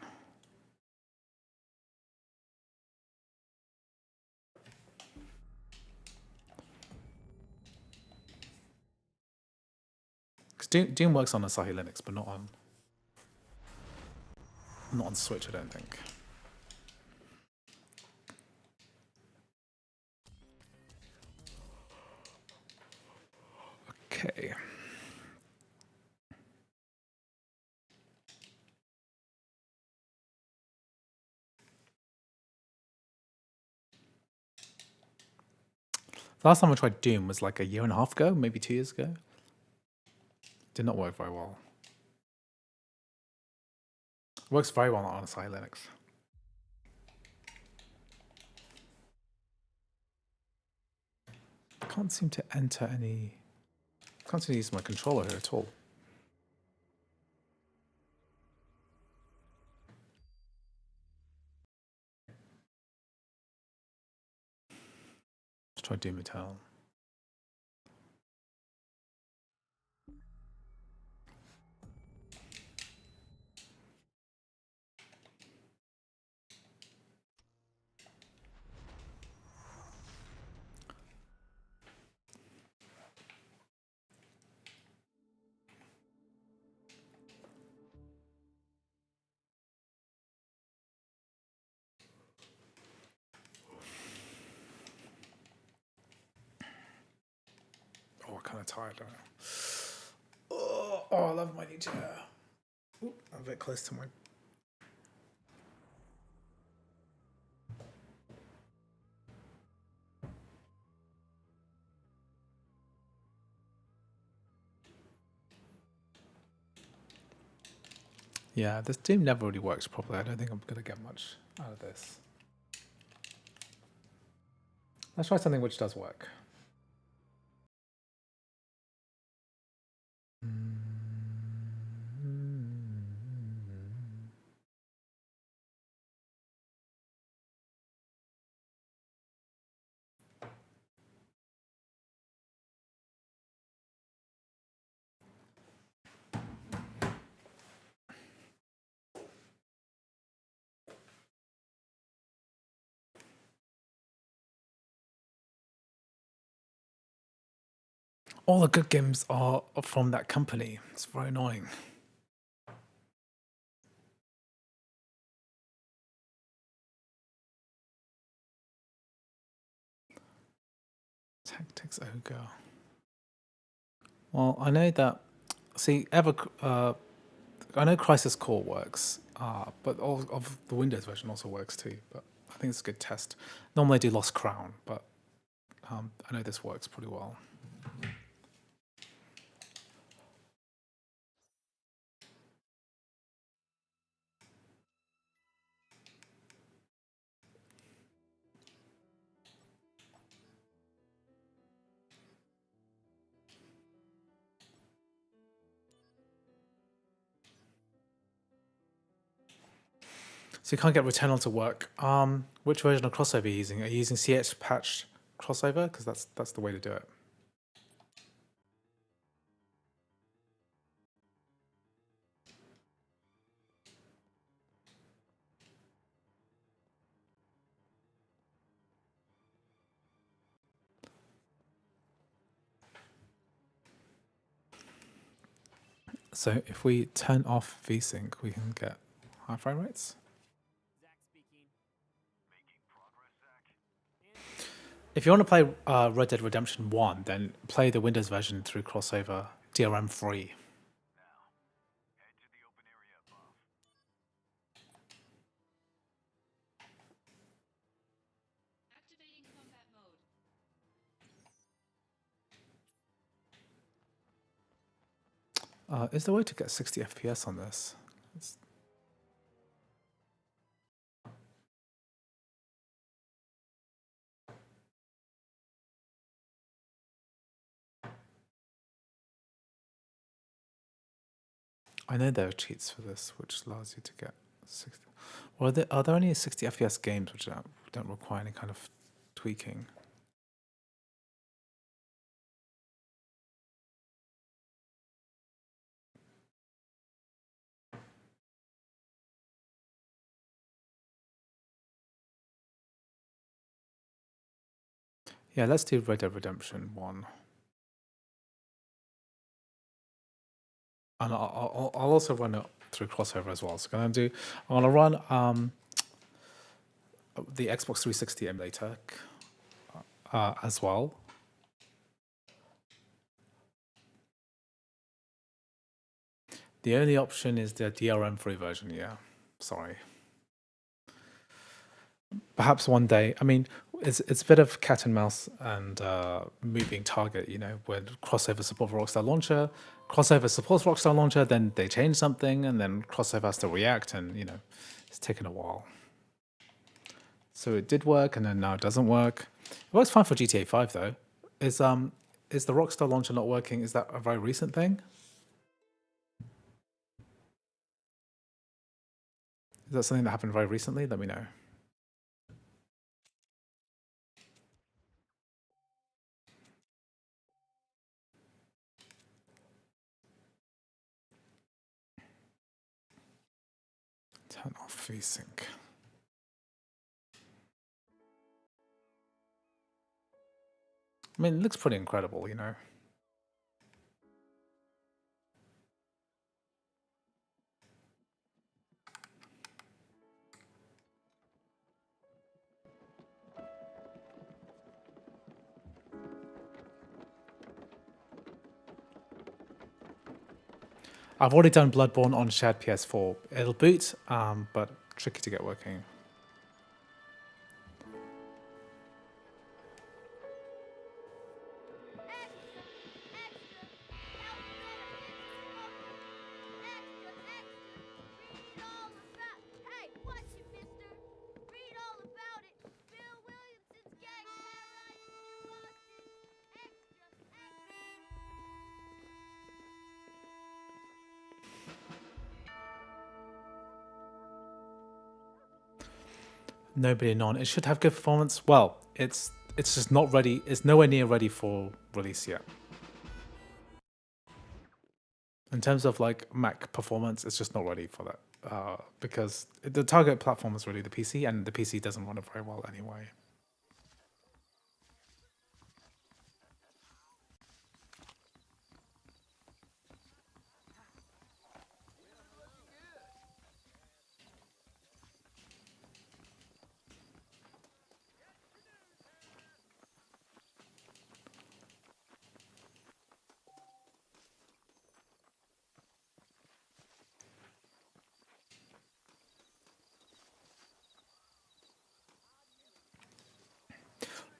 Because Doom works on Asahi Linux, but not on Switch, I don't think. Okay. The last time I tried Doom was like a year and a half ago, maybe 2 years ago. Did not work very well. Works very well on Asahi Linux. I can't seem to enter any... Can't seem to use my controller here at all. Let's try Doom Eternal. Oh, I'm kind of tired right now. Oh, I love my new chair. Ooh, I'm a bit close to my... Yeah, this Doom never really works properly. I don't think I'm going to get much out of this. Let's try something which does work. All the good games are from that company. It's very annoying. Tactics Ogre. Well, I know that. See, I know Crisis Core works, but all of the Windows version also works too. But I think it's a good test. Normally I do Lost Crown, but I know this works pretty well. So you can't get Returnal to work. Which version of Crossover are you using? Are you using CH patched Crossover? Because that's the way to do it. So if we turn off VSync, we can get high frame rates. If you want to play Red Dead Redemption 1, then play the Windows version through Crossover DRM free. Is there a way to get 60 FPS on this? I know there are cheats for this, which allows you to get 60. Well, are there only 60 FPS games which don't require any kind of tweaking? Yeah, let's do Red Dead Redemption 1. And I'll also run it through crossover as well. So I'm gonna run the Xbox 360 emulator as well. The only option is the DRM-free version. Yeah, sorry. Perhaps one day. I mean, it's a bit of cat and mouse and moving target. You know, when crossover supports Rockstar Launcher, crossover supports Rockstar Launcher, then they change something, and then crossover has to react, and you know, it's taken a while. So it did work, and then now it doesn't work. It works fine for GTA 5 though. Is the Rockstar Launcher not working? Is that a very recent thing? Is that something that happened very recently? Let me know. Turn off VSync. I mean, it looks pretty incredible, you know. I've already done Bloodborne on shared PS4. It'll boot, but tricky to get working. Nobody non. It should have good performance. Well, it's just not ready. It's nowhere near ready for release yet. In terms of like Mac performance, it's just not ready for that because the target platform is really the PC, and the PC doesn't run it very well anyway.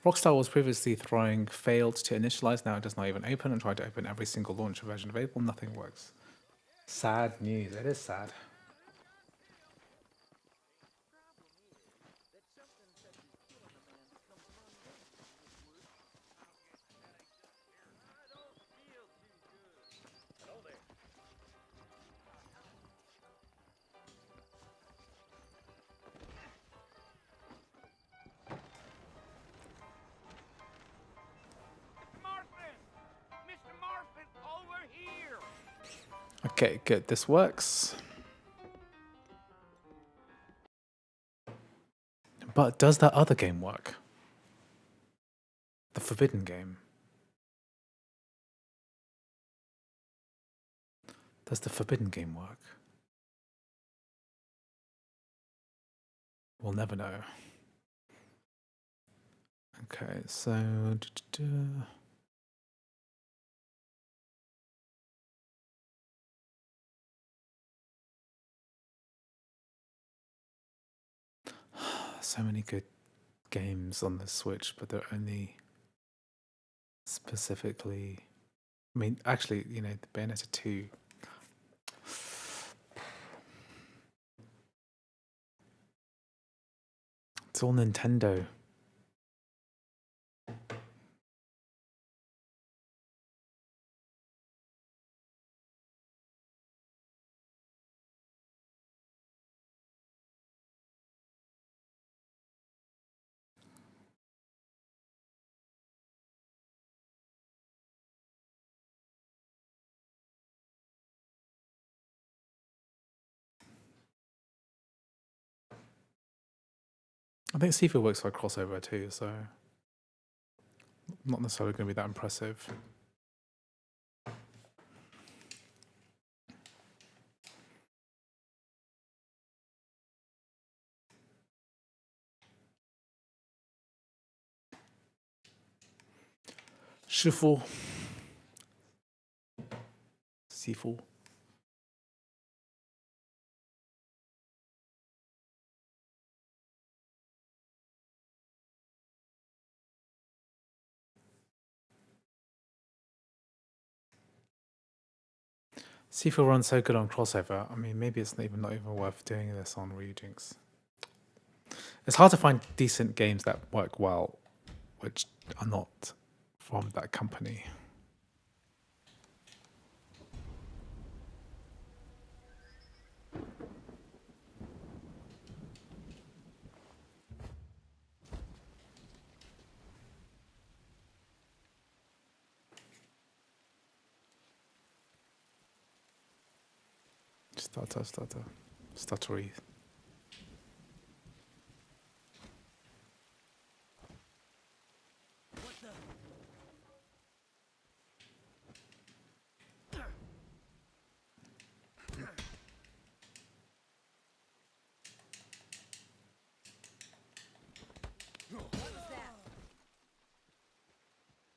Rockstar was previously throwing failed to initialize, now it does not even open, and tried to open every single launcher version available, nothing works. Sad news, it is sad. Okay, good, this works. But does that other game work? The Forbidden game. Does the Forbidden game work? We'll never know. Okay, so... So many good games on the Switch, but they're only specifically... I mean, actually, you know, the Bayonetta 2 It's all Nintendo. I think Sifu works for crossover too, so not necessarily going to be that impressive. Shifu. Sifu. Sifu runs so good on crossover. I mean, maybe it's not even worth doing this on Rejinx. It's hard to find decent games that work well, which are not from that company. Stuttery.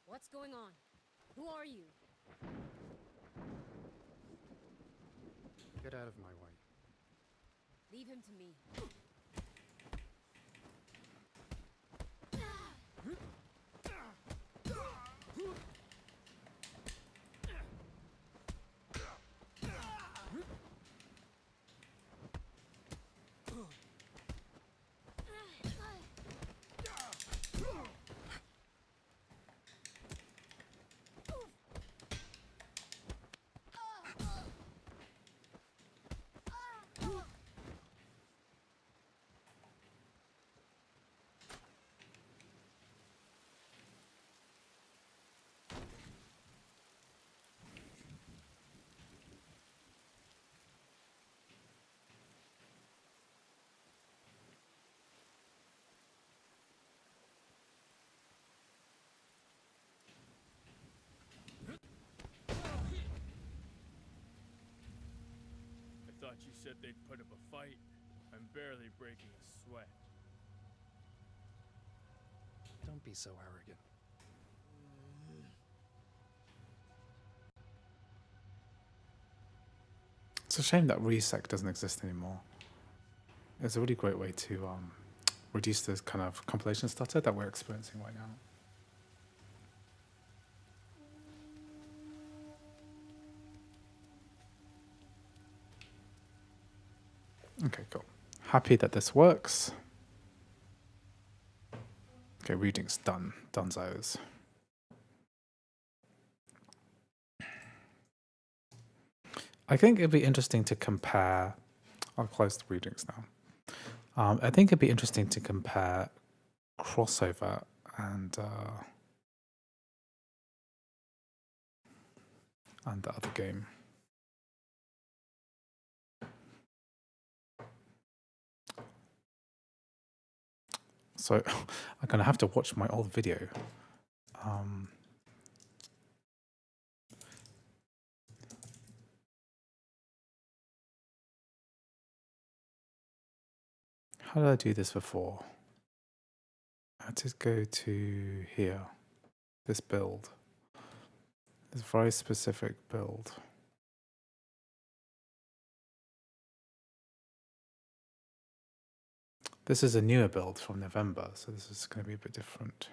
What's going on? Who are you? Get out of my way. Leave him to me. I thought you said they'd put up a fight. I'm barely breaking a sweat. Don't be so arrogant. It's a shame that Resec doesn't exist anymore. It's a really great way to reduce this kind of compilation stutter that we're experiencing right now. Okay, cool. Happy that this works. Okay, reading's done. Dunzos. I think it'd be interesting to compare. I'll close the readings now. I think it'd be interesting to compare crossover and the other game. So I'm gonna have to watch my old video. How did I do this before? I had to go to here, this build, this very specific build. This is a newer build from November, so this is going to be a bit different.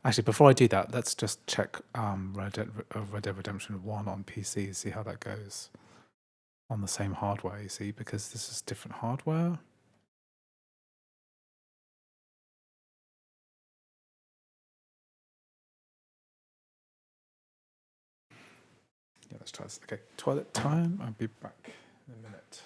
Actually, before I do that, let's just check Red Dead Redemption 1 on PC, see how that goes on the same hardware, you see, because this is different hardware. let's try this. Okay, toilet time. I'll be back in a minute.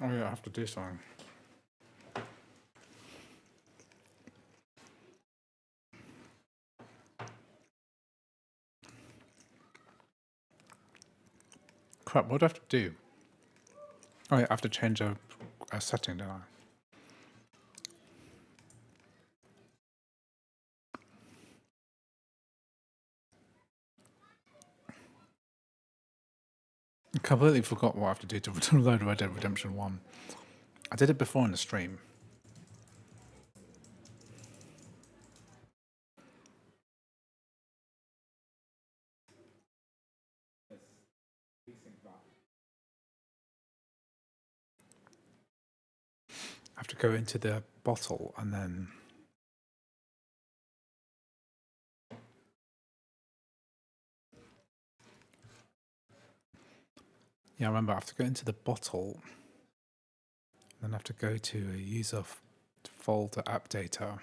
Oh yeah, I have to do something. Crap, what do I have to do? Oh yeah, I have to change a setting, don't I? I completely forgot what I have to do to load Red Dead Redemption 1. I did it before in the stream. I have to go into the bottle and then... Yeah, I remember I have to go into the bottle, then I have to go to a user folder app data.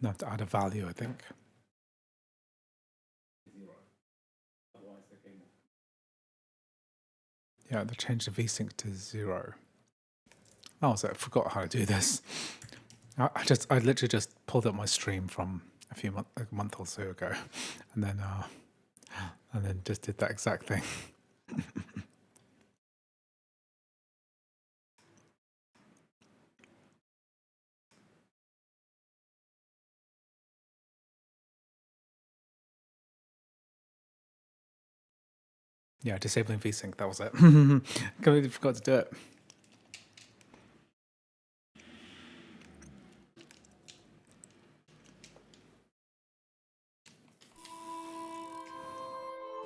Then I have to add a value, I think. Yeah, they changed the vsync to 0. Oh, so I forgot how to do this. I literally just pulled up my stream from a month or so ago, and then just did that exact thing. Yeah, disabling vsync, that was it. Completely forgot to do it.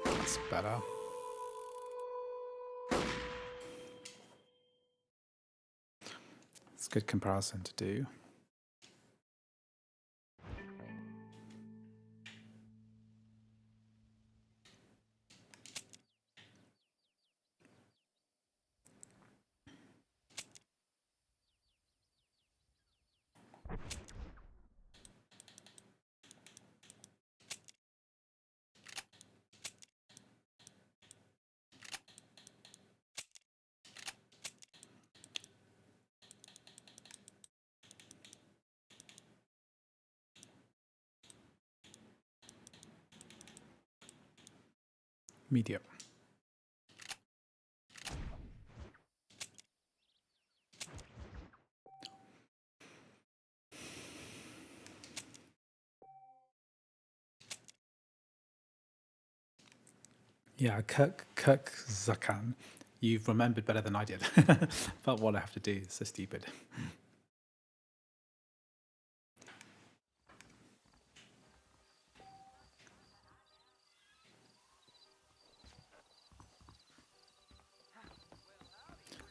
That's better. It's a good comparison to do. Medium. Yeah, Kirk Zakan, you've remembered better than I did. But what I have to do is so stupid.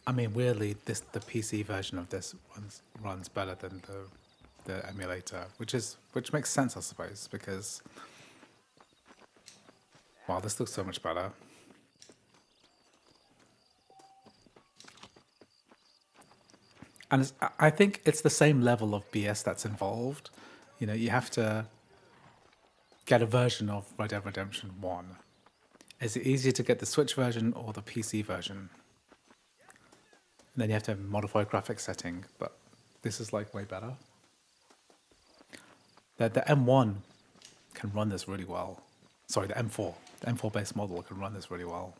I mean, weirdly, the PC version of this runs better than the emulator, which makes sense, I suppose, because wow, this looks so much better. And I think it's the same level of BS that's involved. You know, you have to get a version of Red Dead Redemption 1. Is it easier to get the Switch version or the PC version? And then you have to modify graphics setting, but this is like way better. The M1 can run this really well. Sorry, the M4. The M4 base model can run this really well.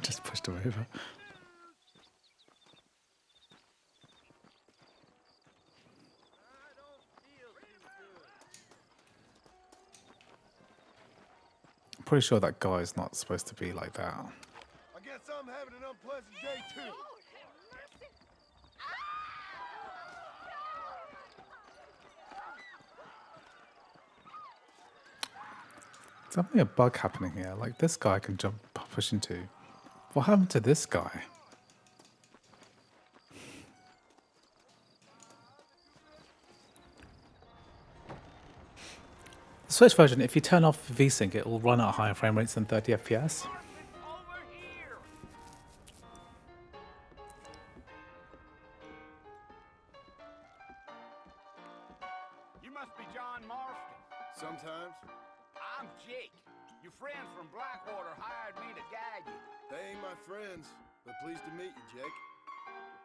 Just pushed him over. I'm pretty sure that guy is not supposed to be like that. I guess I'm having an unpleasant day too. There's definitely a bug happening here. Like, this guy can push into. What happened to this guy? The Switch version, if you turn off VSync, it will run at higher frame rates than 30 FPS. Over here! You must be John Marston. Sometimes I'm Jake. Your friends from Blackwater hired me to guide you. they ain't my friends, but pleased to meet you, Jake.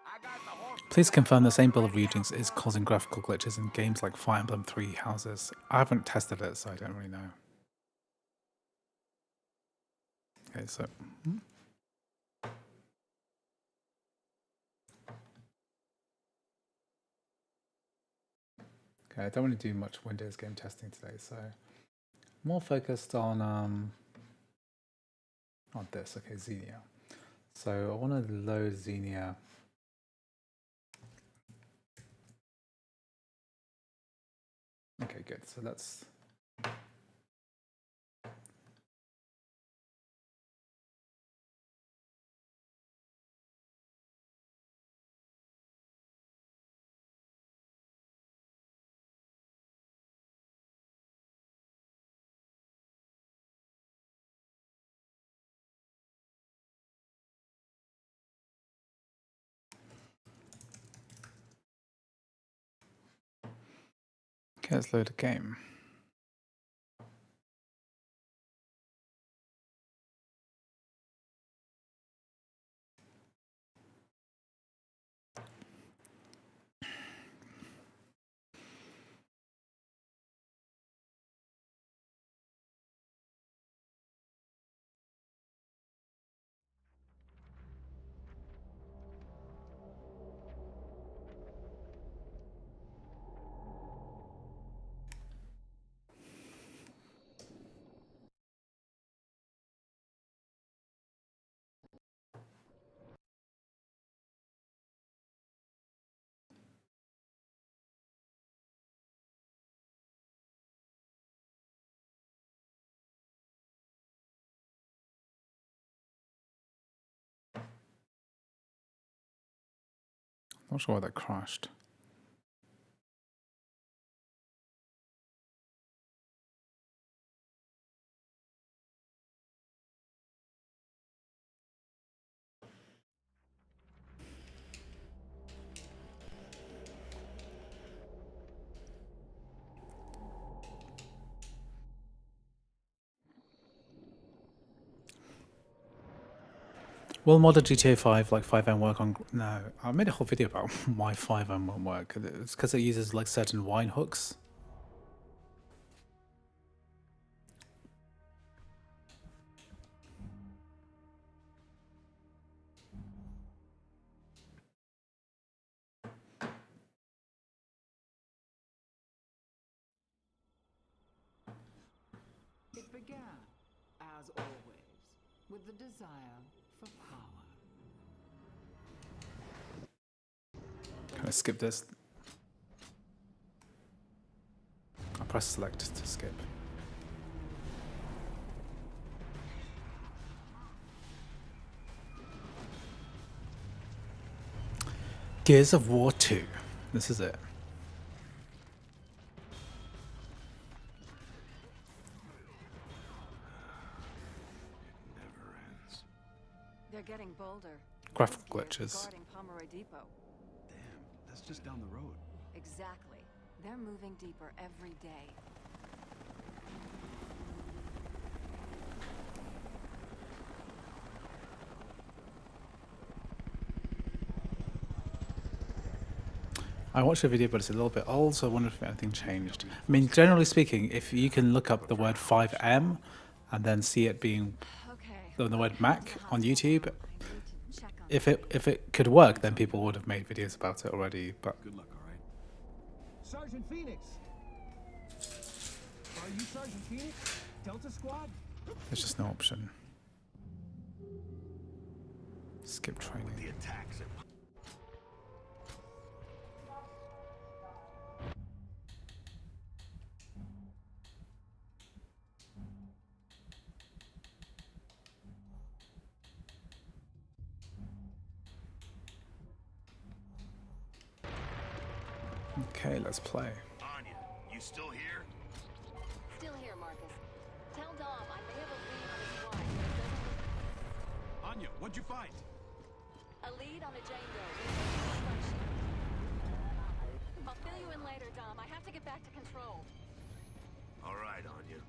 I got the horse. Please confirm the same bill of readings is causing graphical glitches in games like Fire Emblem 3 Houses. I haven't tested it, so I don't really know. Okay, so... Okay, I don't want to do much Windows game testing today, so more focused on this. Okay, Xenia. So I want to load Xenia. Okay, good. So let's. Okay, let's load a game. Not sure why that crashed. Will modded GTA 5 like 5M work on? No, I made a whole video about why 5M won't work. It's because it uses like certain wine hooks. It began, as always, with the desire for power. Can I skip this? I'll press select to skip. Gears of War 2. This is it. They're getting bolder. Graphic glitches. Guarding Pomeroy Depot. Damn, that's just down the road. Exactly. They're moving deeper every day. I watched a video, but it's a little bit old, so I wonder if anything changed. I mean, generally speaking, if you can look up the word 5M and then see it being the word Mac on YouTube, if it could work, then people would have made videos about it already. But Good luck, all right? Sergeant Phoenix! Are you Sergeant Phoenix? Delta Squad? there's just no option. Skip training. The attacks at Okay, let's play. Anya, you still here? Still here, Marcus. Tell Dom I may have a lead on his line, but it doesn't... Anya, what'd you find? A lead on a Jane Doe. I'll fill you in later, Dom. I have to get back to control. All right, Anya.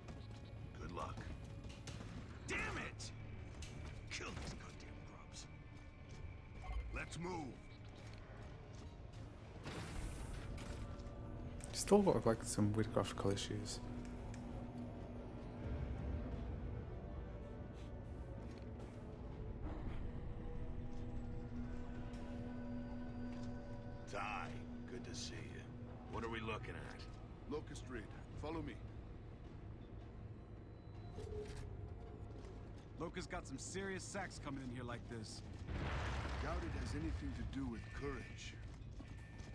Good luck. Damn it! Kill these goddamn grubs. Let's move. Still got like some weird graphical issues. Ty, good to see you. What are we looking at? Locust Raid. Follow me. Locust got some serious sacks coming in here like this. Doubt it has anything to do with courage.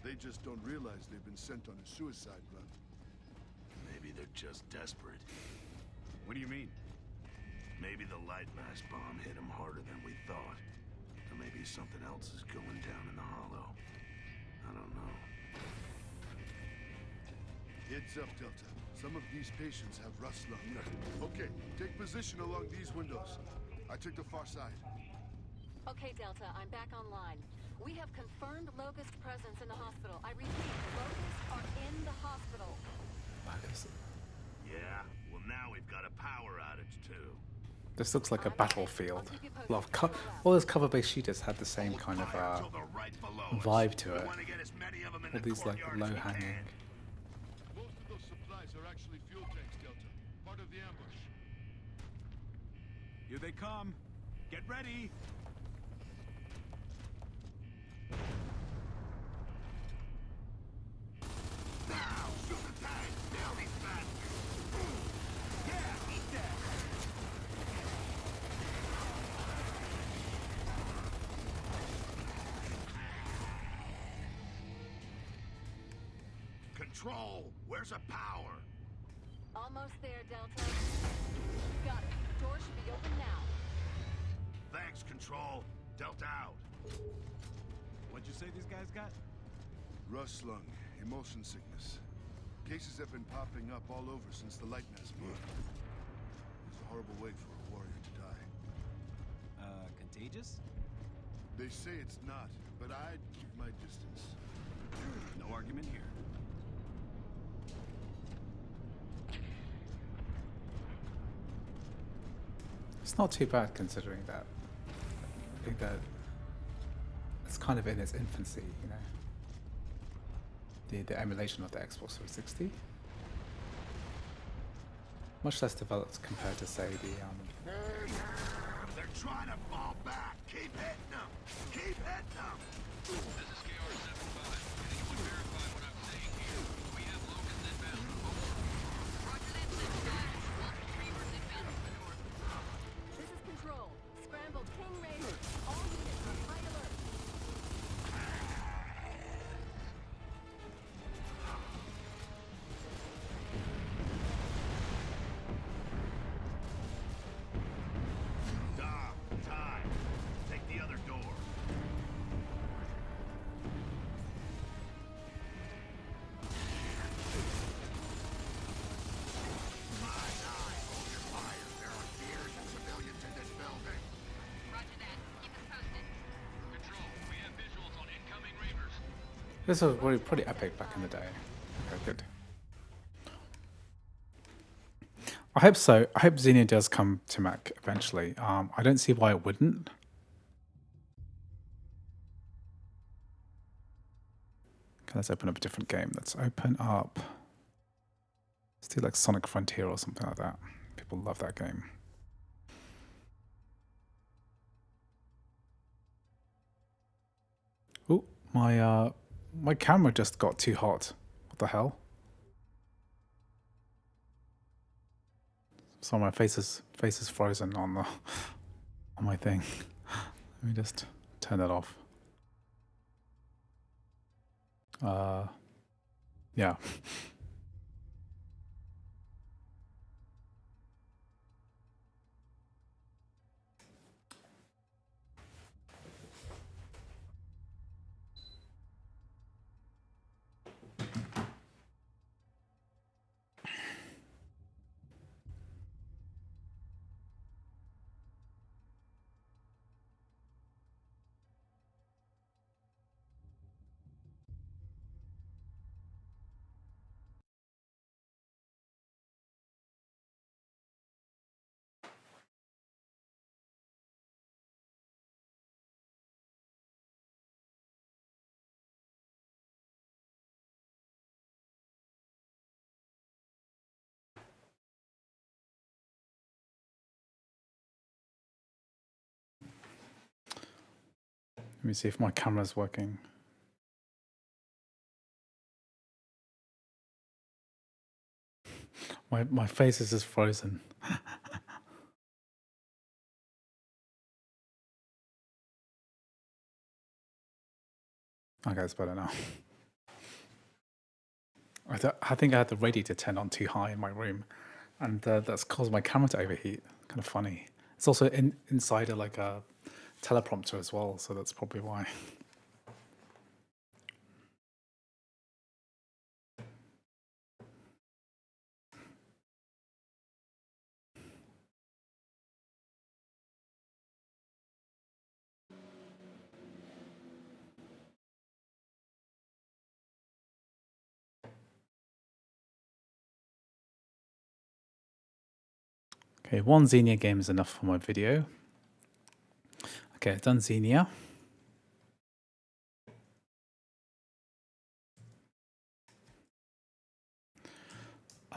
They just don't realize they've been sent on a suicide run. Maybe they're just desperate. What do you mean? Maybe the light mass bomb hit them harder than we thought. Or maybe something else is going down in the hollow. I don't know. Heads up, Delta. Some of these patients have rust lung. Okay, take position along these windows. I took the far side. Okay, Delta, I'm back online. We have confirmed Locust presence in the hospital. I repeat, Locusts are in the hospital. Yeah, well now we've got a power outage too. This looks like a battlefield. A lot of all those cover-based shooters had the same kind of vibe to it. All these like low-hanging. Most of those supplies are actually fuel tanks, Delta. Part of the ambush. Here they come. Get ready. Control, where's the power? Almost there, Delta. Got it. Door should be open now. Thanks, Control. Delta out. What'd you say these guys got? Rust lung, emotion sickness. Cases have been popping up all over since the light mass burn. It's a horrible way for a warrior to die. Contagious? They say it's not, but I'd keep my distance. No argument here. It's not too bad considering that think that it's kind of in its infancy, you know. The emulation of the Xbox 360. Much less developed compared to, say, the They're trying to fall back. Keep hitting them. Keep hitting them. This is KR-75. Can anyone verify what I'm saying here? We have locusts inbound. Roger that, dispatch. Locust reavers inbound from the north. This is Control. Scrambled King Raiders. All units on high alert. Stop. Time. Take the other door. this was really pretty epic back in the day. Okay, good. I hope so. I hope Xenia does come to Mac eventually. I don't see why it wouldn't. Okay, let's open up a different game. Let's open up. Let's do like Sonic Frontier or something like that. People love that game. Oh, my camera just got too hot. What the hell? So my face is frozen on the on my thing. Let me just turn that off. Yeah. Let me see if my camera's working. My face is just frozen. Okay, it's better now. I think I had the radiator turned on too high in my room, and that's caused my camera to overheat. Kind of funny. It's also inside like a teleprompter as well, so that's probably why. Okay, one Xenia game is enough for my video. Okay, I've done Xenia.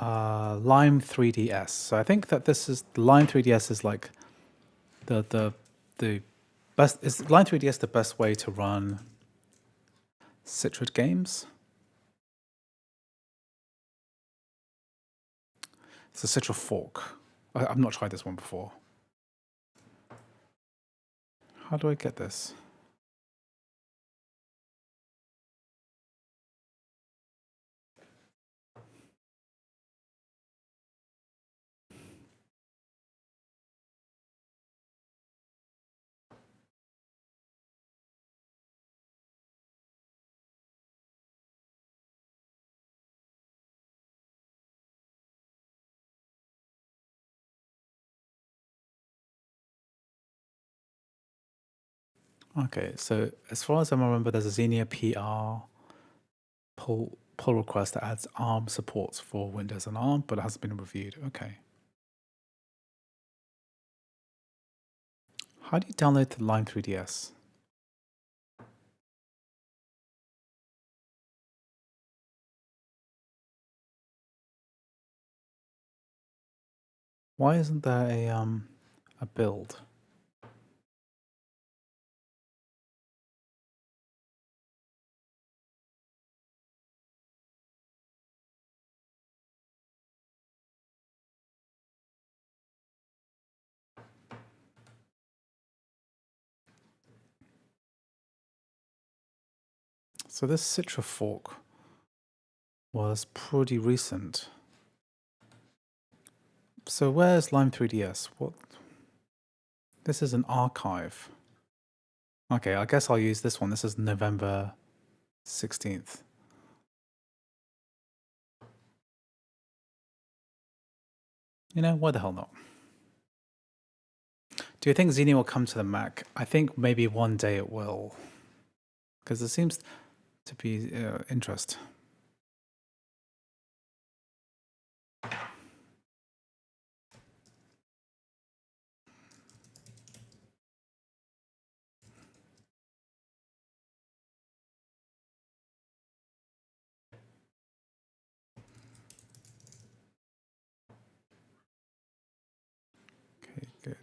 Lime 3DS. So I think that this is Lime 3DS is like the best. Is Lime 3DS the best way to run Citrus games? It's a Citrus fork. I've not tried this one before. How do I get this? Okay, so as far as I remember, there's a Xenia PR pull request that adds ARM supports for Windows and ARM, but it hasn't been reviewed. Okay. How do you download the Lime 3DS? Why isn't there a build? So this Citra fork was pretty recent. So where's Lime 3DS? What? This is an archive. Okay, I guess I'll use this one. This is November 16th. You know, why the hell not? Do you think Xenia will come to the Mac? I think maybe one day it will. Because there seems to be interest. Okay, good.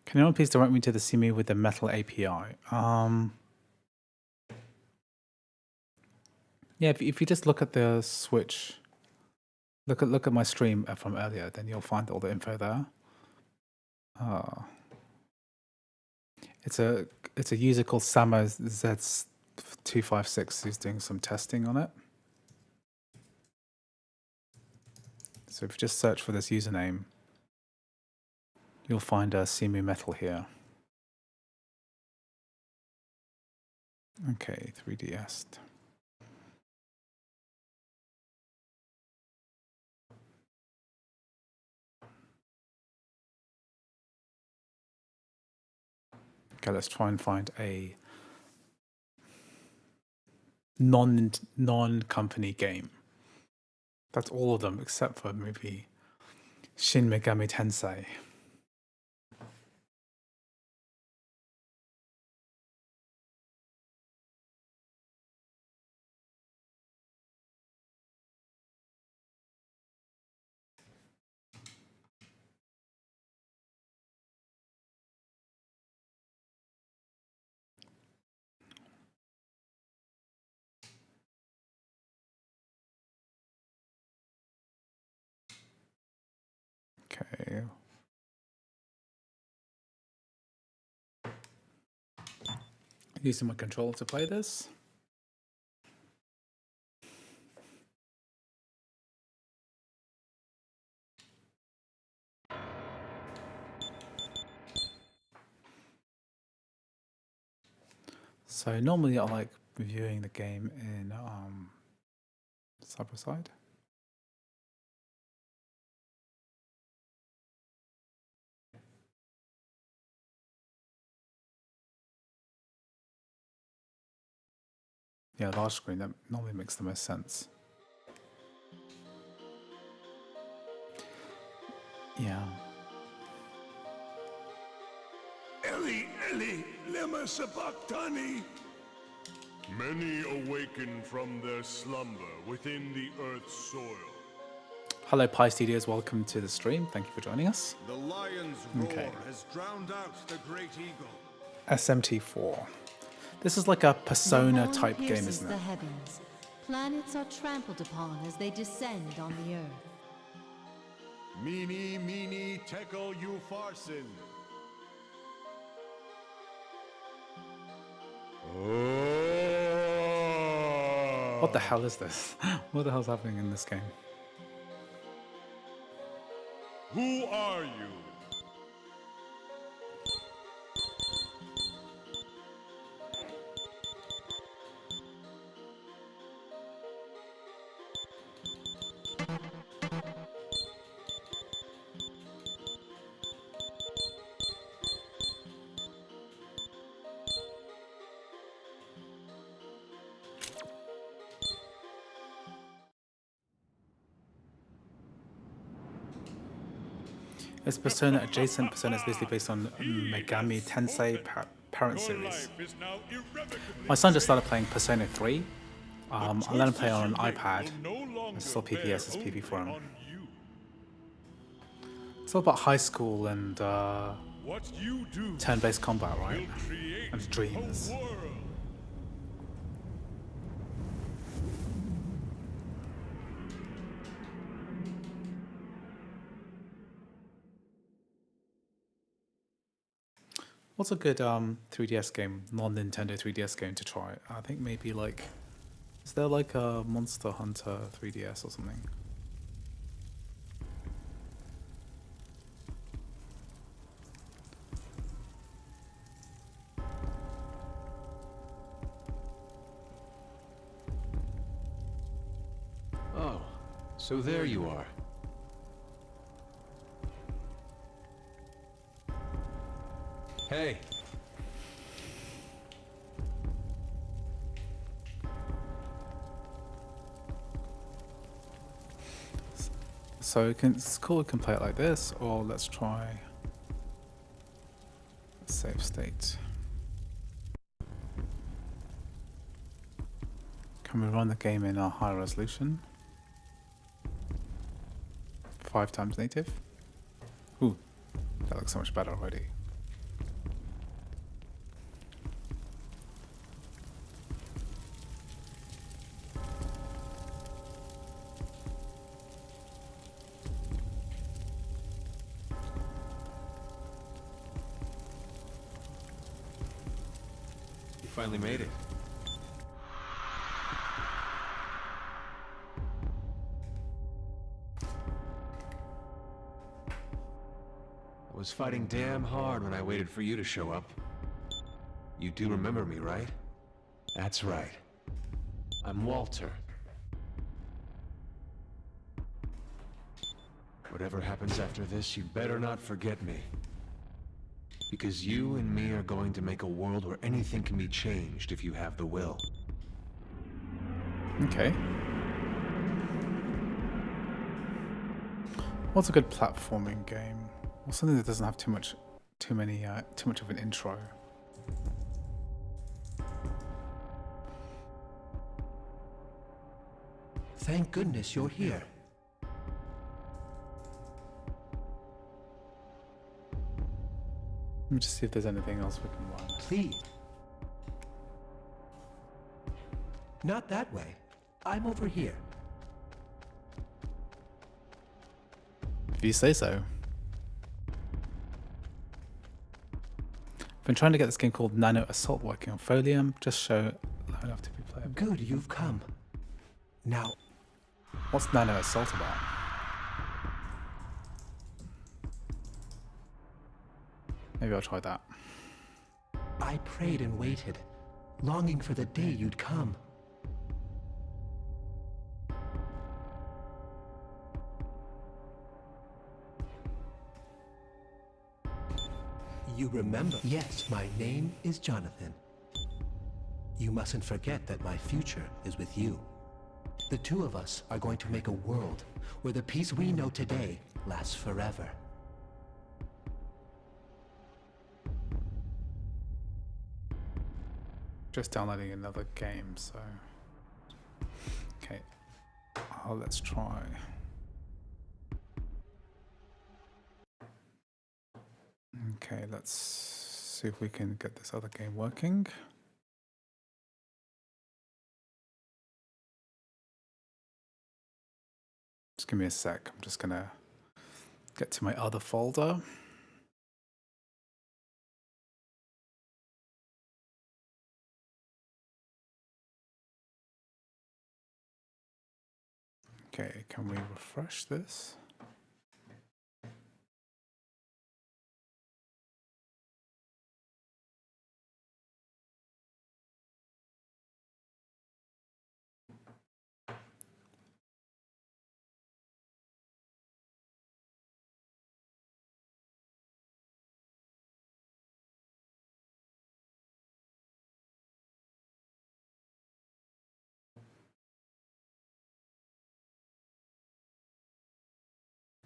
Can anyone please direct me to the CMU with the Metal API? Yeah, if you just look at the switch, look at my stream from earlier, then you'll find all the info there. It's a user called Samo Z256 who's doing some testing on it. So if you just search for this username, you'll find a CMU Metal here. Okay, 3DS. Okay, let's try and find a non-company game. That's all of them except for maybe Shin Megami Tensei. Okay. Using my controller to play this. So normally I like reviewing the game in side by side. Yeah, large screen, that normally makes the most sense. Yeah. Eli, lema sabachthani. Many awaken from their slumber within the Earth's soil. Hello, Pi Studios. Welcome to the stream. Thank you for joining us. The lion's roar has drowned out the great eagle. SMT4. This is like a Persona type game, isn't it? The heavens. Planets are trampled upon as they descend on the earth. Meeny, tekel, farsin. What the hell is this? What the hell's happening in this game? Who are you? It's Persona adjacent. Persona is loosely based on Megami Tensei parent series. My son just started playing Persona 3. I let him play on an iPad. It's still PPS, it's PP for him. It's all about high school and turn-based combat, right? And dreams. What's a good 3DS game, non-Nintendo 3DS game to try? I think maybe like, is there like a Monster Hunter 3DS or something? Oh, so there you are. Hey. So it's cool, we can play it like this, or let's try save state. Can we run the game in a high resolution? 5 times native? Ooh, that looks so much better already. You finally made it. I was fighting damn hard when I waited for you to show up. You do remember me, right? That's right. I'm Walter. Whatever happens after this, you better not forget me. Because you and me are going to make a world where anything can be changed if you have the will. Okay. What's a good platforming game? Or something that doesn't have too much of an intro. Thank goodness you're here. Let me just see if there's anything else we can run. Please. Not that way. I'm over here. If you say so. I've been trying to get this game called Nano Assault working on Folium, just show low enough to be playable. Good, you've come. Now, what's Nano Assault about? Maybe I'll try that. I prayed and waited, longing for the day you'd come. You remember? Yes, my name is Jonathan. You mustn't forget that my future is with you. The two of us are going to make a world where the peace we know today lasts forever. Just downloading another game, so... Okay. Let's try... Okay, let's see if we can get this other game working. Just give me a sec. I'm just gonna get to my other folder. Okay, can we refresh this?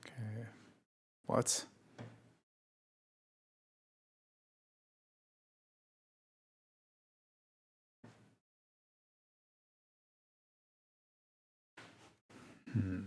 Okay, what? Hmm.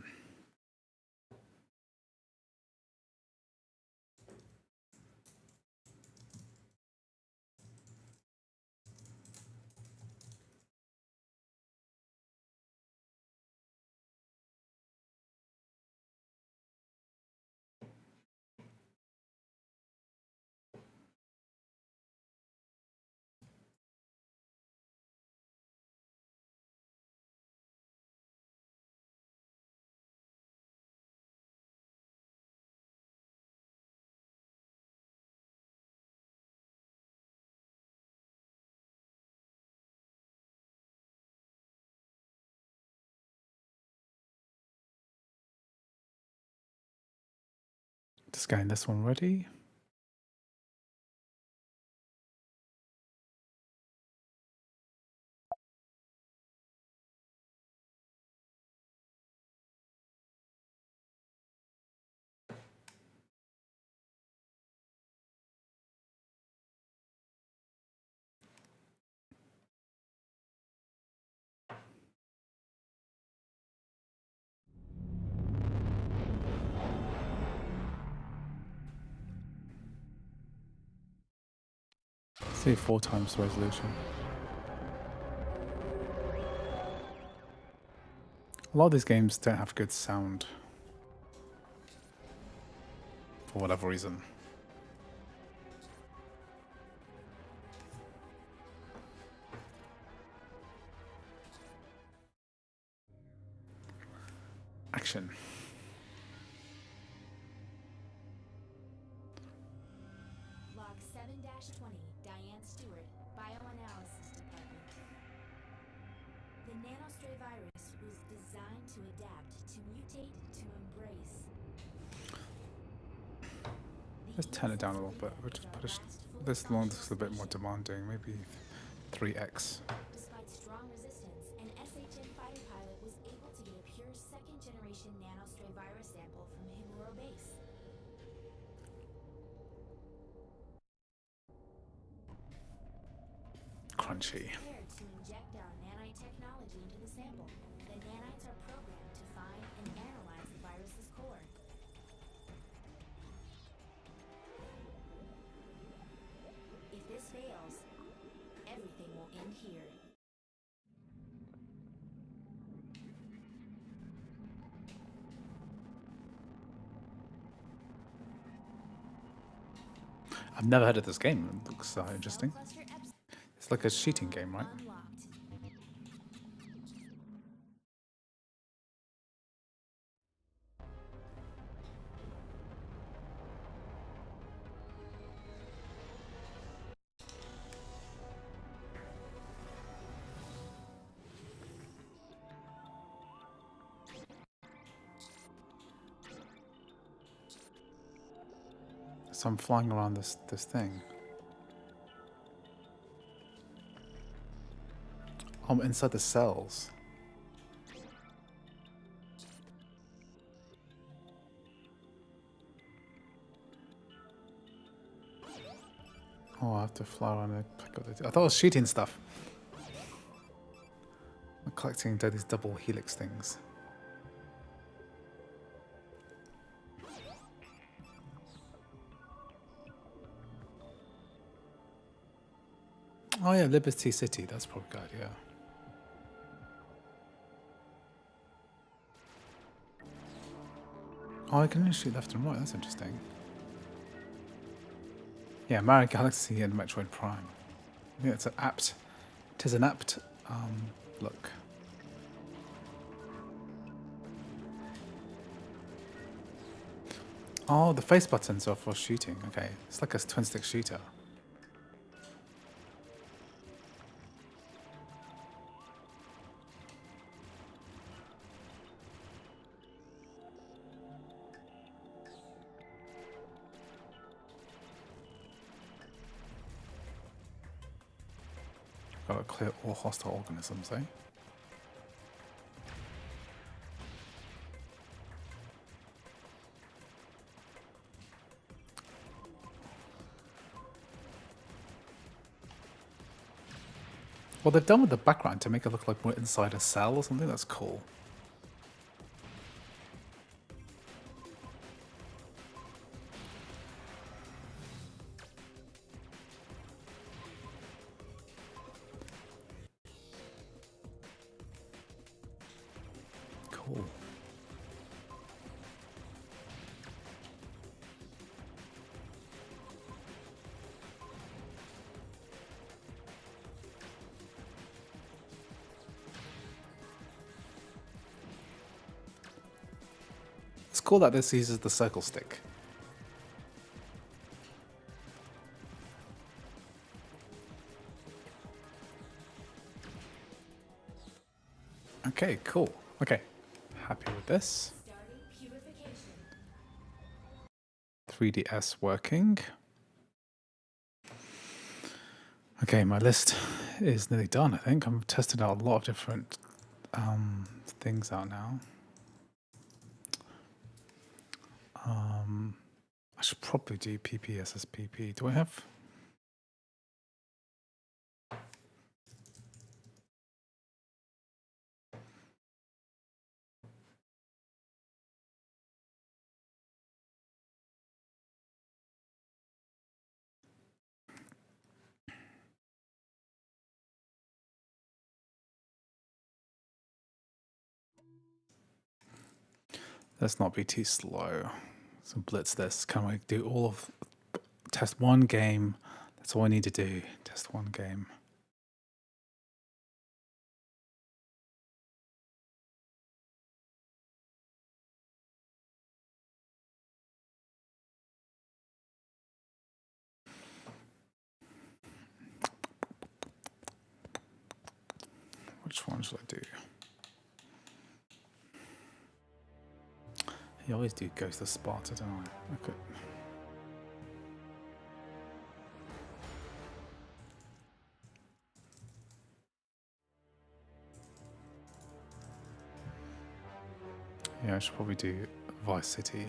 Just getting this one ready. Say 4 times resolution. A lot of these games don't have good sound for whatever reason. Action. Log 7-20, Diane Stewart, Bioanalysis Department. The nanostray virus was designed to adapt, to mutate, to embrace. Let's turn it down a little bit. We'll just put this one that's a bit more demanding, maybe 3x. Despite strong resistance, an SHM fighter pilot was able to get a pure second-generation nanostray virus sample from Himuro Base. Crunchy. Prepared to inject our nanite technology into the sample. The nanites are programmed to find and analyze the virus's core. If this fails, everything will end here. I've never heard of this game. It looks interesting. It's like a shooting game, right? So I'm flying around this thing. I'm inside the cells. Oh, I have to fly around and pick up the... I thought I was shooting stuff. I'm collecting these double helix things. Oh yeah, Liberty City. That's probably good, yeah. Oh, I can shoot left and right. That's interesting. Yeah, Mario Galaxy and Metroid Prime. Yeah, it's an apt. It is an apt look. Oh, the face buttons are for shooting. Okay, it's like a twin-stick shooter. Got to clear all hostile organisms, eh? Well, they've done with the background to make it look like we're inside a cell or something. That's cool. cool that this uses the circle stick. Okay, cool. Okay, happy with this. 3DS working. Okay, my list is nearly done, I think. I'm testing out a lot of different things out now. I should probably do PPSSPP. Do I have? Let's not be too slow. So blitz this. Can I do all of test one game? That's all I need to do. Test one game. Which one should I do? You always do Ghost of Sparta, don't I? Okay. Yeah, I should probably do Vice City.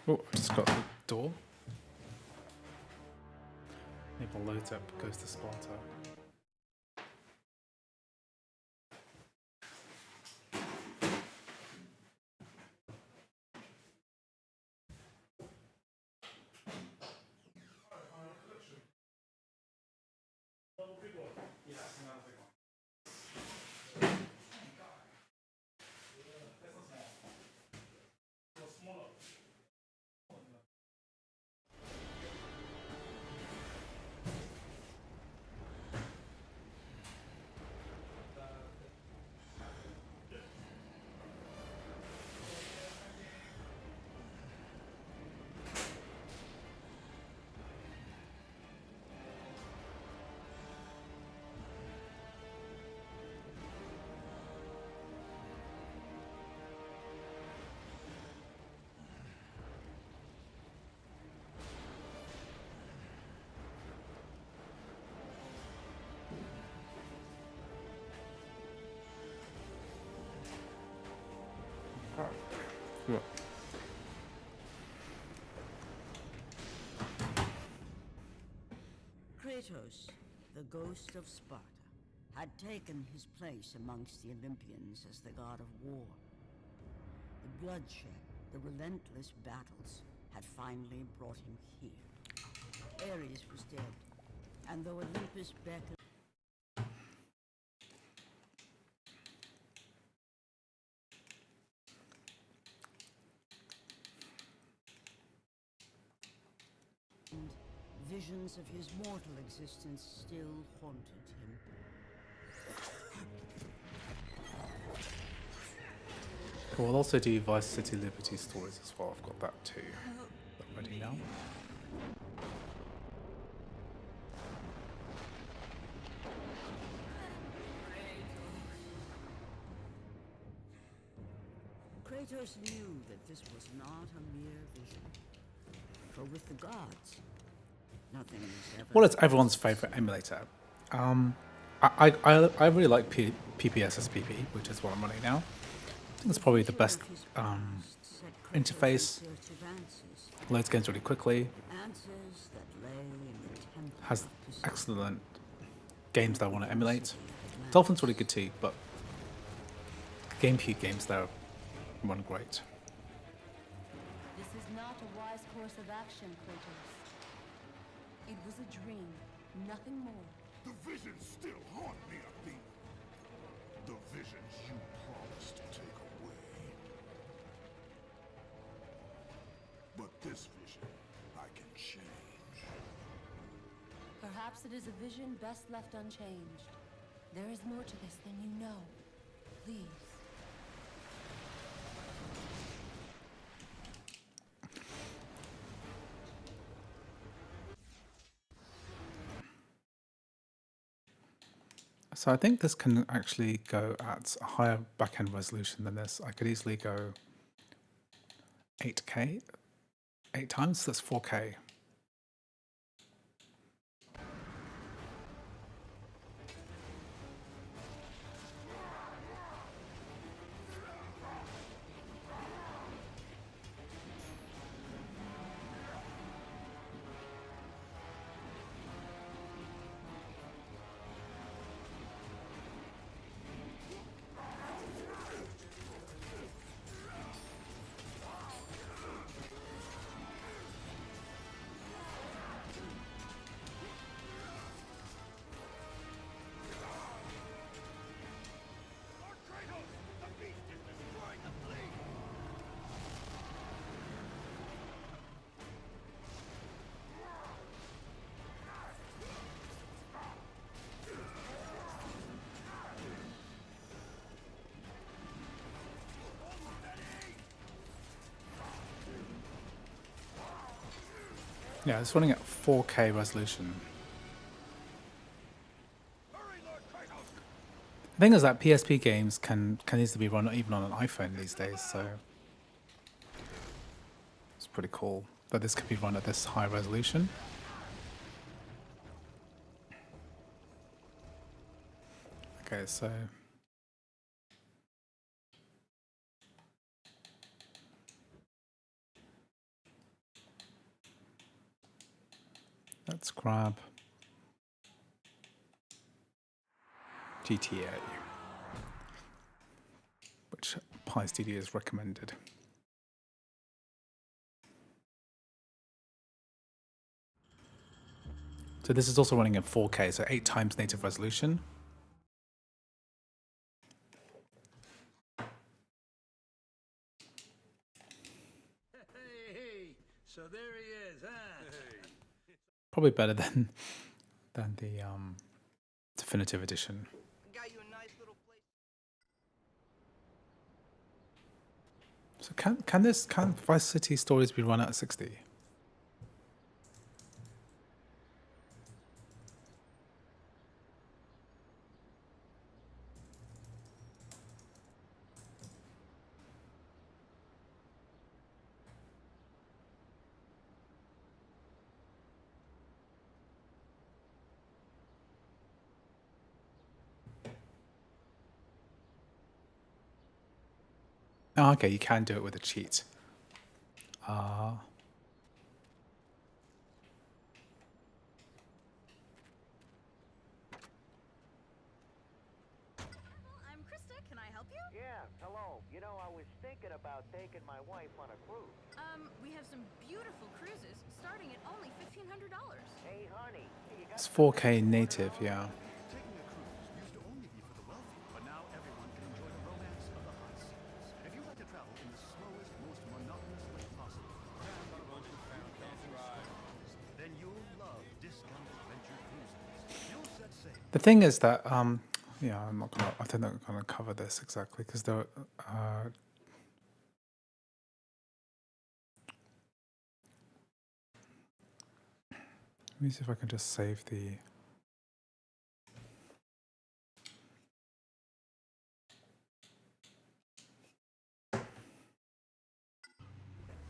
Oh, I just got the door. Maybe I'll load up Ghost of Sparta. Yeah. Kratos, the ghost of Sparta, had taken his place amongst the Olympians as the god of war. The bloodshed, the relentless battles, had finally brought him here. Ares was dead, and though Olympus beckoned, visions of his mortal existence still haunted him. Cool, I'll also do Vice City Liberty Stories as well. I've got that too. Ready now? Kratos knew that this was not a mere vision. For with the gods, nothing is ever... What is everyone's favorite emulator? I really like PPSSPP, which is what I'm running now. I think it's probably the best interface. Loads games really quickly. Has excellent games that I want to emulate. Dolphin's really good too, but GameCube games there run great. This is not a wise course of action, Kratos. It was a dream, nothing more. The visions still haunt me, Athena. The visions you promised to take away. this vision, I can change. Perhaps it is a vision best left unchanged. There is more to this than you know. Please. So I think this can actually go at a higher back-end resolution than this. I could easily go 8K, 8 times, so that's 4K. Yeah, it's running at 4K resolution. The thing is that PSP games can easily be run even on an iPhone these days, so it's pretty cool that this could be run at this high resolution. Okay, so let's grab GTA, which Pi Studios recommended. So this is also running in 4K, so 8 times native resolution. Hey, so there he is, huh? Probably better than the definitive edition. Got you a nice little place. So can Vice City Stories be run at 60? Oh, okay, you can do it with a cheat. Ah. I'm Krista. Can I help you? Yeah, hello. You know, I was thinking about taking my wife on a cruise. We have some beautiful cruises starting at only $1,500. Hey, honey, you got It's 4K native, yeah. Taking a cruise used to only be for the wealthy, but now everyone can enjoy the romance of the high seas. If you like to travel in the slowest, most monotonous way possible, then you'll love Discount Adventure Cruises. You'll set sail. The thing is that yeah, I think I'm not gonna cover this exactly because there let me see if I can just save the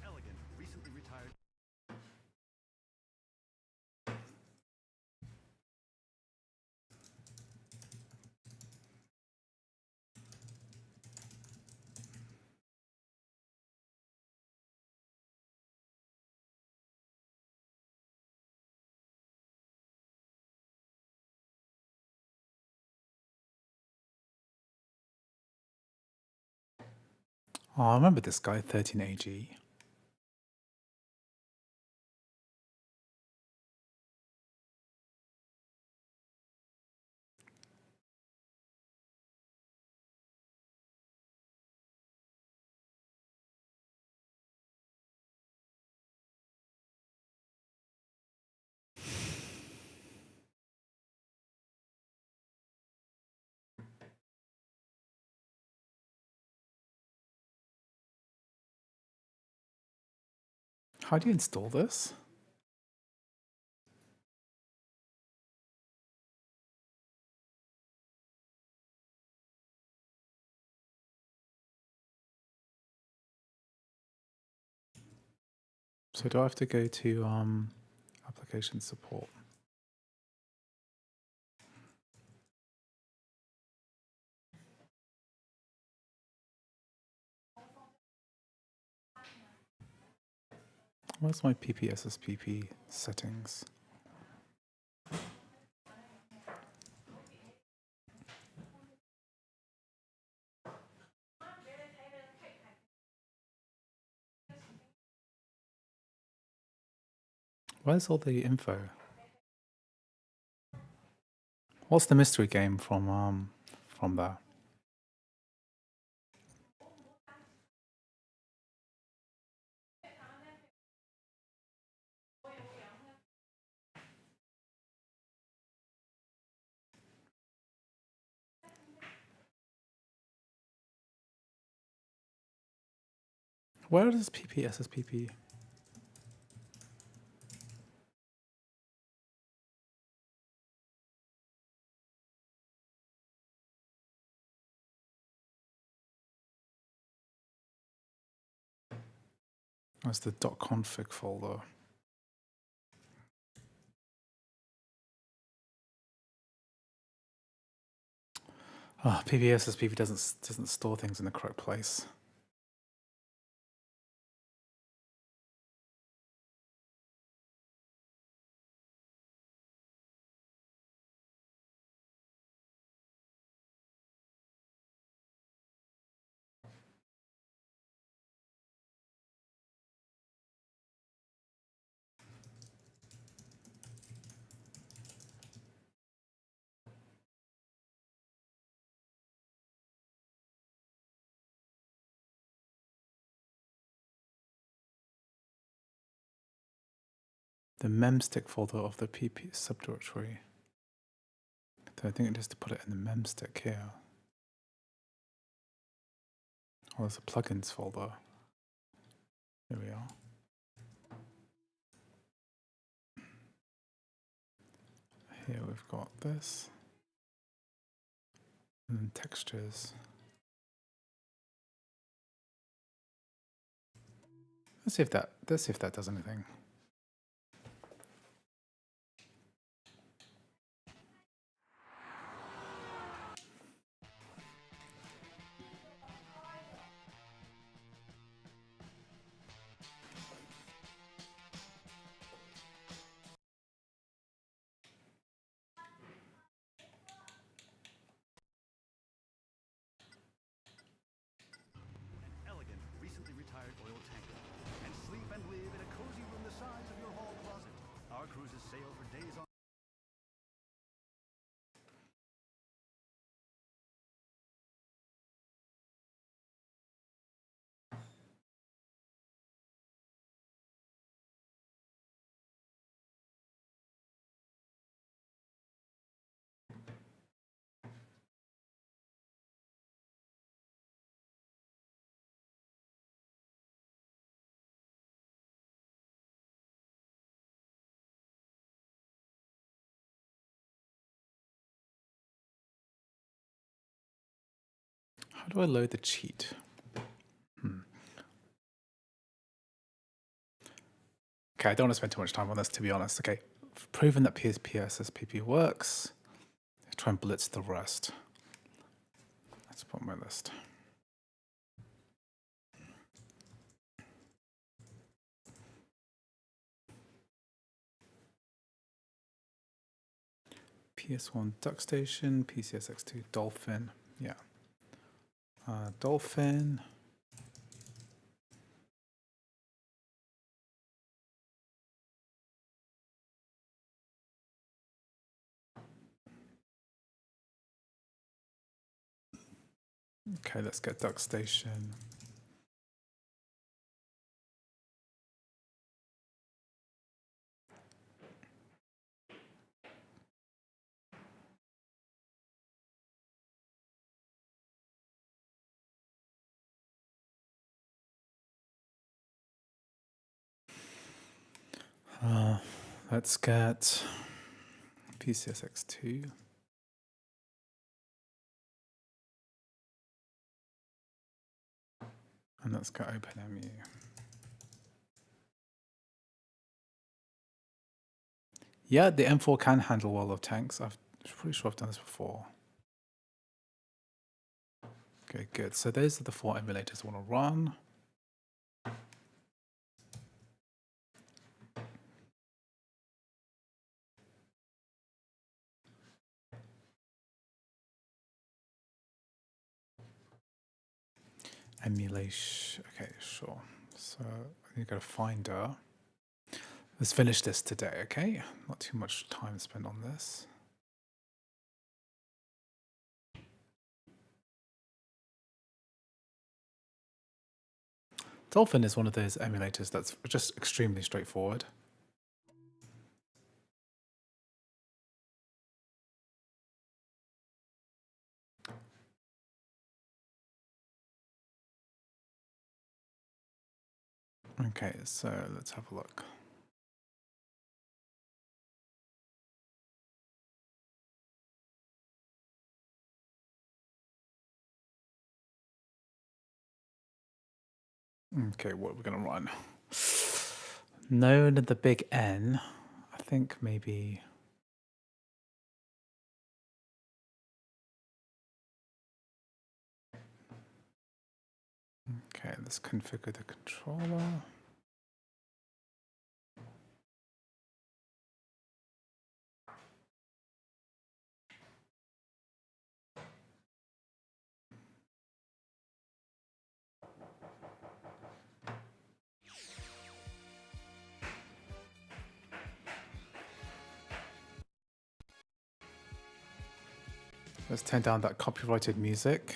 Elegant, recently retired. Oh, I remember this guy, 13AG. How do you install this? So do I have to go to application support? Where's my PPSSPP settings? Where's all the info? What's the mystery game from there? Where does PPSSPP? Where's the .config folder? Oh, PPSSPP doesn't store things in the correct place. The memstick folder of the PP subdirectory. So I think it is to put it in the memstick here. Oh, there's a plugins folder. Here we are. Here we've got this. And then textures. Let's see if that does anything. Elegant, recently retired oil tanker. And sleep and live in a cozy room the size of your hall closet. Our cruises sail for days on. How do I load the cheat? Okay, I don't want to spend too much time on this, to be honest. Okay, proven that PSSPP works. Let's try and blitz the rest. Let's put on my list. PS1 Duck Station, PCSX2 Dolphin. Yeah. Dolphin. Okay, let's get Duck Station. Let's get PCSX2. And let's go OpenMU. Yeah, the M4 can handle World of Tanks. I'm pretty sure I've done this before. Okay, good. So those are the 4 emulators I want to run. Emulation. Okay, sure. So I need to go to Finder. Let's finish this today, okay? Not too much time spent on this. Dolphin is one of those emulators that's just extremely straightforward. Okay, so let's have a look. Okay, what are we going to run? Known at the big N, I think maybe... Okay, let's configure the controller. Let's turn down that copyrighted music.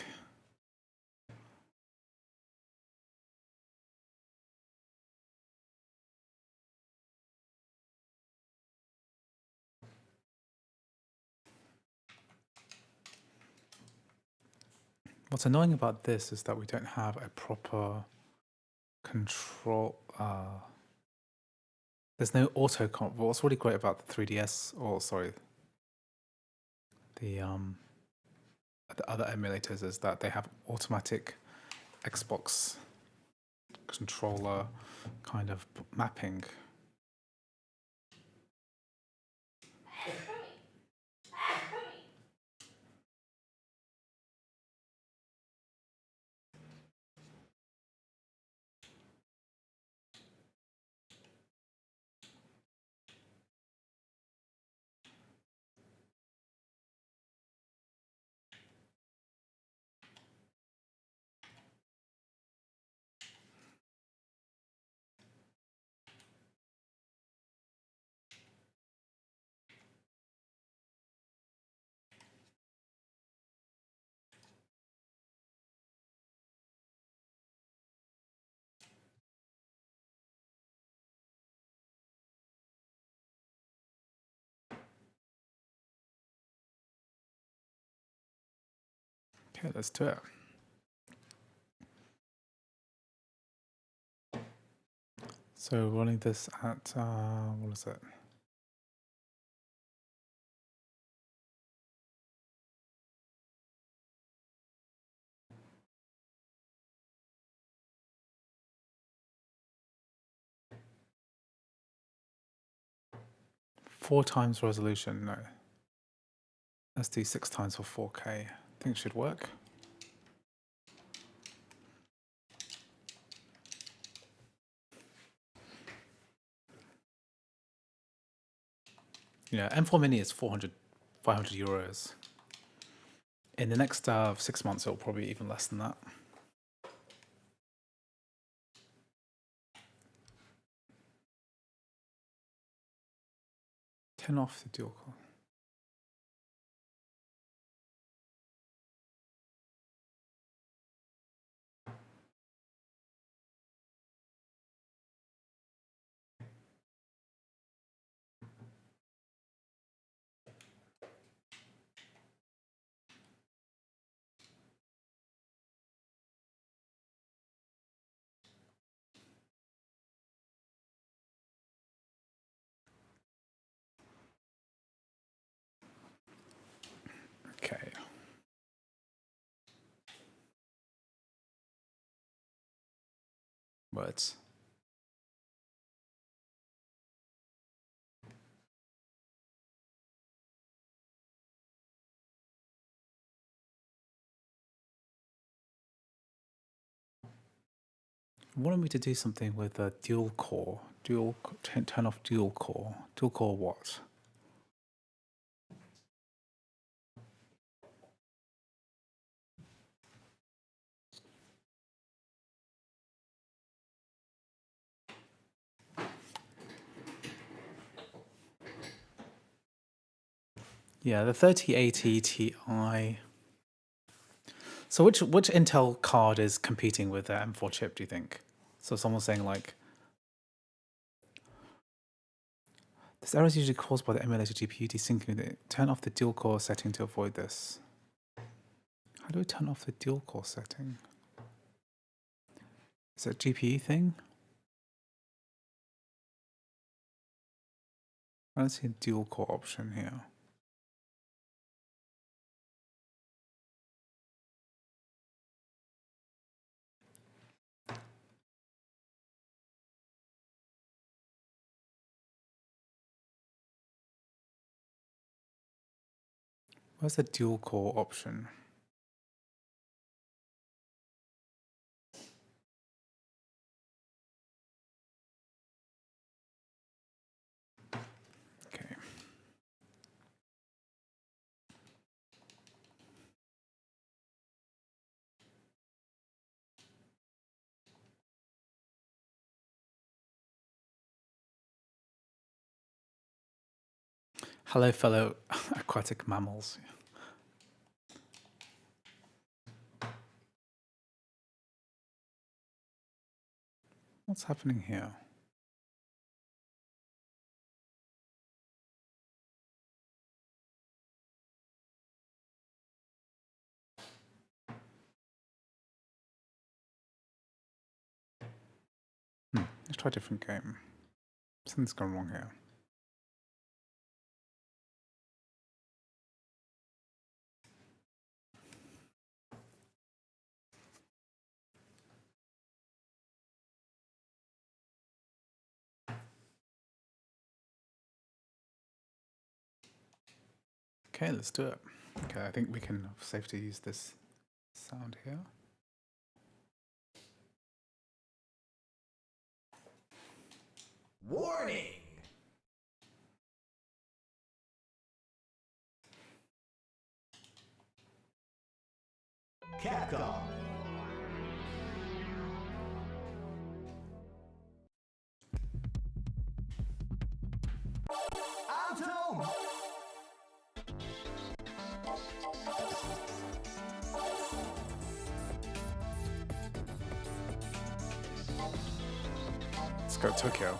What's annoying about this is that we don't have a proper control. There's no auto comp. What's really great about the 3DS, or sorry, the other emulators is that they have automatic Xbox controller kind of mapping. Okay, let's do it. So running this at, what is it? Four times resolution, no. Let's do 6 times for 4K. I think it should work. Yeah, M4 Mini is 400, 500 euros. In the next 6 months, it'll probably be even less than that. Turn off the dual core. Words. Wanted me to do something with a dual core. Turn off dual core. Dual core what? Yeah, the 3080 Ti. So which Intel card is competing with the M4 chip, do you think? So someone's saying like, this error is usually caused by the emulator GPU desyncing it. Turn off the dual core setting to avoid this. How do we turn off the dual core setting? Is it a GPU thing? I don't see a dual core option here. Where's the dual core option? Okay. Hello, fellow aquatic mammals. What's happening here? Let's try a different game. Something's gone wrong here. Okay, let's do it. Okay, I think we can safely use this sound here. Warning! Capcom. Auto! Let's go Tokyo.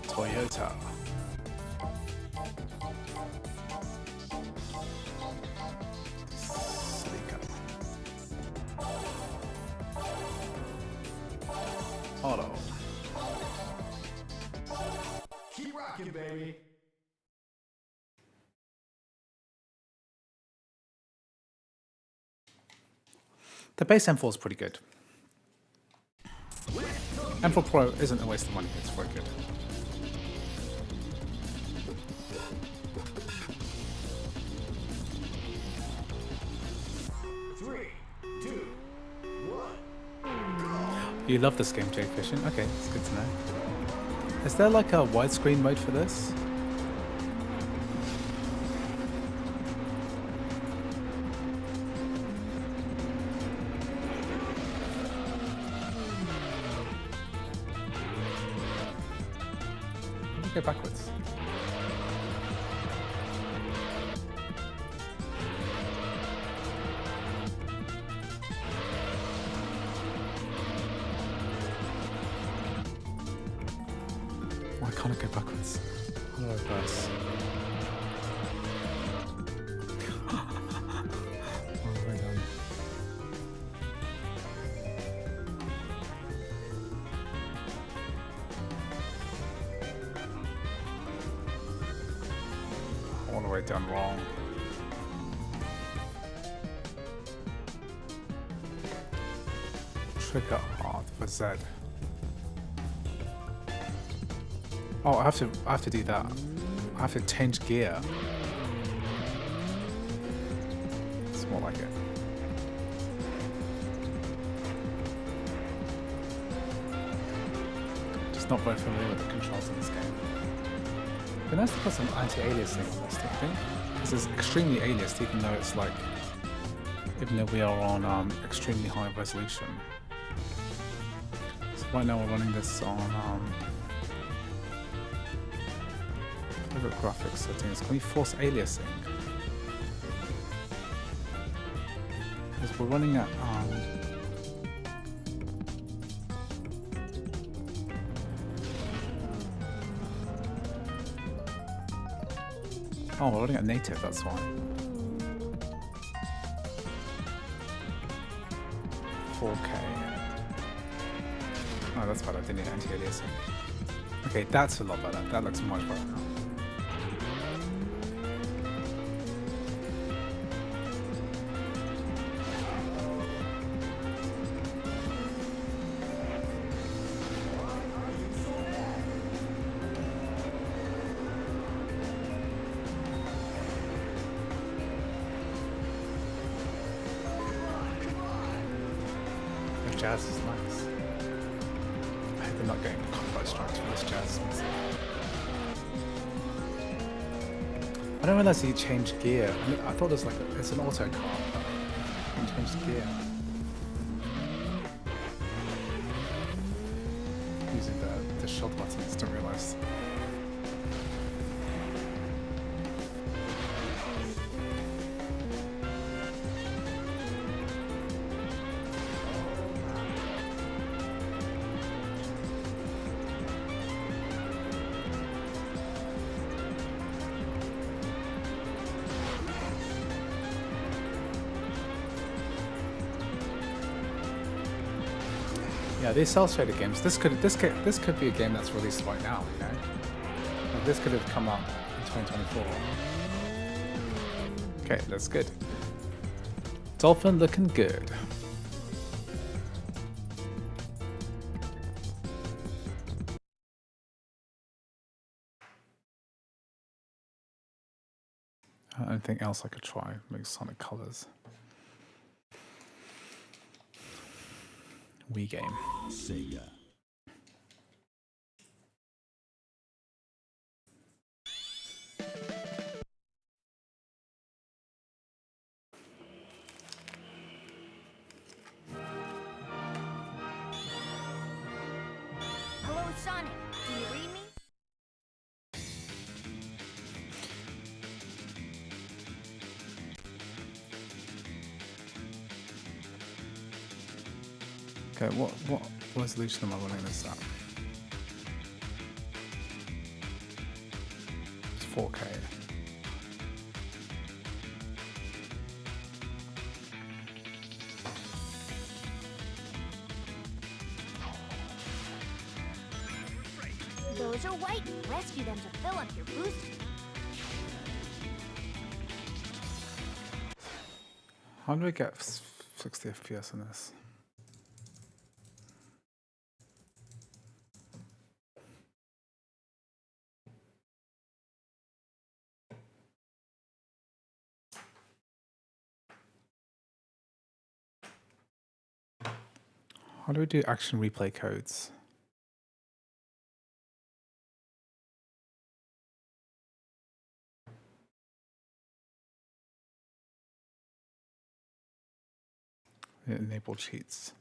Toyota. Auto. Keep rocking, baby. The base M4 is pretty good. M4 Pro isn't a waste of money, it's very good. Three, two, one. You love this game, Jay Fishing. Okay, it's good to know. Is there like a widescreen mode for this? Let me go backwards. Why can't I go backwards? How do I reverse? Oh, very done. All the way done wrong. trigger hard for Z. Oh, I have to do that. I have to change gear. It's more like it. Just not very familiar with the controls in this game. It'd be nice to put some anti-aliasing on this, don't you think? This is extremely aliased, even though it's like, even though we are on extremely high resolution. So right now we're running this on favorite graphics settings. Can we force aliasing? Because we're running at oh, we're running at native, that's why. 4K. Oh, that's better. I didn't need anti-aliasing. Okay, that's a lot better. That looks much better now. Jazz is nice. I hope I'm not getting copyright strikes for this jazz music. I don't realize you change gear. I mean, I thought it's like it's an auto car, but you can change gear using the shield buttons. Don't realize. Yeah, these cel-shaded games. This could be a game that's released right now. You know, like this could have come out in 2024. Okay, that's good. Dolphin looking good. Anything else I could try? Maybe Sonic Colors. Wii game. Sega. Hello, Sonic. Do you read me? Okay, what resolution am I running this at? It's 4K. Those are white. Rescue them to fill up your boost. How do I get 60 FPS on this? How do we do action replay codes? Enable cheats.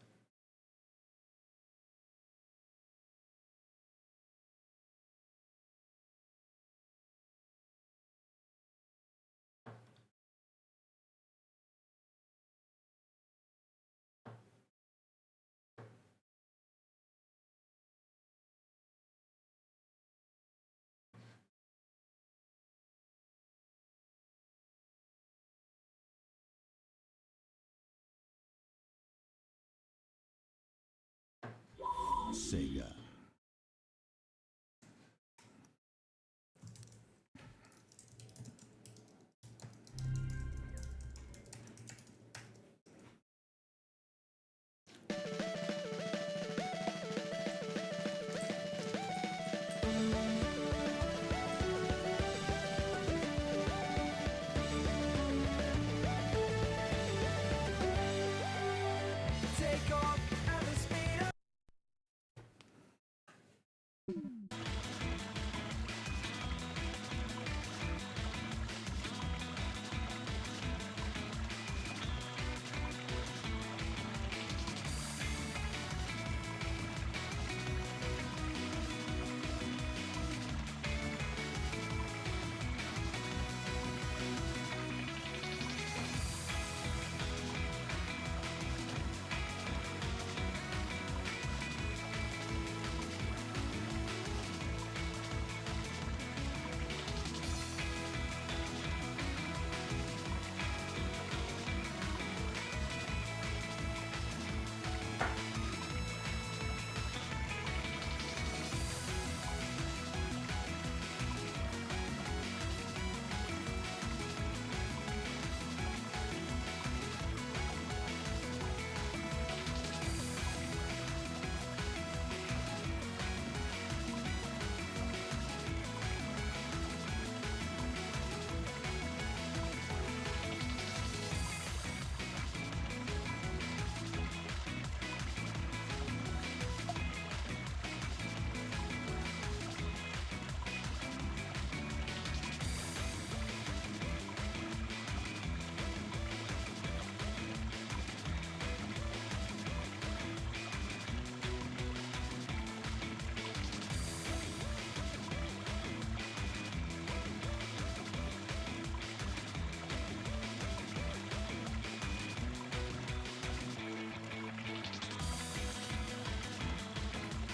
Sega.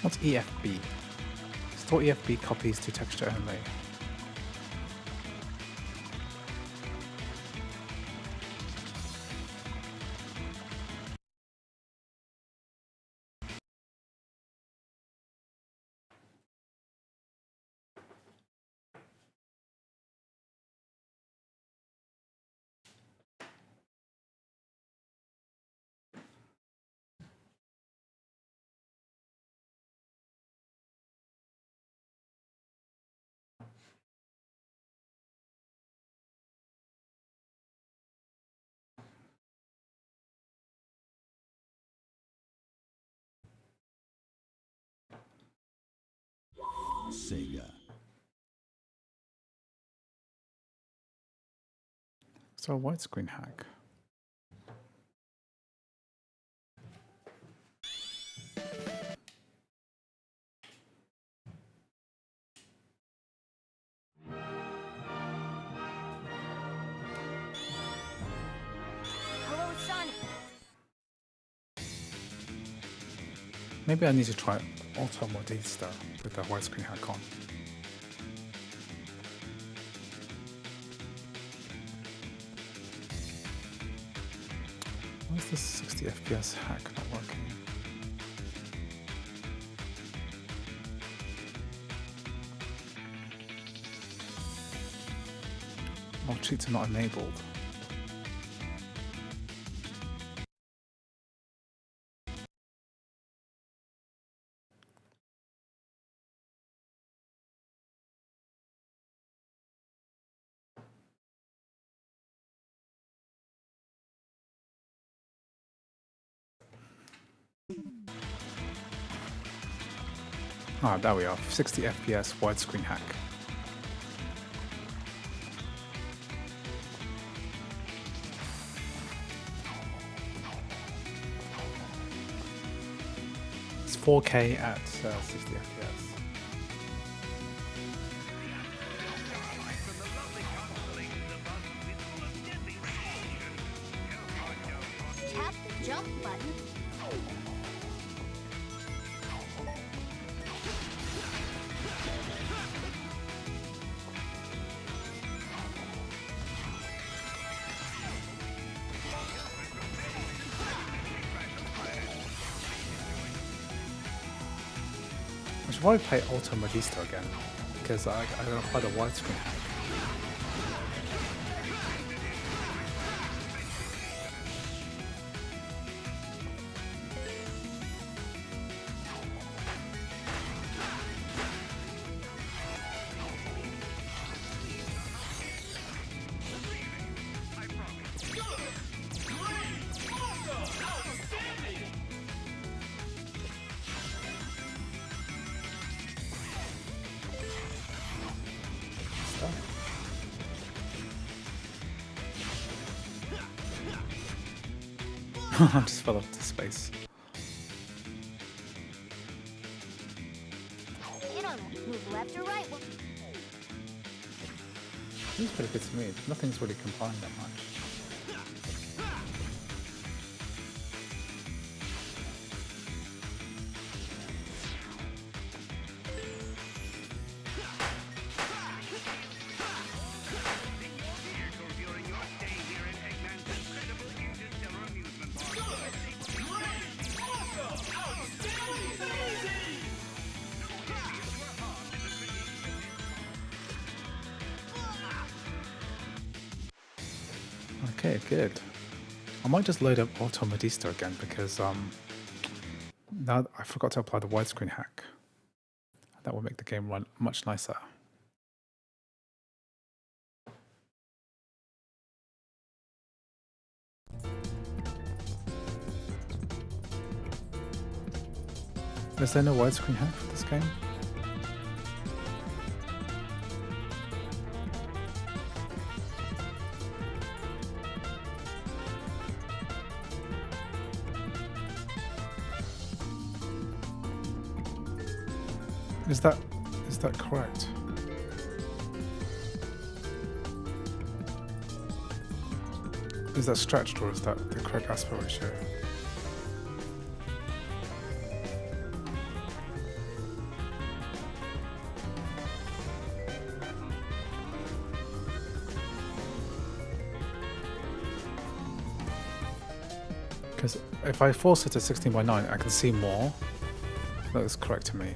What's EFB? Store EFB copies to texture only. Sega. So a widescreen hack. Hello, son. Maybe I need to try Auto Modista with the widescreen hack on. Why is this 60 FPS hack not working? All cheats are not enabled. Ah, there we are. 60 FPS widescreen hack. It's 4K at 60 FPS. Tap the jump button. I should probably play Auto Modista again, because I don't apply the widescreen hack. I just fell off to space. You don't move left or right. Seems pretty good to me. Nothing's really complying that much. Okay, good. I might just load up Auto Modista again because now I forgot to apply the widescreen hack. That will make the game run much nicer. Is there no widescreen hack for this game? Is that correct? Is that stretched or is that the correct aspect ratio? Because if I force it to 16 by 9, I can see more. That is correct to me.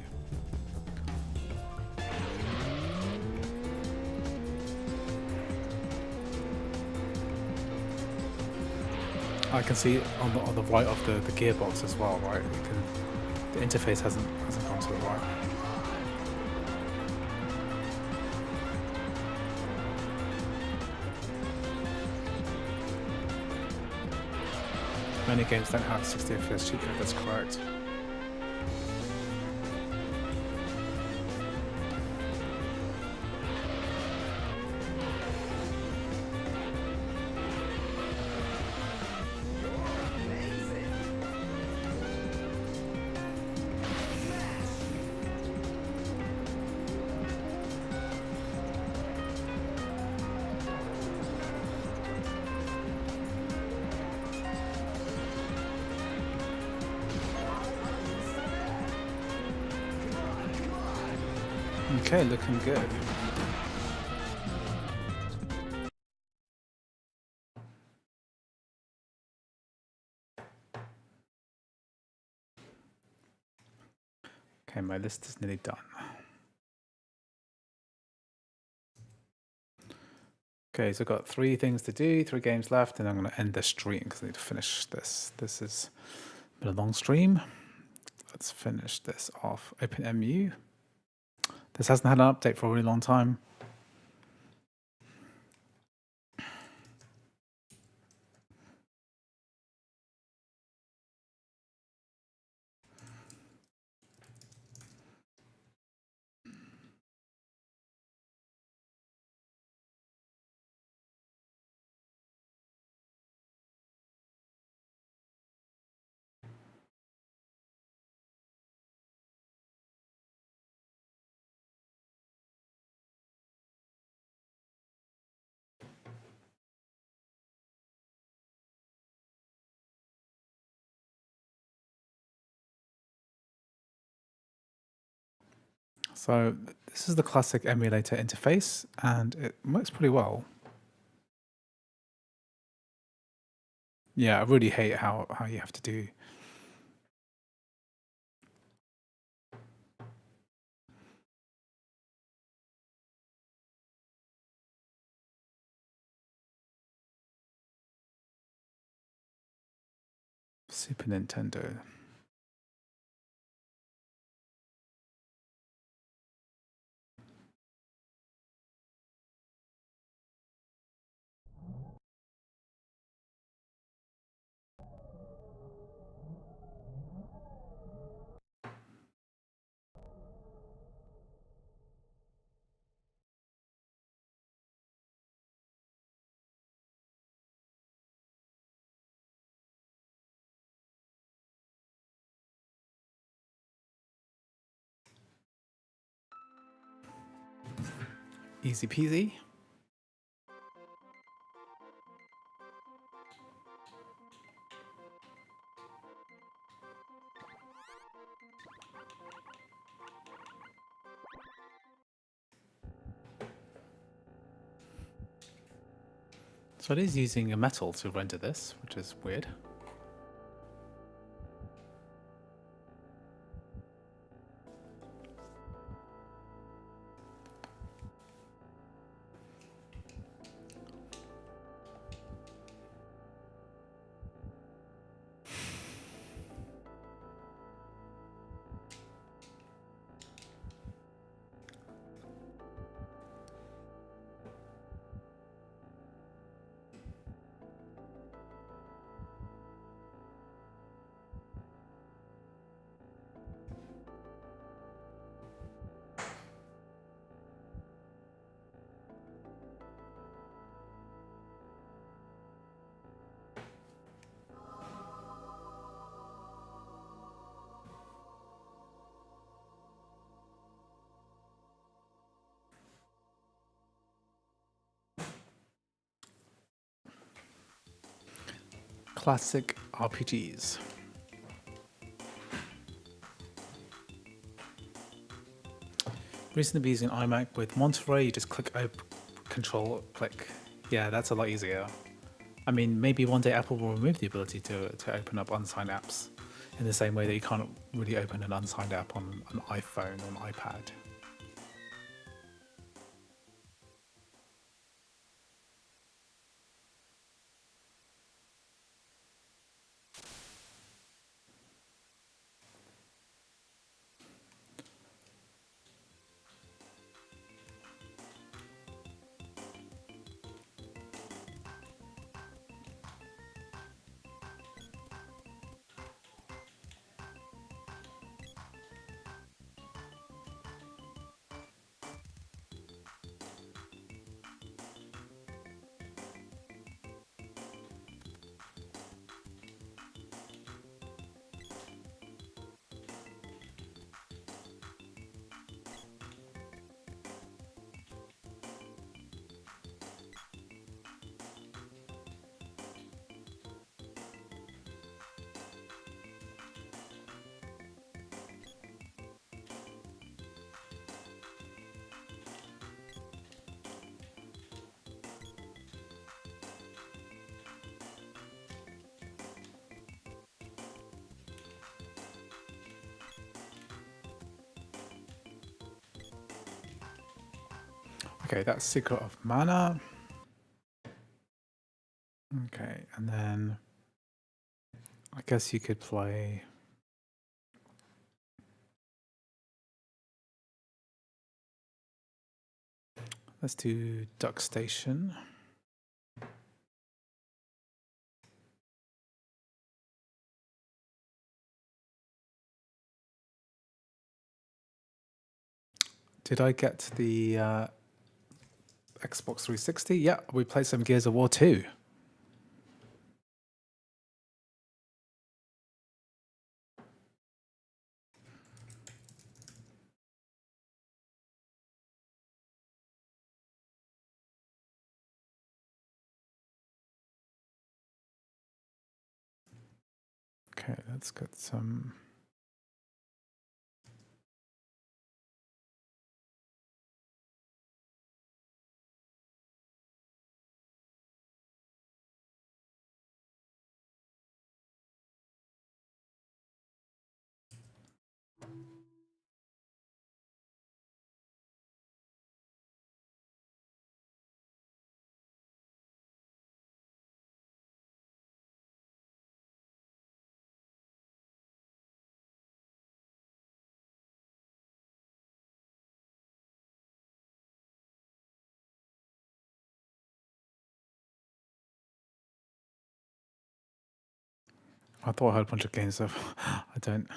I can see on the right of the gearbox as well, right? You can, the interface hasn't gone to the right. Many games don't have 60 FPS cheat code, that's correct. Okay, looking good. Okay, my list is nearly done. Okay, so I've got 3 things to do, 3 games left, and I'm going to end the stream because I need to finish this. This has been a long stream. Let's finish this off. OpenMU. This hasn't had an update for a really long time. So this is the classic emulator interface, and it works pretty well. Yeah, I really hate how you have to do Super Nintendo. Easy peasy. So it is using a metal to render this, which is weird. Classic RPGs. Recently been using iMac with Monterey, you just click open, control, click. Yeah, that's a lot easier. I mean, maybe one day Apple will remove the ability to open up unsigned apps in the same way that you can't really open an unsigned app on an iPhone or an iPad. Okay, that's Secret of Mana. Okay, and then I guess you could play. Let's do Duck Station. Did I get the Xbox 360? Yeah, we played some Gears of War 2. Okay, let's get some. I thought I had a bunch of games, so I don't.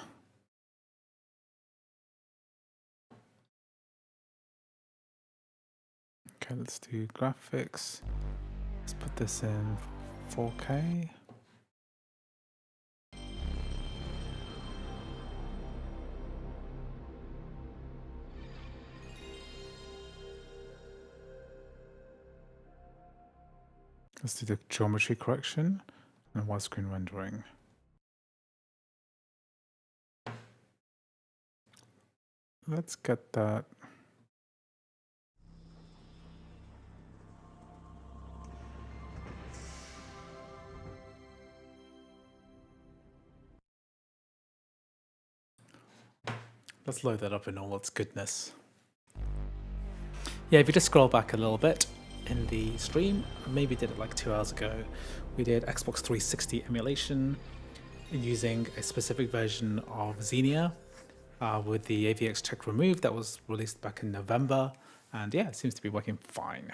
Okay, let's do graphics. Let's put this in 4K. Let's do the geometry correction and widescreen rendering. Let's get that. Let's load that up in all its goodness. Yeah, if you just scroll back a little bit in the stream, maybe did it like 2 hours ago, we did Xbox 360 emulation using a specific version of Xenia with the AVX check removed that was released back in November. And yeah, it seems to be working fine.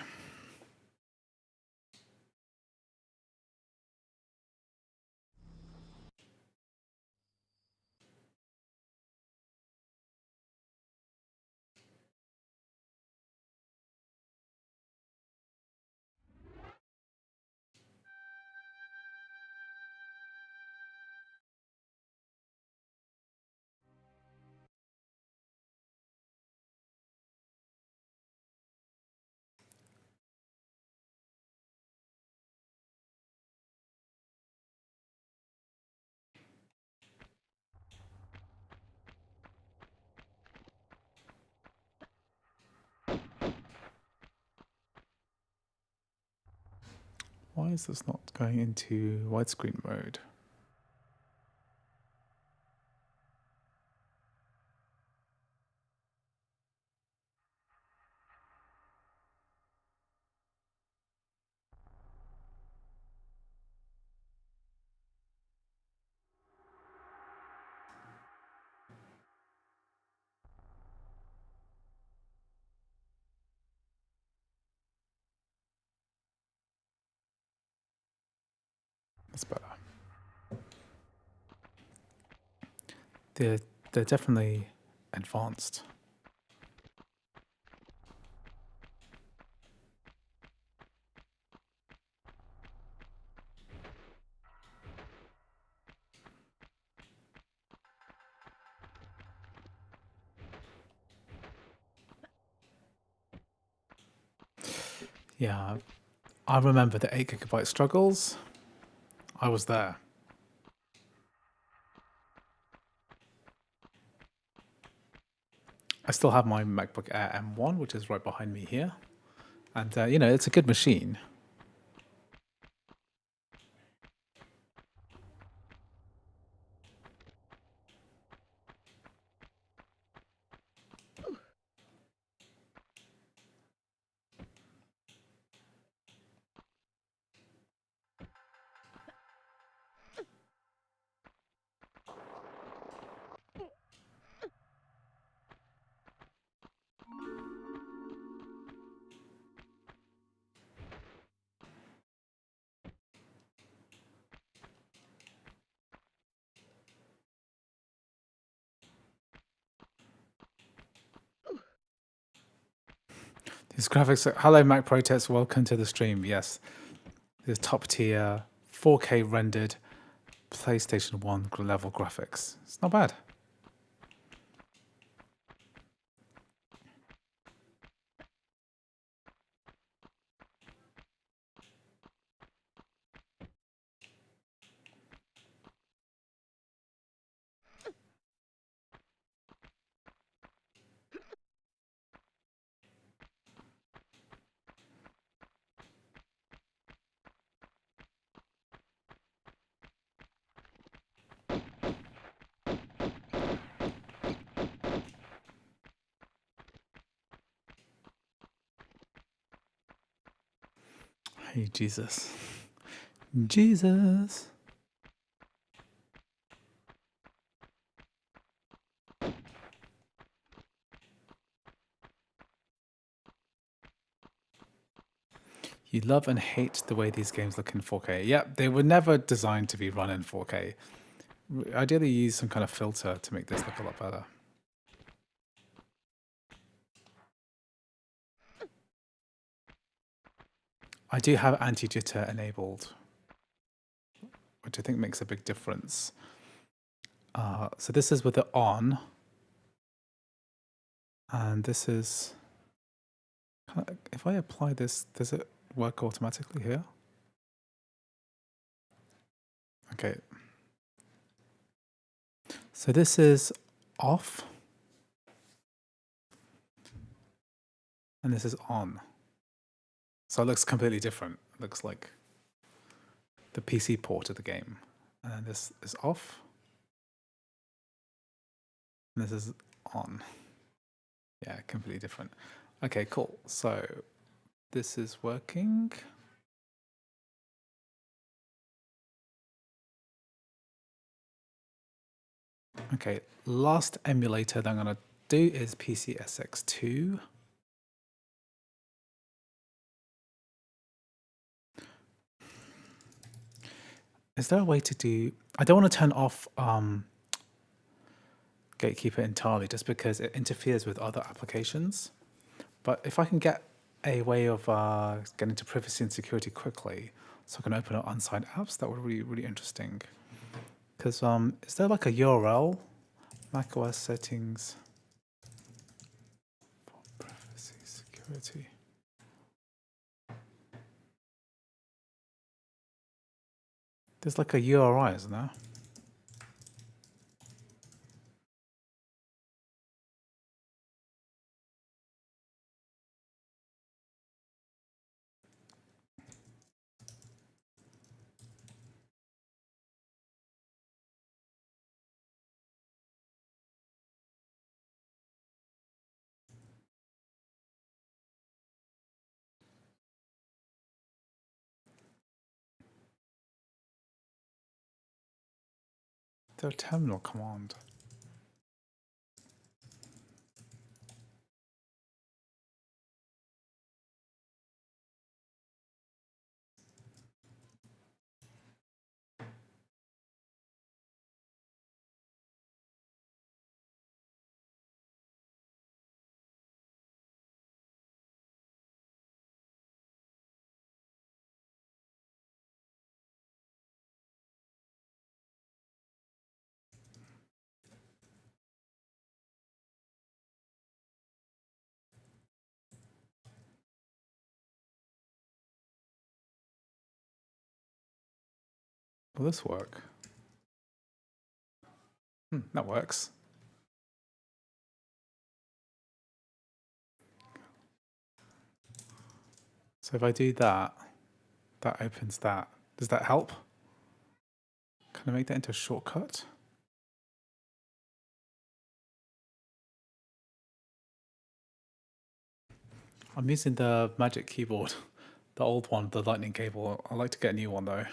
Why is this not going into widescreen mode? That's better. They're definitely advanced. Yeah, I remember the 8 GB struggles. I was there. I still have my MacBook Air M1, which is right behind me here. And, you know, it's a good machine. These graphics are, hello Mac Pro Test, welcome to the stream. Yes, the top tier 4K rendered PlayStation 1 level graphics. It's not bad. Hey, Jesus. Jesus. You love and hate the way these games look in 4K. Yep, they were never designed to be run in 4K. Ideally, use some kind of filter to make this look a lot better. I do have anti-jitter enabled, which I think makes a big difference. So this is with it on. And this is... If I apply this, does it work automatically here? Okay. So this is off. And this is on. So it looks completely different. It looks like the PC port of the game. And this is off. And this is on. Yeah, completely different. Okay, cool. So this is working. Okay, last emulator that I'm going to do is PCSX2. Is there a way to do... I don't want to turn off Gatekeeper entirely just because it interferes with other applications. But if I can get a way of getting to privacy and security quickly, so I can open up unsigned apps, that would be really interesting. Because is there like a URL? macOS settings for privacy security. There's like a URI, isn't there? The terminal command. Will this work? That works. So if I do that, that opens that. Does that help? Can I make that into a shortcut? I'm using the Magic Keyboard, the old one, the lightning cable. I'd like to get a new one though.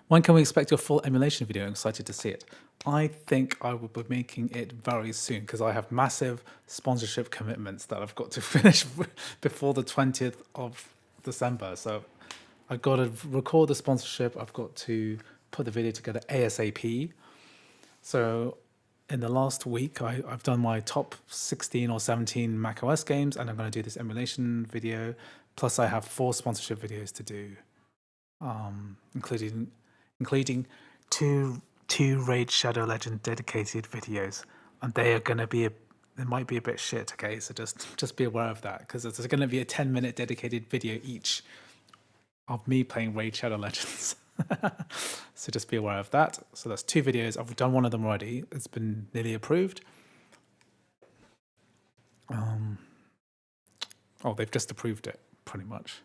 When can we expect your full emulation video? I'm excited to see it. I think I will be making it very soon because I have massive sponsorship commitments that I've got to finish before the 20th of December. So I've got to record the sponsorship. I've got to put the video together ASAP. So in the last week, I've done my top 16 or 17 macOS games, and I'm going to do this emulation video. Plus, I have 4 sponsorship videos to do, including two Raid Shadow Legend dedicated videos, and they are going to be they might be a bit shit. Okay, so just be aware of that because there's going to be a 10-minute dedicated video each of me playing Raid Shadow Legends. So just be aware of that. So that's 2 videos. I've done one of them already. It's been nearly approved. Oh, they've just approved it, pretty much.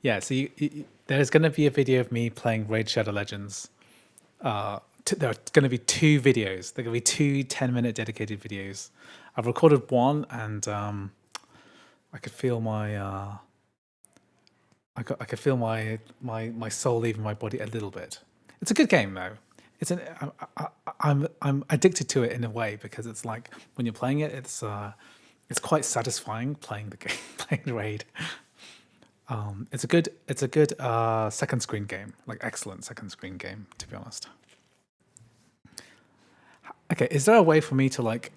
Yeah, so there's going to be a video of me playing Raid Shadow Legends. There are going to be 2 videos. There are going to be 2 10-minute dedicated videos. I've recorded one, and I could feel my I could feel my soul leaving my body a little bit. It's a good game though. I'm addicted to it in a way because it's like when you're playing it, it's quite satisfying playing the game, playing the raid. It's a good second screen game, like excellent second screen game, to be honest. Okay, is there a way for me to like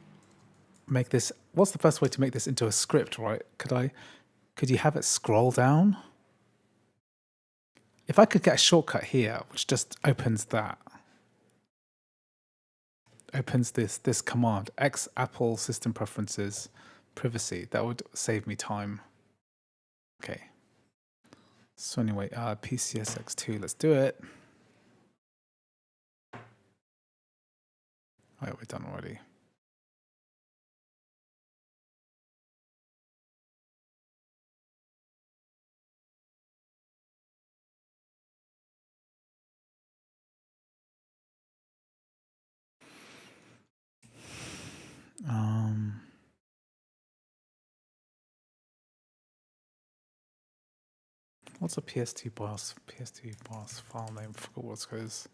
make this? What's the best way to make this into a script? Right? Could you have it scroll down? If I could get a shortcut here, which just opens that, opens this command, X Apple System Preferences, Privacy, that would save me time. Okay. So anyway, PCSX2, let's do it. Oh, yeah, we're done already. What's a PS2 BIOS? PS2 BIOS file name, forgot what it is.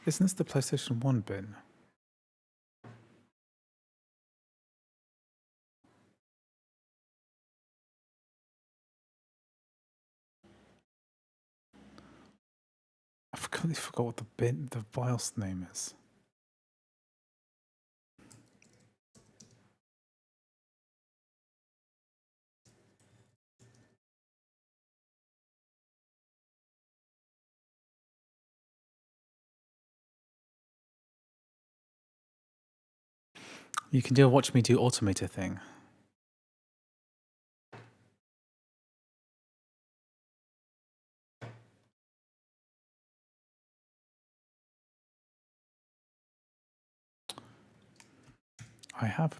Isn't this the PlayStation 1 bin? I completely forgot what the BIOS name is. You can do a watch me do automator thing. I have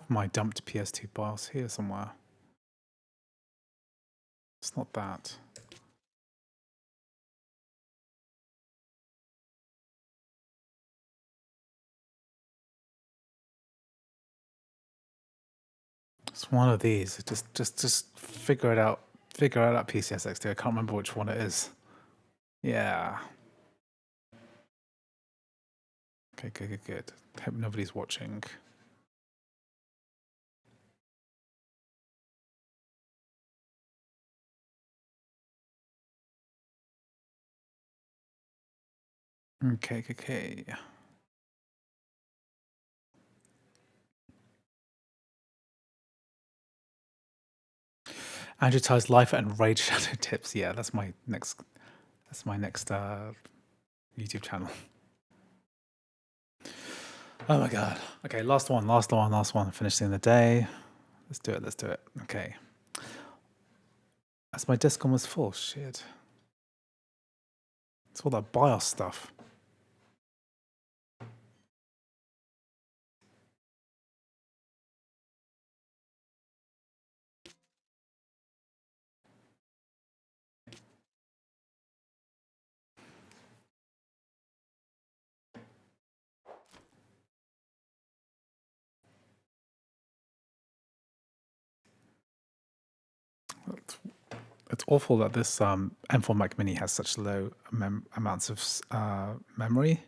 my dumped PS2 BIOS here somewhere. It's not that. It's one of these. Just figure it out. Figure it out, PCSX2. I can't remember which one it is. Yeah. Okay, good. Hope nobody's watching. Okay. Andrew ties life and Raid Shadow tips. Yeah, that's my next YouTube channel. Oh my god. Okay, last one. Finishing the day. Let's do it. Okay. As my disk almost full. Shit. It's all that BIOS stuff. It's awful that this M4 Mac Mini has such low amounts of memory.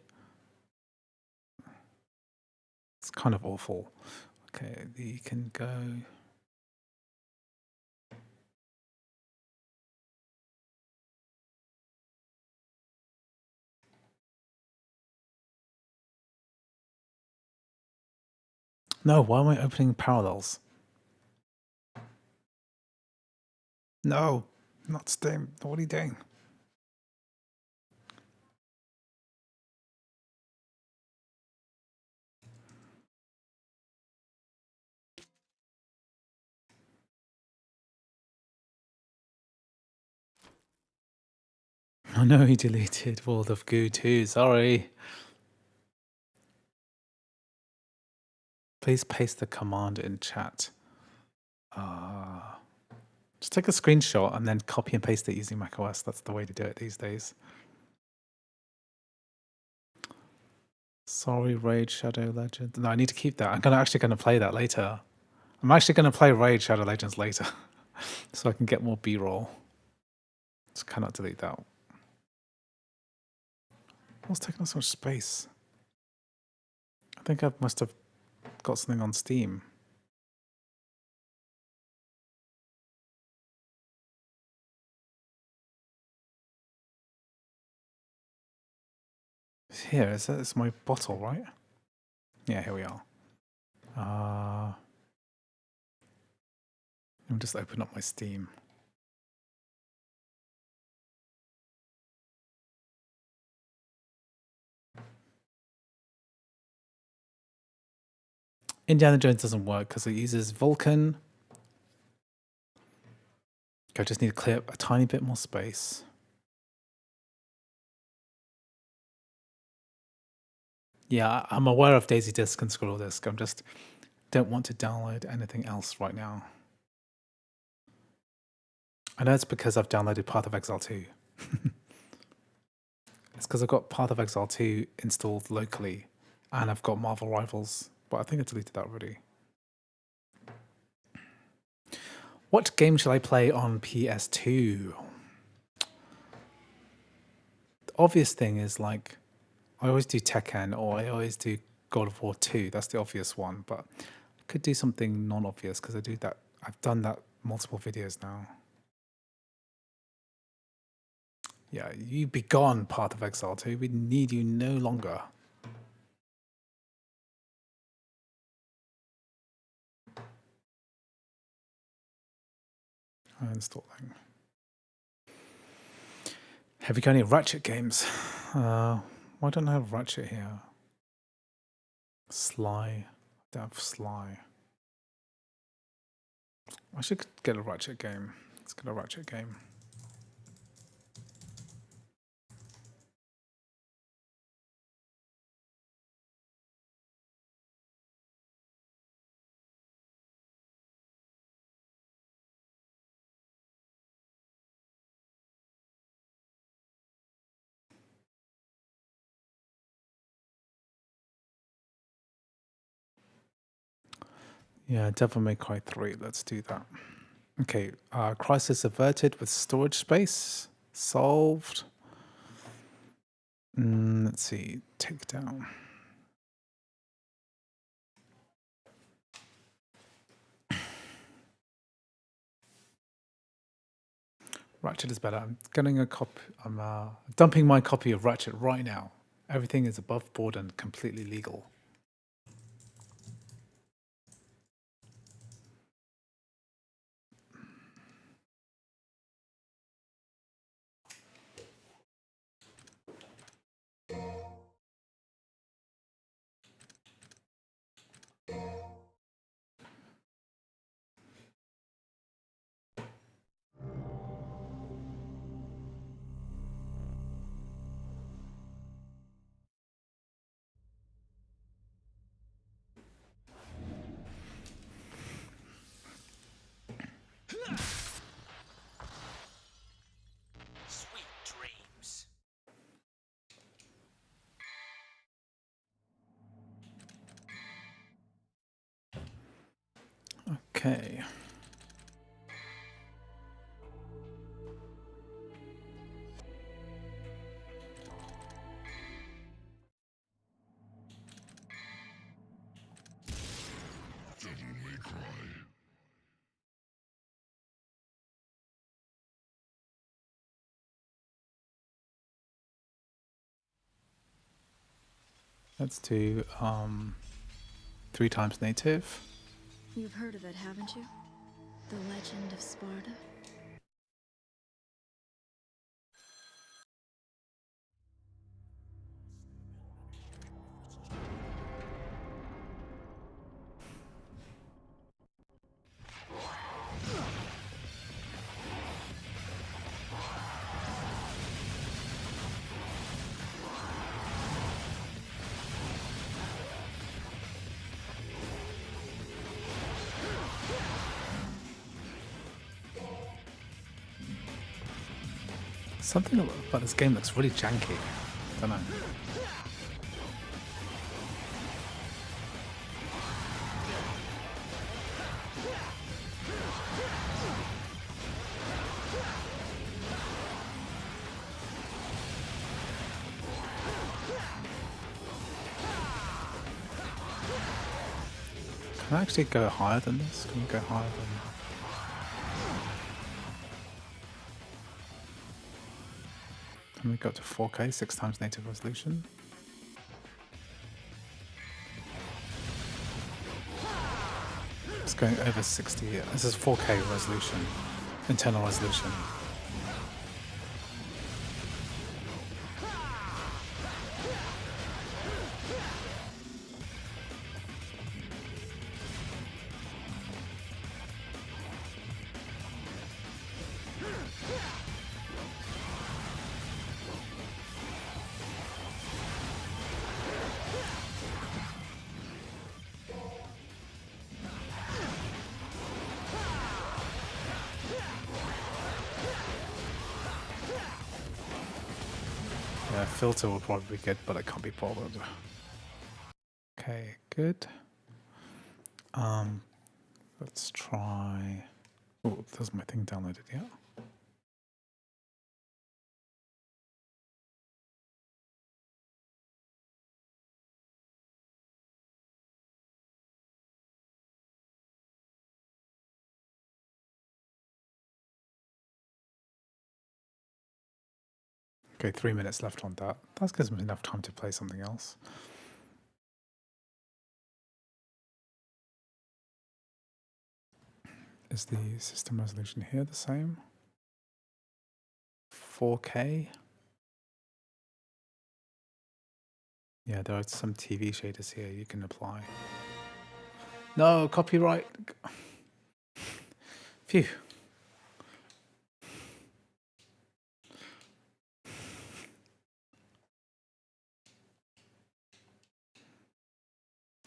It's kind of awful. Okay, you can go. No, why am I opening parallels? No, not Steam. What are you doing? I know he deleted World of Goo too. Sorry. Please paste the command in chat. Just take a screenshot and then copy and paste it using macOS. That's the way to do it these days. Sorry, Raid Shadow Legends. No, I need to keep that. I'm actually going to play that later. I'm actually going to play Raid Shadow Legends later so I can get more B-roll. Just cannot delete that. What's taking up so much space? I think I must have got something on Steam. Here, it's my bottle, right? Yeah, here we are. Let me just open up my Steam. Indiana Jones doesn't work because it uses Vulkan. I just need to clear up a tiny bit more space. Yeah, I'm aware of Daisy Disk and Scroll Disk. I'm just don't want to download anything else right now. I know it's because I've downloaded Path of Exile 2. It's because I've got Path of Exile 2 installed locally and I've got Marvel Rivals, but I think I deleted that already. What game shall I play on PS2? The obvious thing is like, I always do Tekken or I always do God of War 2. That's the obvious one, but I could do something non-obvious because I do that. I've done that multiple videos now. Yeah, you be gone, Path of Exile 2. We need you no longer. Uninstalling. Have you got any Ratchet games? Why don't I have Ratchet here? Sly. I don't have Sly. I should get a Ratchet game. Let's get a Ratchet game. Yeah, Devil May Cry 3. Let's do that. Okay, crisis averted with storage space. Solved. Let's see, takedown. Ratchet is better. I'm getting a copy. I'm dumping my copy of Ratchet right now. Everything is above board and completely legal. Sweet dreams. Okay. Let's do 3 times native. You've heard of it, haven't you? The Legend of Sparta? Something about this game looks really janky. Don't know. Can I actually go higher than this? Can we go higher than... Can we go up to 4K, 6 times native resolution? It's going over 60. This is 4K resolution, internal resolution. Yeah, filter will probably be good, but it can't be bothered. Okay, good. Let's try. Oh, there's my thing downloaded. Yeah. Okay, 3 minutes left on that. That gives me enough time to play something else. Is the system resolution here the same? 4K? Yeah, there are some TV shaders here you can apply. No, copyright. Phew.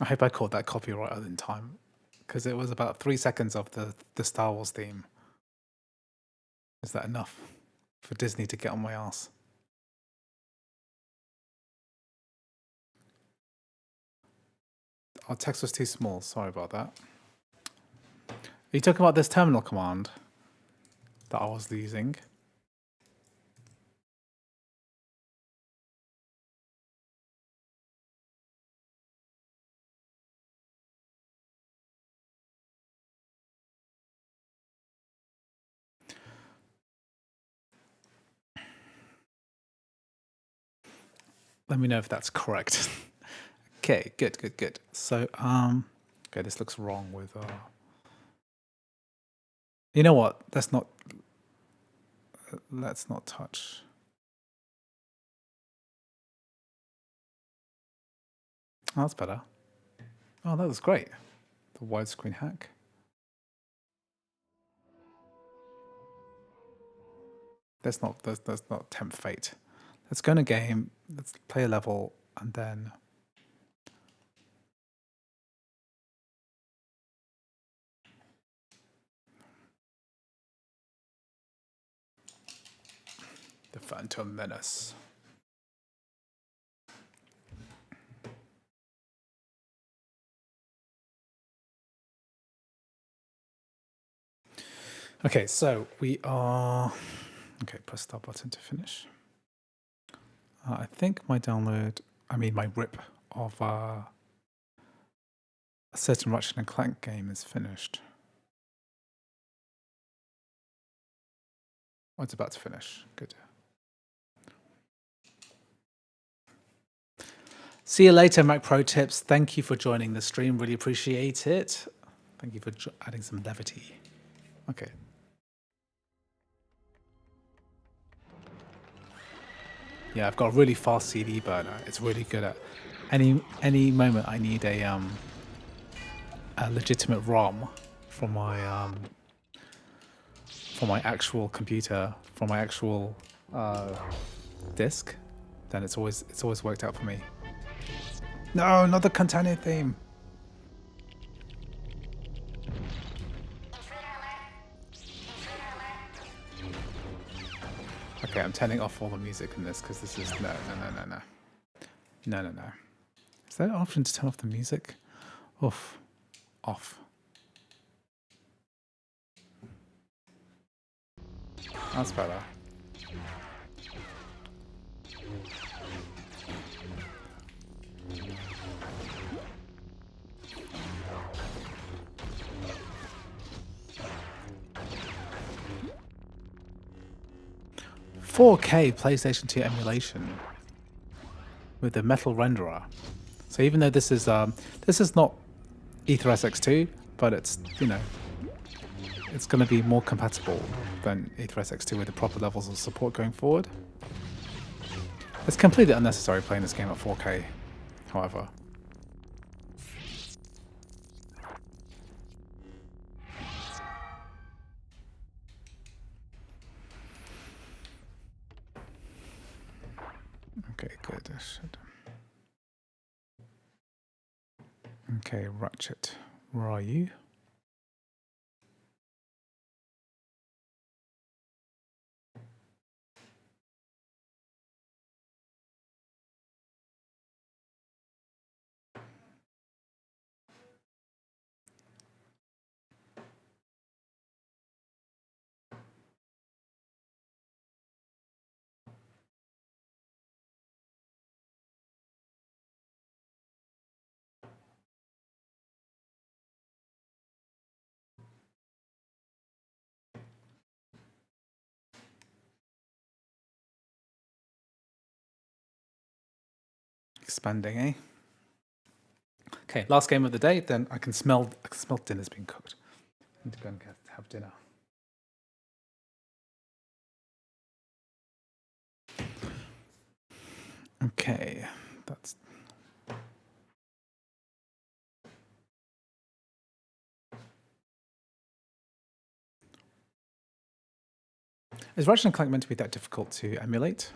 I hope I caught that copyright in time, because it was about 3 seconds of the Star Wars theme. Is that enough for Disney to get on my ass? Our text was too small. Sorry about that. you talking about this terminal command that I was using? Let me know if that's correct. Okay, good. So, okay, this looks wrong with, you know what? Let's not touch. Oh, that's better. Oh, that was great. The widescreen hack. Let's not tempt fate. Let's go in a game, let's play a level, and then the Phantom Menace. Okay, so we are... Okay, press start button to finish. I think my rip of a certain Ratchet and Clank game is finished. Oh, it's about to finish. Good. See you later, Mac Pro Tips. Thank you for joining the stream. Really appreciate it. Thank you for adding some levity. Okay. Yeah, I've got a really fast CD burner. It's really good at any moment I need a legitimate ROM for my actual computer, for my actual disk, then it's always worked out for me. No, not the Contania theme. Okay, I'm turning off all the music in this because this is no. Is there an option to turn off the music? Off. That's better. .4K PlayStation 2 emulation with the metal renderer. So even though this is not AetherSX2, but it's it's going to be more compatible than AetherSX2 with the proper levels of support going forward. It's completely unnecessary playing this game at 4K, however. Okay, good. Okay, Ratchet, where are you? Expanding, eh? Okay, last game of the day, then I can smell dinner's being cooked. I need to go and have dinner. Okay, that's... Is Ratchet and Clank meant to be that difficult to emulate?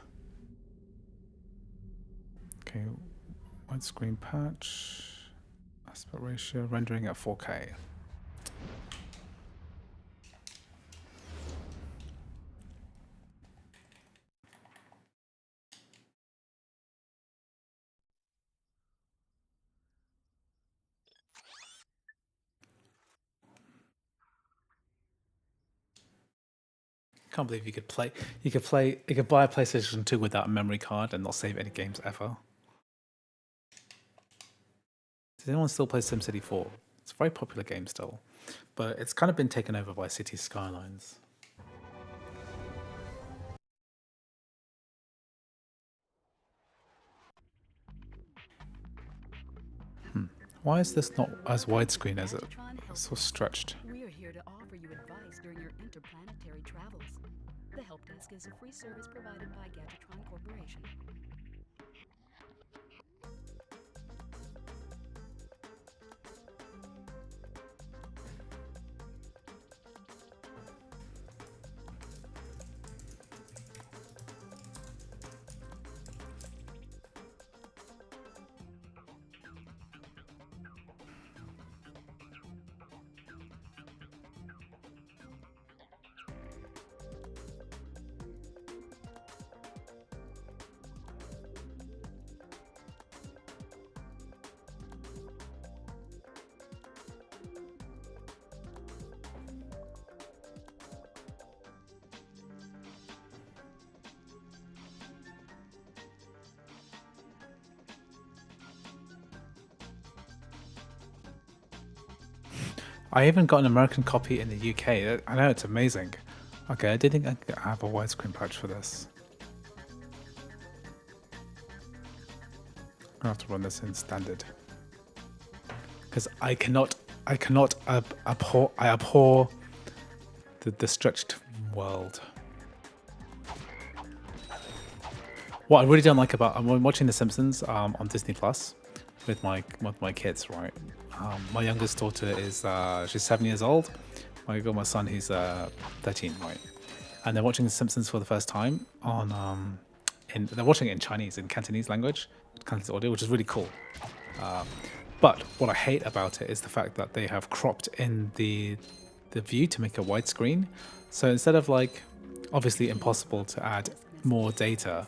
Okay, widescreen patch, aspect ratio, rendering at 4K. Can't believe you could buy a PlayStation 2 without a memory card and not save any games ever. Does anyone still play SimCity 4? It's a very popular game still, but it's kind of been taken over by City Skylines. Why is this not as widescreen as it? It's so stretched. We're here to offer you advice during your interplanetary travels. The help desk is a free service provided by Gadgetron Corporation. I even got an American copy in the UK. I know, it's amazing. Okay, I didn't think I could have a widescreen patch for this. I'm gonna have to run this in standard. Because I abhor the stretched world. What I really don't like about, I'm watching The Simpsons on Disney Plus with my kids, right? My youngest daughter is she's 7 years old. I got my son, he's 13, right? And they're watching The Simpsons for the first time on they're watching it in Chinese, in Cantonese language, Cantonese audio, which is really cool. But what I hate about it is the fact that they have cropped in the view to make a widescreen. So instead of, like, obviously impossible to add more data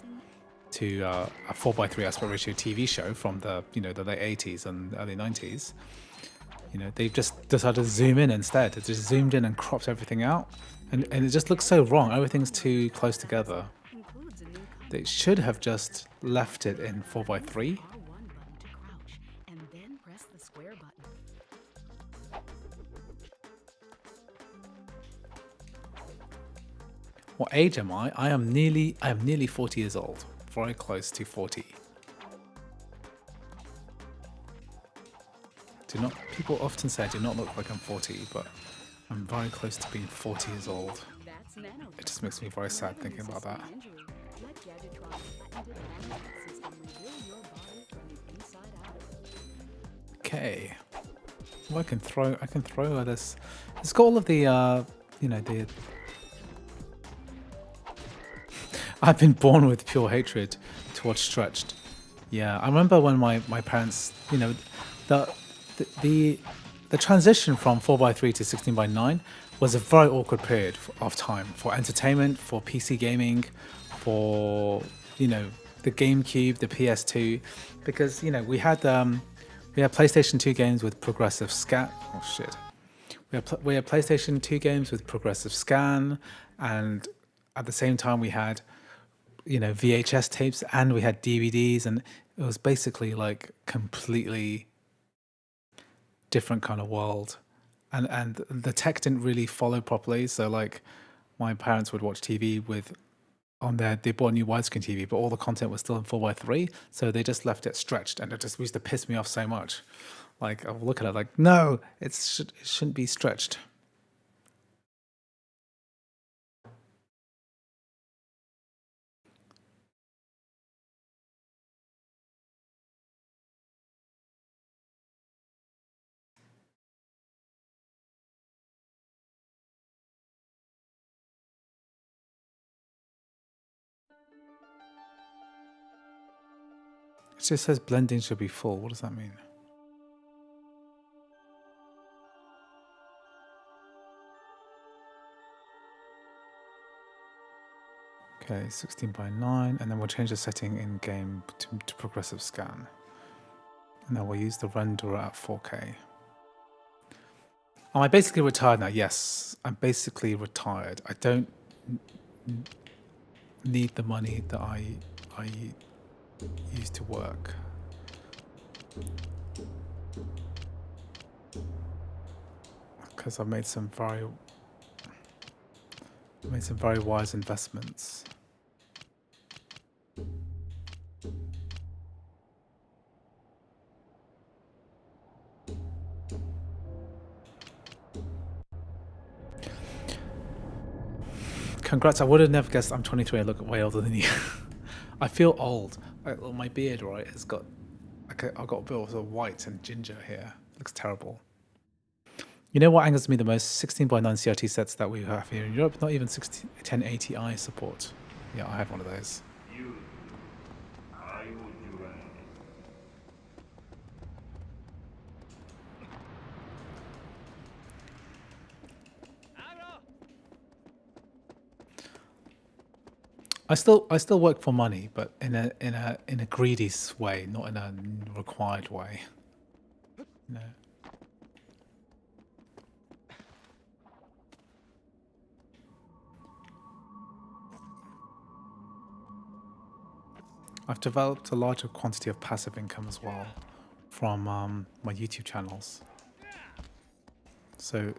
to a 4:3 aspect ratio TV show from the the late 80s and early 90s, they've just decided to zoom in instead. They just zoomed in and cropped everything out, and it just looks so wrong. Everything's too close together. They should have just left it in 4:3. And then press the square button. What age am I? I am nearly 40 years old. Very close to 40. People often say I do not look like I'm 40, but I'm very close to being 40 years old. It just makes me very sad thinking about that. Okay. Well, I can throw this. It's got all of the the I've been born with pure hatred towards stretched. Yeah, I remember when my parents, the transition from 4:3 to 16:9 was a very awkward period of time for entertainment, for PC gaming, for the GameCube, the PS2, because we had PlayStation 2 games with progressive scan. Oh shit. We had PlayStation 2 games with progressive scan, and at the same time we had VHS tapes, and we had DVDs, and it was basically like completely different kind of world, and the tech didn't really follow properly. So like my parents would watch TV they bought a new widescreen TV, but all the content was still in 4:3, so they just left it stretched, and it just used to piss me off so much. Like, I'll look at it like, no, it shouldn't be stretched. It just says blending should be full. What does that mean? Okay, 16:9, and then we'll change the setting in game to progressive scan. And then we'll use the renderer at 4K. Am I basically retired now? Yes, I'm basically retired. I don't need the money that I use to work. Because I've made some very wise investments. Congrats, I would have never guessed I'm 23, I look way older than you. I feel old. My beard, right, has got I've got a bit of white and ginger here. It looks terrible. You know what angers me the most? 16:9 CRT sets that we have here in Europe, not even 1080i support. Yeah, I had one of those. I still work for money, but in a greedy way, not in a required way. No. I've developed a larger quantity of passive income as well from my YouTube channels. So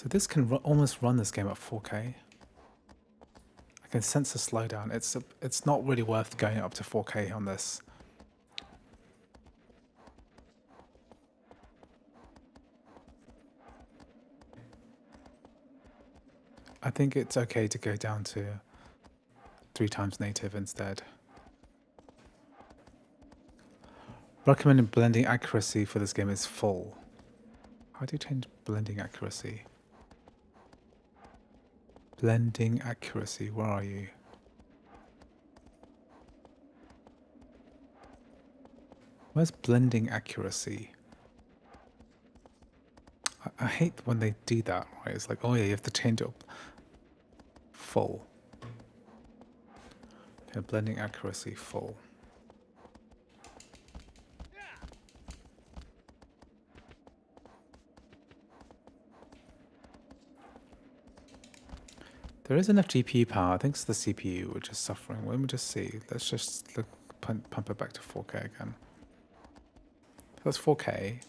this can almost run this game at 4K. I can sense the slowdown. It's not really worth going up to 4K on this. I think it's okay to go down to 3 times native instead. Recommended blending accuracy for this game is full. How do you change blending accuracy? Blending accuracy, where are you? Where's blending accuracy? I hate when they do that, right? It's like, oh yeah, you have to change it up. Full. Okay, blending accuracy, full. There is enough GPU power. I think it's the CPU which is suffering. Let me just see. Let's just pump it back to 4K again. That's 4K.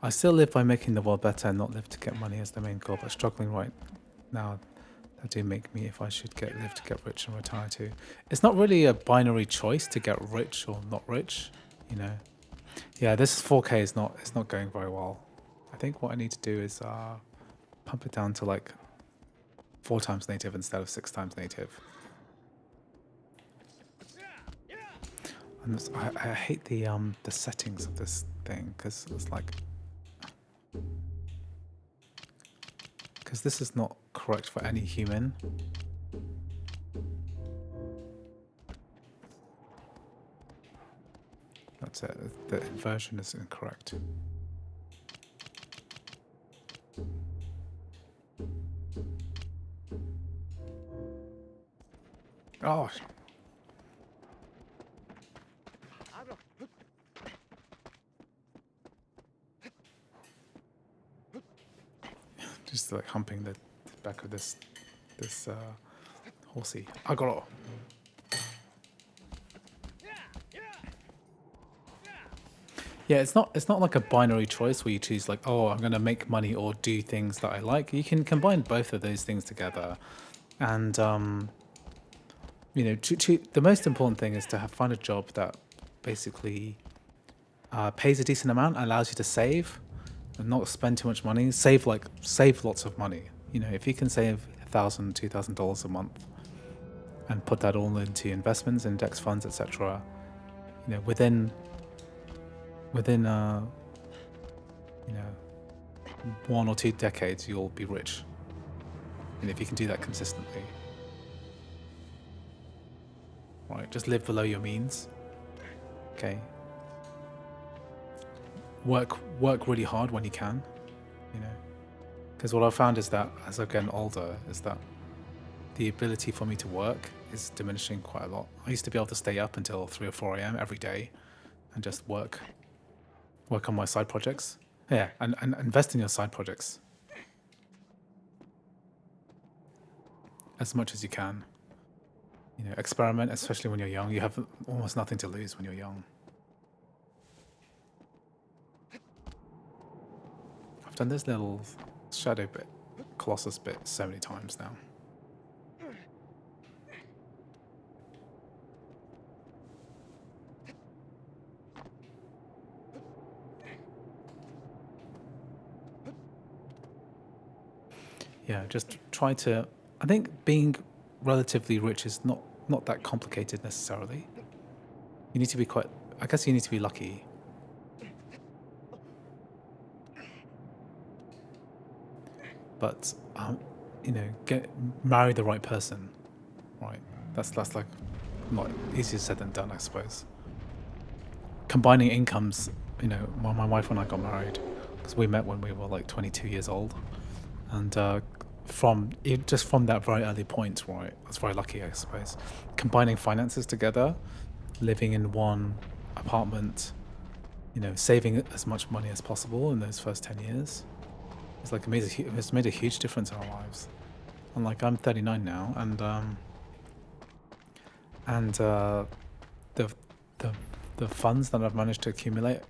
I still live by making the world better and not live to get money as the main goal, but struggling right now. That do make me if I should live to get rich and retire too. It's not really a binary choice to get rich or not rich, you know. Yeah, this 4K is not going very well. I think what I need to do is pump it down to like 4 times native instead of 6 times native. And I hate the settings of this thing because it's like this is not correct for any human. That's it. The inversion is incorrect. Oh. Just like humping the back of this horsey. I got it. Yeah, it's not like a binary choice where you choose like, oh, I'm gonna make money or do things that I like. You can combine both of those things together, and you know, the most important thing is to find a job that basically pays a decent amount, allows you to save. And not spend too much money. Save lots of money. You know, if you can save $1,000, $2,000 a month, and put that all into investments, index funds, etc. You know, within you know 1 or 2 decades, you'll be rich. And if you can do that consistently, right? Just live below your means. Okay. Work really hard when you can, you know, because what I've found is that as I've gotten older is that the ability for me to work is diminishing quite a lot. I used to be able to stay up until 3 or 4 a.m. every day and just work on my side projects. Yeah, and invest in your side projects as much as you can. You know, experiment, especially when you're young. You have almost nothing to lose when you're young. I've done this little shadow bit, Colossus bit, so many times now. Yeah, just try to. I think being relatively rich is not that complicated necessarily. You need to be quite. I guess you need to be lucky. But you know, marry the right person, right? That's like not easier said than done, I suppose. Combining incomes, you know, my wife and I got married because we met when we were like 22 years old, and from that very early point, right? I was very lucky, I suppose. Combining finances together, living in one apartment, you know, saving as much money as possible in those first 10 years. It's like it's made a huge difference in our lives. And like I'm 39 now, and the funds that I've managed to accumulate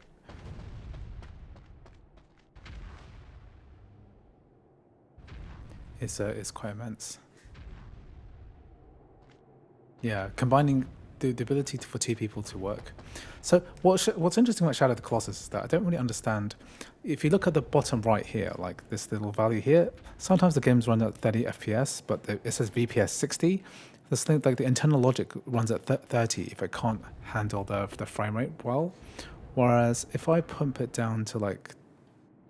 is quite immense. Yeah, combining the ability for two people to work. So what's interesting about Shadow of the Colossus is that I don't really understand. If you look at the bottom right here, like this little value here, sometimes the games run at 30 FPS, but it says VPS 60. This thing, like the internal logic runs at 30 if it can't handle the frame rate well. Whereas if I pump it down to like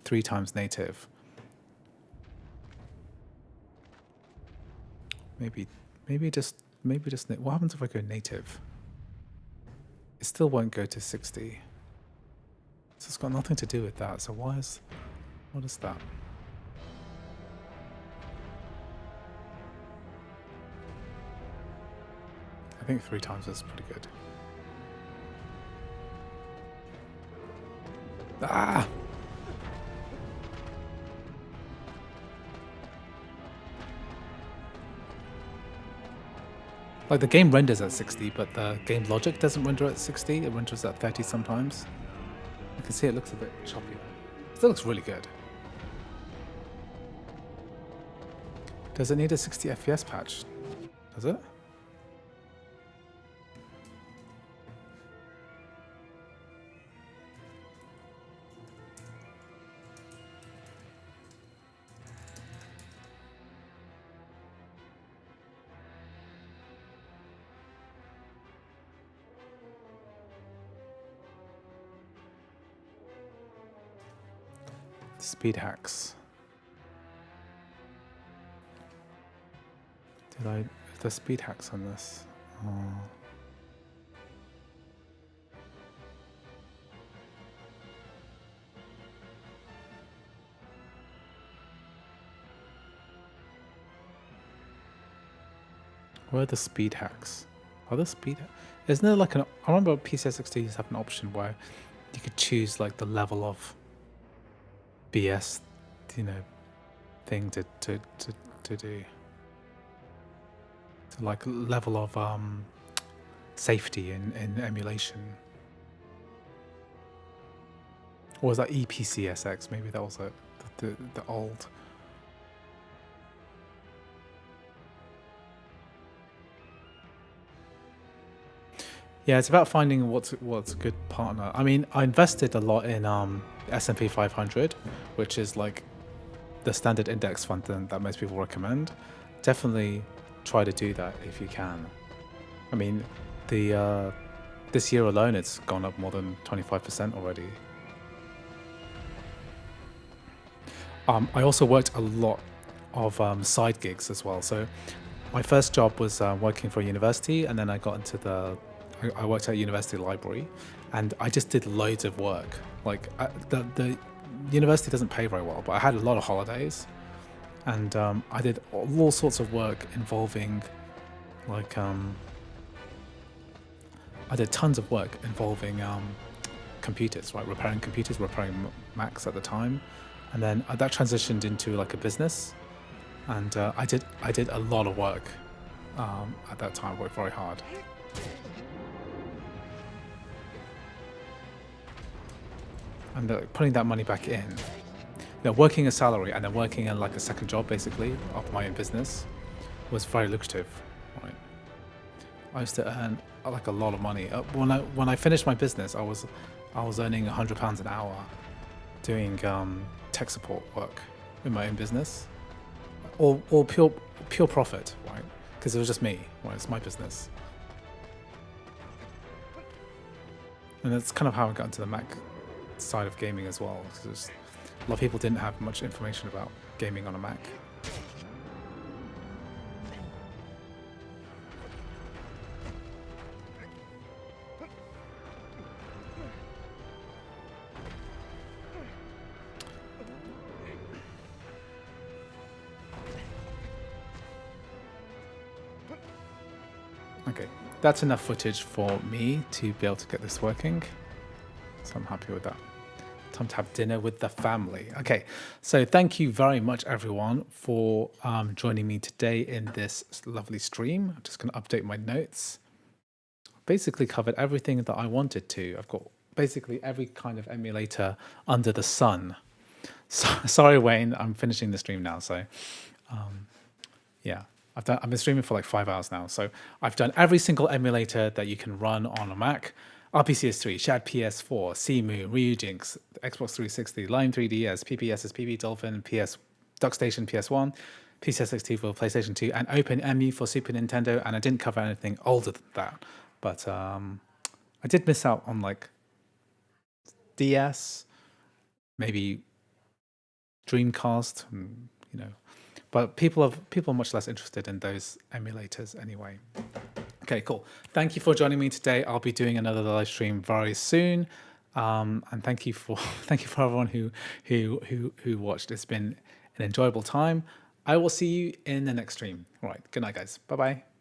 3 times native, maybe just what happens if I go native? It still won't go to 60. So it's got nothing to do with that. So what is that? I think 3 times is pretty good. Ah! Like the game renders at 60, but the game logic doesn't render at 60. It renders at 30 sometimes. You can see it looks a bit choppy. It still looks really good. Does it need a 60 FPS patch? Does it? Speed hacks. The speed hacks on this? Oh. Where are the speed hacks? Are there speed hacks? Isn't there like I remember PCS60 used to have an option where you could choose like the level of BS, you know, thing to do. To like level of safety in emulation. Or was that EPCSX? Maybe that was the old. Yeah, it's about finding what's a good partner. I mean, I invested a lot in S&P 500, which is like the standard index fund that most people recommend. Definitely try to do that if you can. I mean, this year alone, it's gone up more than 25% already. I also worked a lot of side gigs as well. So my first job was working for a university, and then I got into I worked at a university library, and I just did loads of work. Like the university doesn't pay very well, but I had a lot of holidays, and I did all sorts of work involving, like, I did tons of work involving computers, right? Repairing computers, repairing Macs at the time, and then that transitioned into like a business, and I did a lot of work at that time. I worked very hard. And putting that money back in, working a salary and then working in like a second job, basically, of my own business, was very lucrative, right? I used to earn like a lot of money. When I finished my business, I was earning £100 an hour doing tech support work in my own business, all pure profit, right? Because it was just me, right? It's my business, and that's kind of how I got into the Mac side of gaming as well, because a lot of people didn't have much information about gaming on a Mac. Okay, that's enough footage for me to be able to get this working, so I'm happy with that. Time to have dinner with the family. Okay, so thank you very much, everyone, for joining me today in this lovely stream. I'm just going to update my notes. Basically covered everything that I wanted to. I've got basically every kind of emulator under the sun. So, sorry, Wayne, I'm finishing the stream now. So, yeah, I've been streaming for like 5 hours now. So I've done every single emulator that you can run on a Mac. RPCS3, Shad PS4, Cemu, Ryujinx, Xbox 360, Lime 3DS, PPS's PP Dolphin, PS DuckStation PS1, PCS62 for PlayStation 2, and OpenEMU for Super Nintendo. And I didn't cover anything older than that, but I did miss out on like DS, maybe Dreamcast, you know. But people are much less interested in those emulators anyway. Okay, cool. Thank you for joining me today. I'll be doing another live stream very soon, and thank you for everyone who watched. It's been an enjoyable time. I will see you in the next stream. All right. Good night, guys. Bye bye.